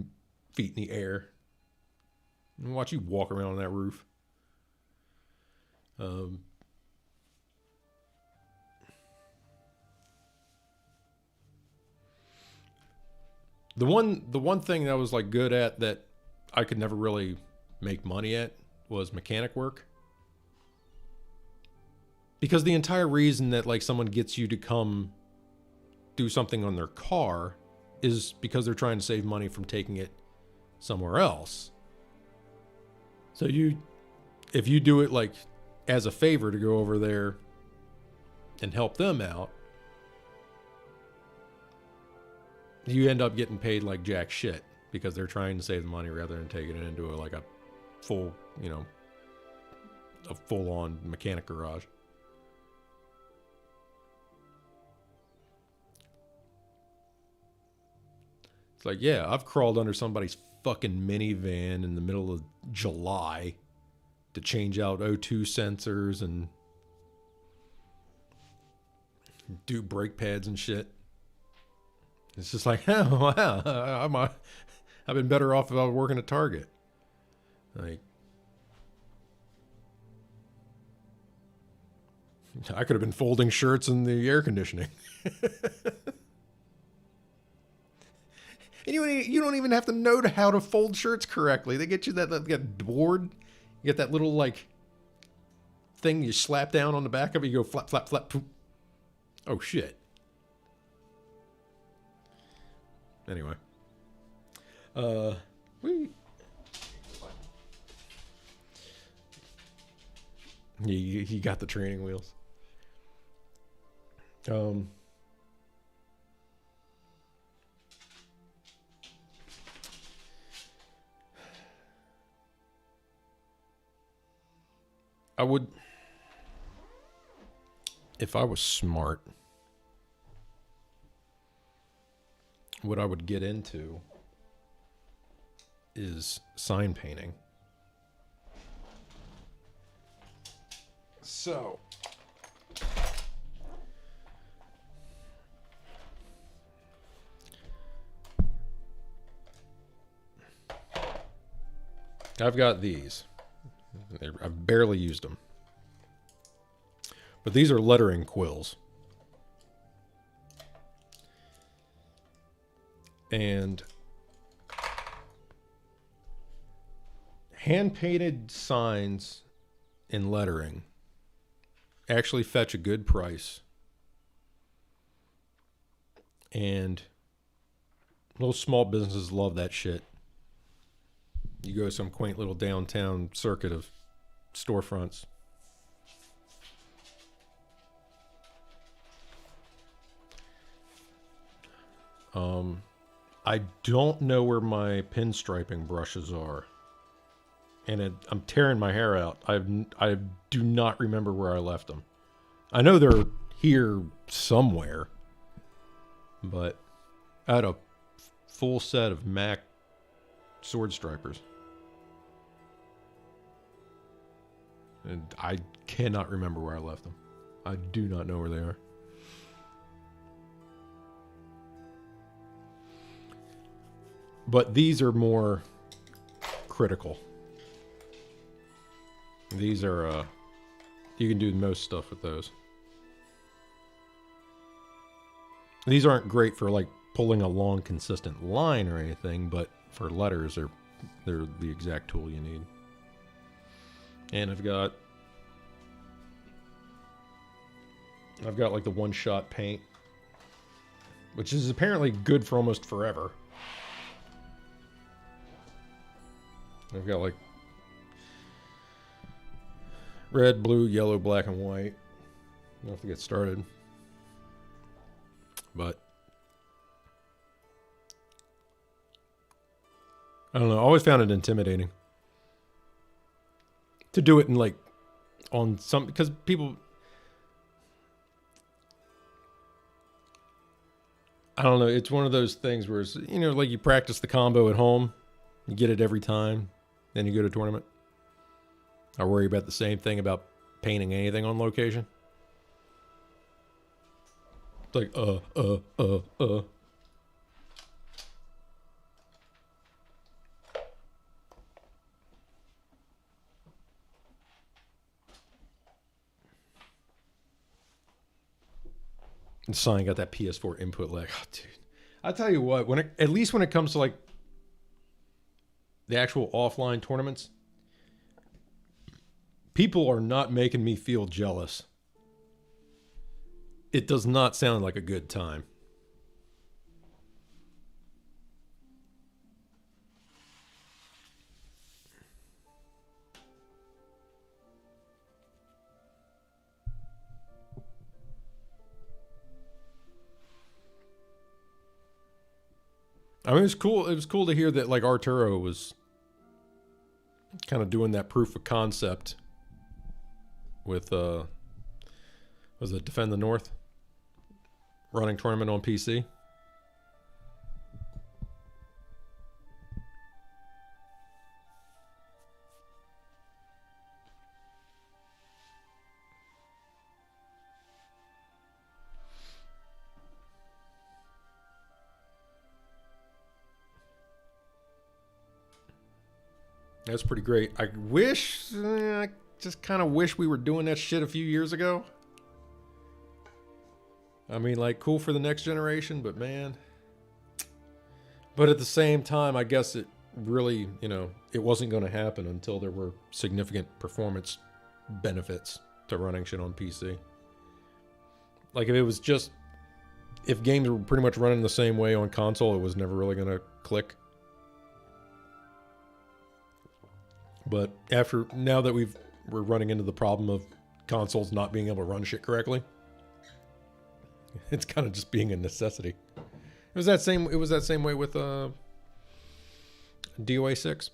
feet in the air. And watch you walk around on that roof. The one thing that I was like good at that I could never really make money at was mechanic work. Because the entire reason that like someone gets you to come do something on their car is because they're trying to save money from taking it somewhere else. So if you do it like as a favor to go over there and help them out, you end up getting paid like jack shit because they're trying to save the money rather than taking it into a full, a full-on mechanic garage. It's like, yeah, I've crawled under somebody's fucking minivan in the middle of July to change out O2 sensors and do brake pads and shit. It's just like, oh, wow, I've been better off if I was working at Target. Like, I could have been folding shirts in the air conditioning. And you don't even have to know how to fold shirts correctly. They get you that board. You get that little like thing you slap down on the back of it. You go flap, flap, flap. Poop. Oh shit. Anyway. He got the training wheels. I would, if I was smart, what I would get into is sign painting. So, I've got these. I've barely used them. But these are lettering quills. And hand-painted signs in lettering actually fetch a good price. And little small businesses love that shit. You go to some quaint little downtown circuit of storefronts. I don't know where my pinstriping brushes are. And I'm tearing my hair out. I do not remember where I left them. I know they're here somewhere. But I had a full set of MAC sword stripers. And I cannot remember where I left them. I do not know where they are. But these are more critical. These are, you can do most stuff with those. These aren't great for like pulling a long consistent line or anything, but for letters, they're the exact tool you need. And I've got like the one-shot paint, which is apparently good for almost forever. I've got like red, blue, yellow, black, and white. I'll have to get started. But I don't know. I always found it intimidating to do it in like on some, because people, I don't know. It's one of those things where it's, you know, like you practice the combo at home, you get it every time, then you go to a tournament. I worry about the same thing about painting anything on location. It's like, And Sign got that PS4 input lag. Oh, dude. I'll tell you what, at least when it comes to like the actual offline tournaments, people are not making me feel jealous. It does not sound like a good time. I mean, it was cool. It was cool to hear that like Arturo was kind of doing that proof of concept with was it Defend the North running tournament on PC. That's pretty great. I just kind of wish we were doing that shit a few years ago. I mean, like, cool for the next generation, but man. But at the same time, I guess it really, you know, it wasn't going to happen until there were significant performance benefits to running shit on PC. Like, if games were pretty much running the same way on console, it was never really going to click. But now that we're running into the problem of consoles not being able to run shit correctly, it's kind of just being a necessity. It was that same way with DOA 6.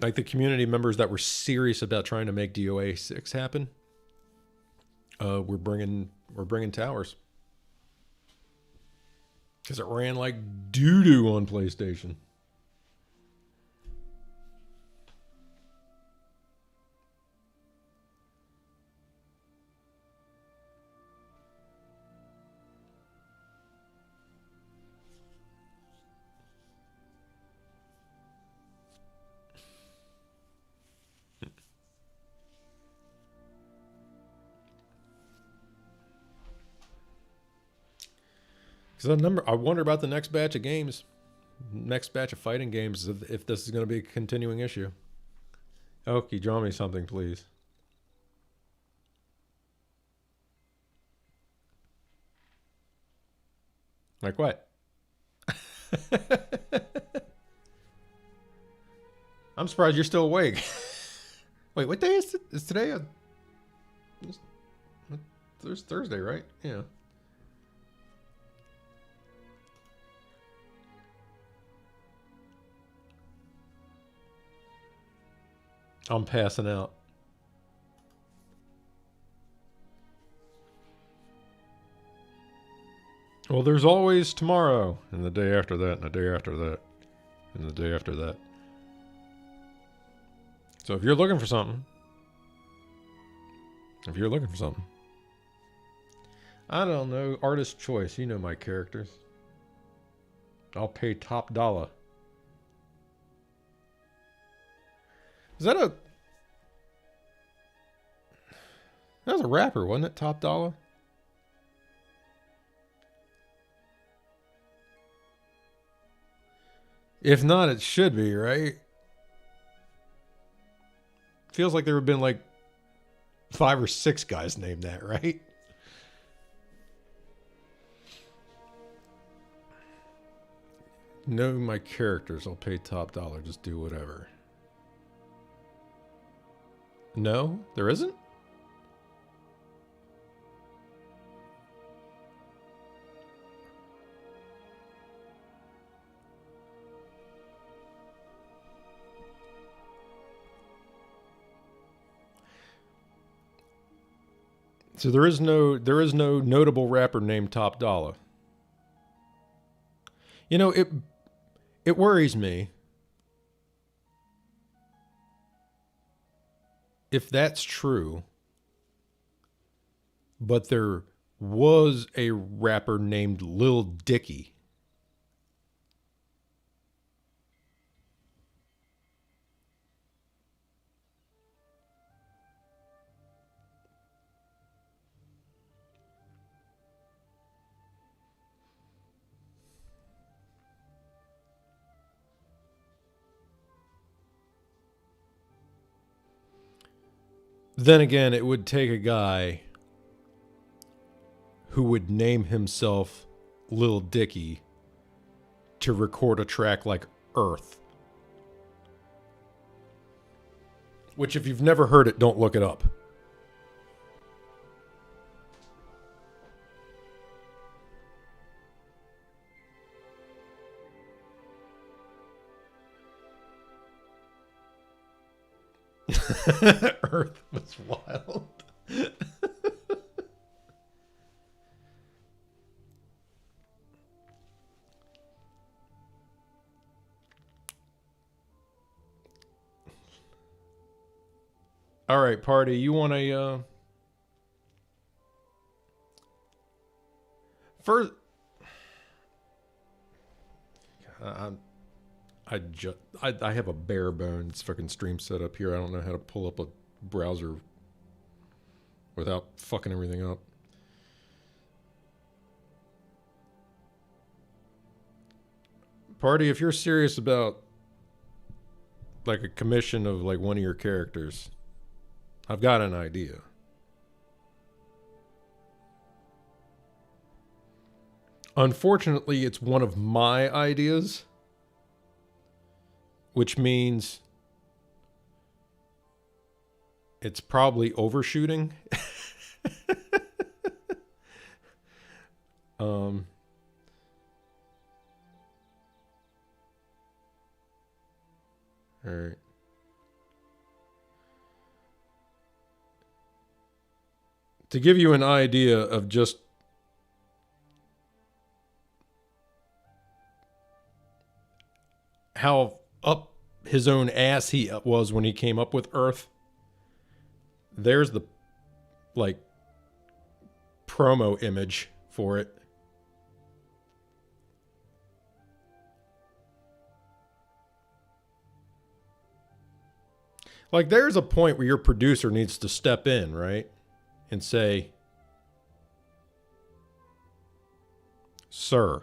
Like the community members that were serious about trying to make DOA 6 happen, we're bringing towers because it ran like doo doo on PlayStation. Because I wonder about the next batch of games, next batch of fighting games, if this is going to be a continuing issue. Okay, draw me something, please. Like what? I'm surprised you're still awake. Wait, what day is it? Is today There's Thursday, right? Yeah. I'm passing out. Well, there's always tomorrow, and the day after that, and the day after that, and the day after that. So if you're looking for something, I don't know, artist choice. You know my characters. I'll pay top dollar. Is that that was a rapper, wasn't it? Top dollar? If not, it should be, right? Feels like there have been like 5 or 6 guys named that, right? Know my characters. I'll pay top dollar. Just do whatever. No, there isn't? So there is no notable rapper named Top Dollar. You know, it worries me if that's true, but there was a rapper named Lil Dicky. Then again, it would take a guy who would name himself Lil Dicky to record a track like Earth. Which, if you've never heard it, don't look it up. Earth was wild. All right, party. You want a first? I have a bare bones fucking stream set up here. I don't know how to pull up a browser without fucking everything up. Party, if you're serious about like a commission of like one of your characters, I've got an idea. Unfortunately, it's one of my ideas, which means it's probably overshooting. All right. to give you an idea of just how up his own ass he was when he came up with Earth, there's the, like, promo image for it. Like, there's a point where your producer needs to step in, right? And say, sir,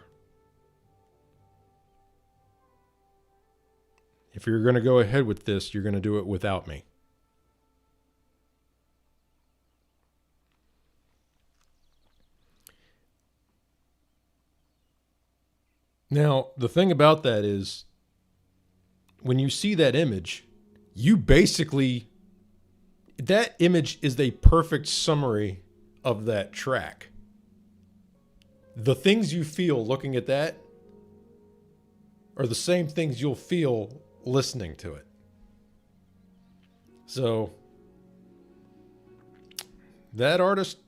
if you're going to go ahead with this, you're going to do it without me. Now, the thing about that is, when you see that image, you basically, that image is the perfect summary of that track. The things you feel looking at that are the same things you'll feel listening to it. So, that artist,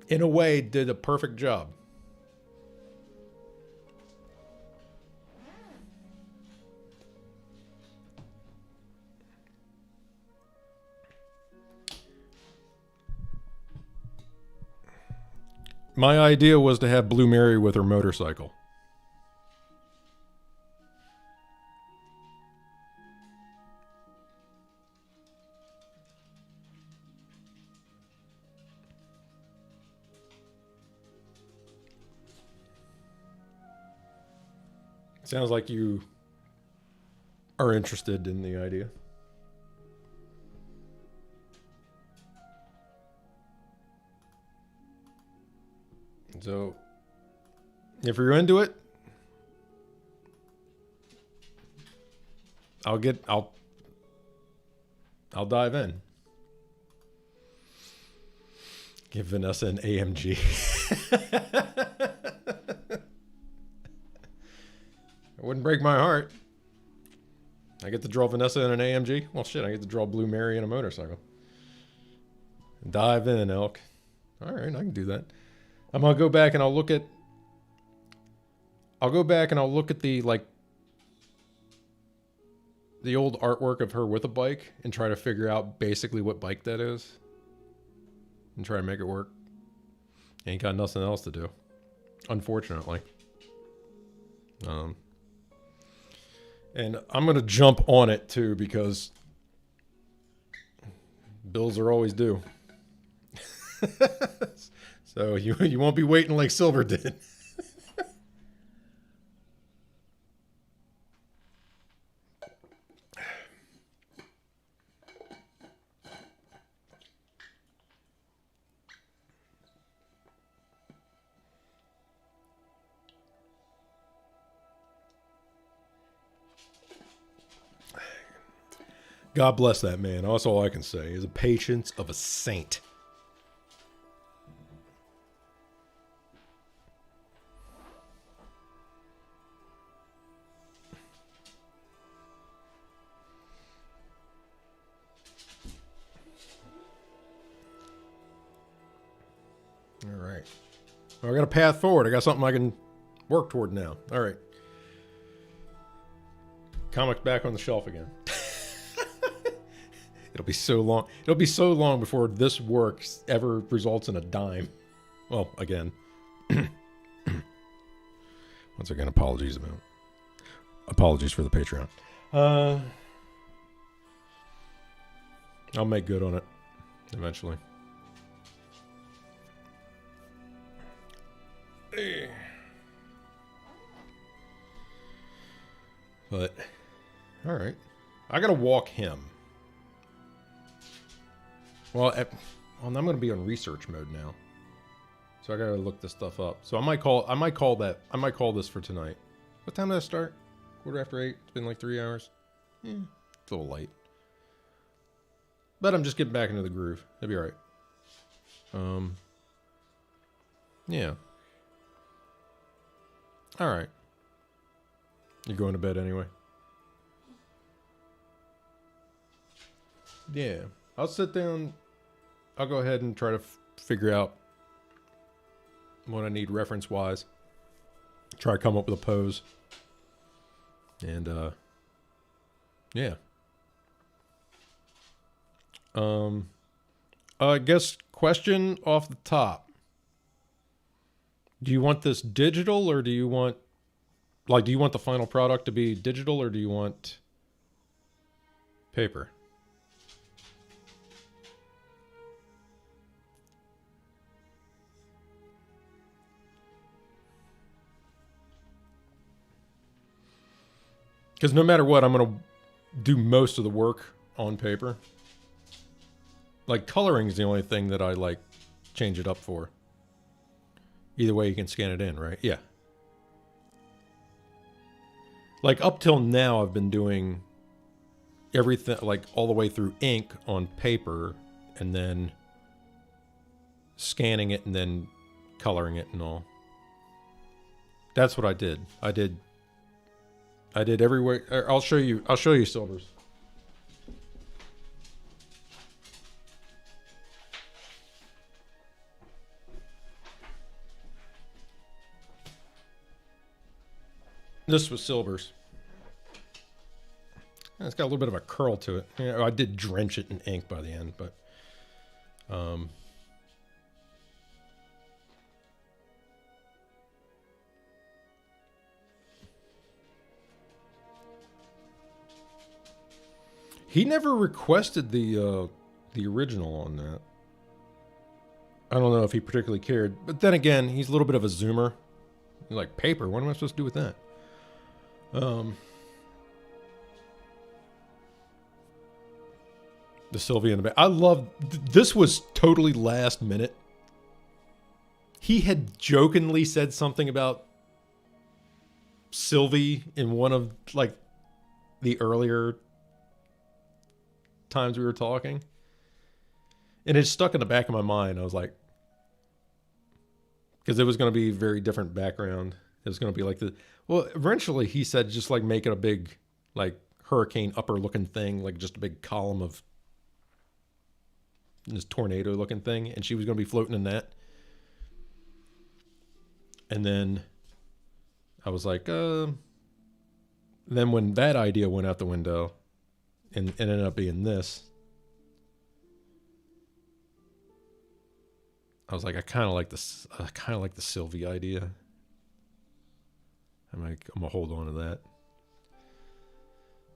in a way, did a perfect job. My idea was to have Blue Mary with her motorcycle. Sounds like you are interested in the idea. So, if you're into it, I'll dive in. Give Vanessa an AMG. It wouldn't break my heart. I get to draw Vanessa in an AMG. Well, shit, I get to draw Blue Mary in a motorcycle. Dive in, Elk. All right, I can do that. I'm gonna go back and I'll look at the, like, the old artwork of her with a bike and try to figure out basically what bike that is and try to make it work. Ain't got nothing else to do, unfortunately. And I'm gonna jump on it too because bills are always due. So you won't be waiting like Silver did. God bless that man. That's all I can say. Is the patience of a saint. All right. Well, I got a path forward. I got something I can work toward now. All right. Comics back on the shelf again. It'll be so long. It'll be so long before this work ever results in a dime. Well, again. Once again, apologies for the Patreon. I'll make good on it eventually. But, all right. I gotta walk him. Well, I'm going to be on research mode now, so I gotta look this stuff up. So I might call this for tonight. What time did I start? 8:15. It's been like 3 hours. It's a little late, but I'm just getting back into the groove. It'll be all right. Yeah. All right. You're going to bed anyway? Yeah. I'll sit down. I'll go ahead and try to figure out what I need reference-wise. Try to come up with a pose. And, yeah. I guess question off the top. Do you want this digital, or do you want... Like, do you want the final product to be digital, or do you want paper? Because no matter what, I'm going to do most of the work on paper. Like, coloring is the only thing that I, like, change it up for. Either way, you can scan it in, right? Yeah. Like, up till now, I've been doing everything, like, all the way through ink on paper, and then scanning it, and then coloring it and all. That's what I did. I did everywhere. I'll show you silvers. This was silvers. It's got a little bit of a curl to it. You know, I did drench it in ink by the end, but he never requested the original on that. I don't know if he particularly cared, but then again, he's a little bit of a zoomer. He's like, paper, what am I supposed to do with that? The Sylvia in the back. I love... This was totally last minute. He had jokingly said something about Sylvie in one of, like, the earlier times we were talking. And it stuck in the back of my mind. I was like... Because it was going to be a very different background. It was going to be like the... Well, eventually he said just like make it a big, like, hurricane upper looking thing, like just a big column of this tornado looking thing, and she was going to be floating in that. And then I was like, then when that idea went out the window and it ended up being this, I was like, I kind of like the Sylvie idea. I'm gonna hold on to that.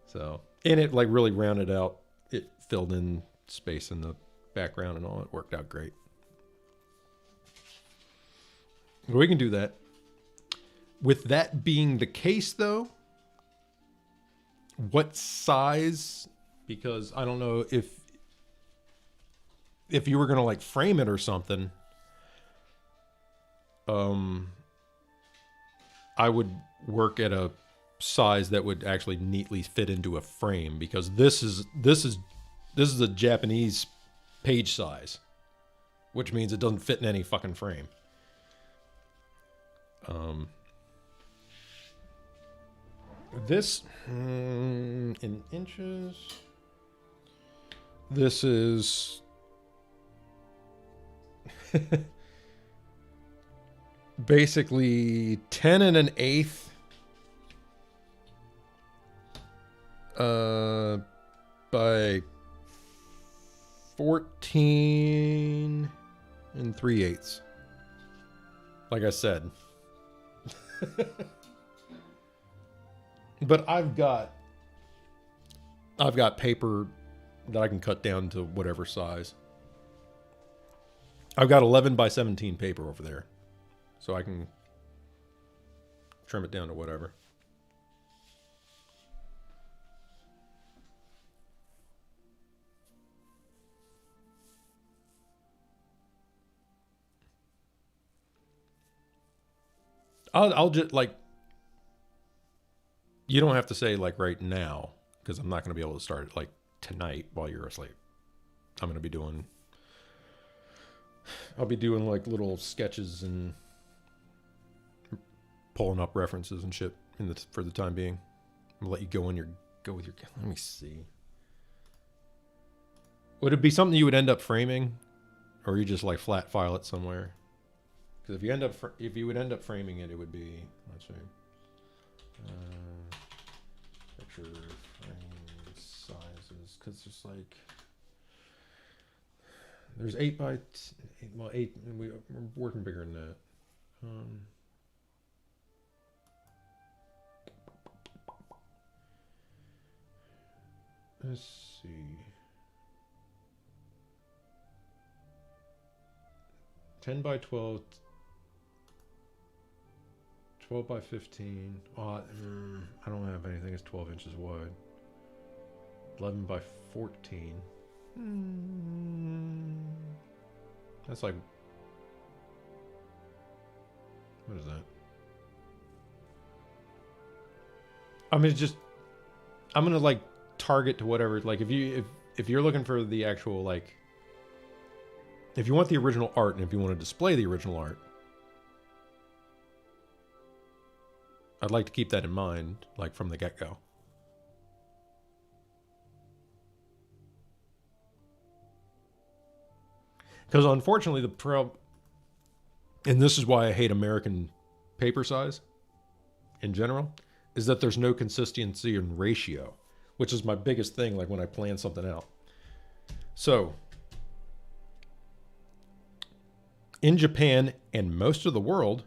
So, and it like really rounded out. It filled in space in the background and all. It worked out great. We can do that. With that being the case, though, what size? Because I don't know if you were gonna like frame it or something. I would work at a size that would actually neatly fit into a frame, because this is a Japanese page size, which means it doesn't fit in any fucking frame. This in inches. This is basically 10 1/8 by 14 3/8. Like I said. But I've got paper that I can cut down to whatever size. I've got 11 by 17 paper over there. So I can trim it down to whatever. I'll just, like, you don't have to say, like, right now, because I'm not going to be able to start it, like, tonight while you're asleep. I'm going to be doing... I'll be doing, like, little sketches and pulling up references and shit for the time being. I'm going to let you go with your... Let me see. Would it be something you would end up framing, or you just like flat file it somewhere? Because if you would end up framing it, it would be, let's see, picture frame sizes. Because there's like, there's 8 by 8, well 8. We're working bigger than that. Let's see. 10 by 12, 12 by 15. Oh, I don't have anything that's 12 inches wide. 11 by 14. That's like, what is that? I mean, it's just, I'm gonna like target to whatever. Like if you're looking for the actual, like, if you want the original art and if you want to display the original art, I'd like to keep that in mind, like from the get-go. Because unfortunately, and this is why I hate American paper size in general, is that there's no consistency in ratio, which is my biggest thing, like when I plan something out. So, in Japan and most of the world,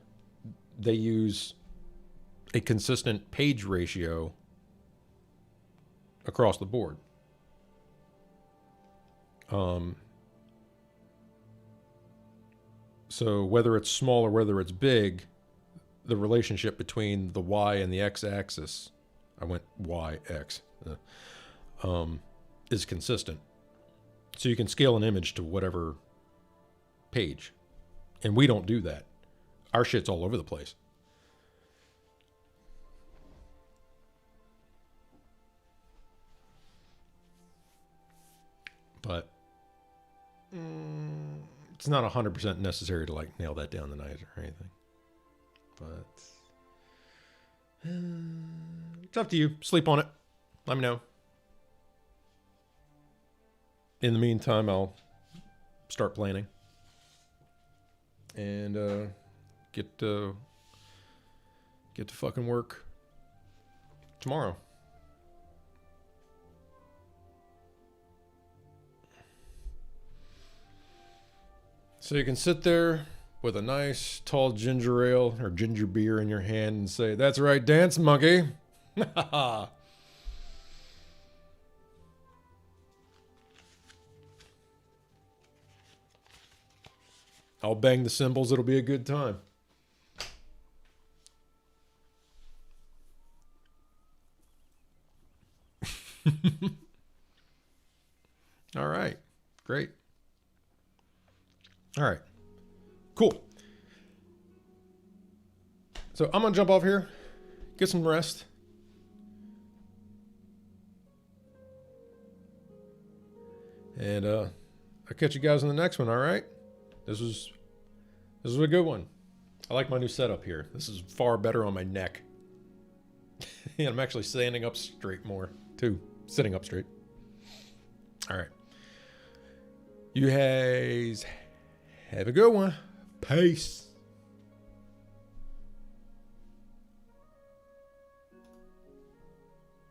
they use a consistent page ratio across the board. So whether it's small or whether it's big, the relationship between the Y and the X axis, I went Y, X, is consistent. So you can scale an image to whatever page. And we don't do that. Our shit's all over the place. But it's not 100% necessary to like nail that down tonight or anything. But it's up to you. Sleep on it. Let me know. In the meantime, I'll start planning and get to fucking work tomorrow. So you can sit there with a nice tall ginger ale or ginger beer in your hand and say, "That's right, dance monkey." I'll bang the cymbals. It'll be a good time. All right. Great. All right. Cool. So I'm going to jump off here, get some rest. And I'll catch you guys in the next one, all right? This was a good one. I like my new setup here. This is far better on my neck. And I'm actually standing up straight more, too. Sitting up straight. All right. You guys have a good one. Peace.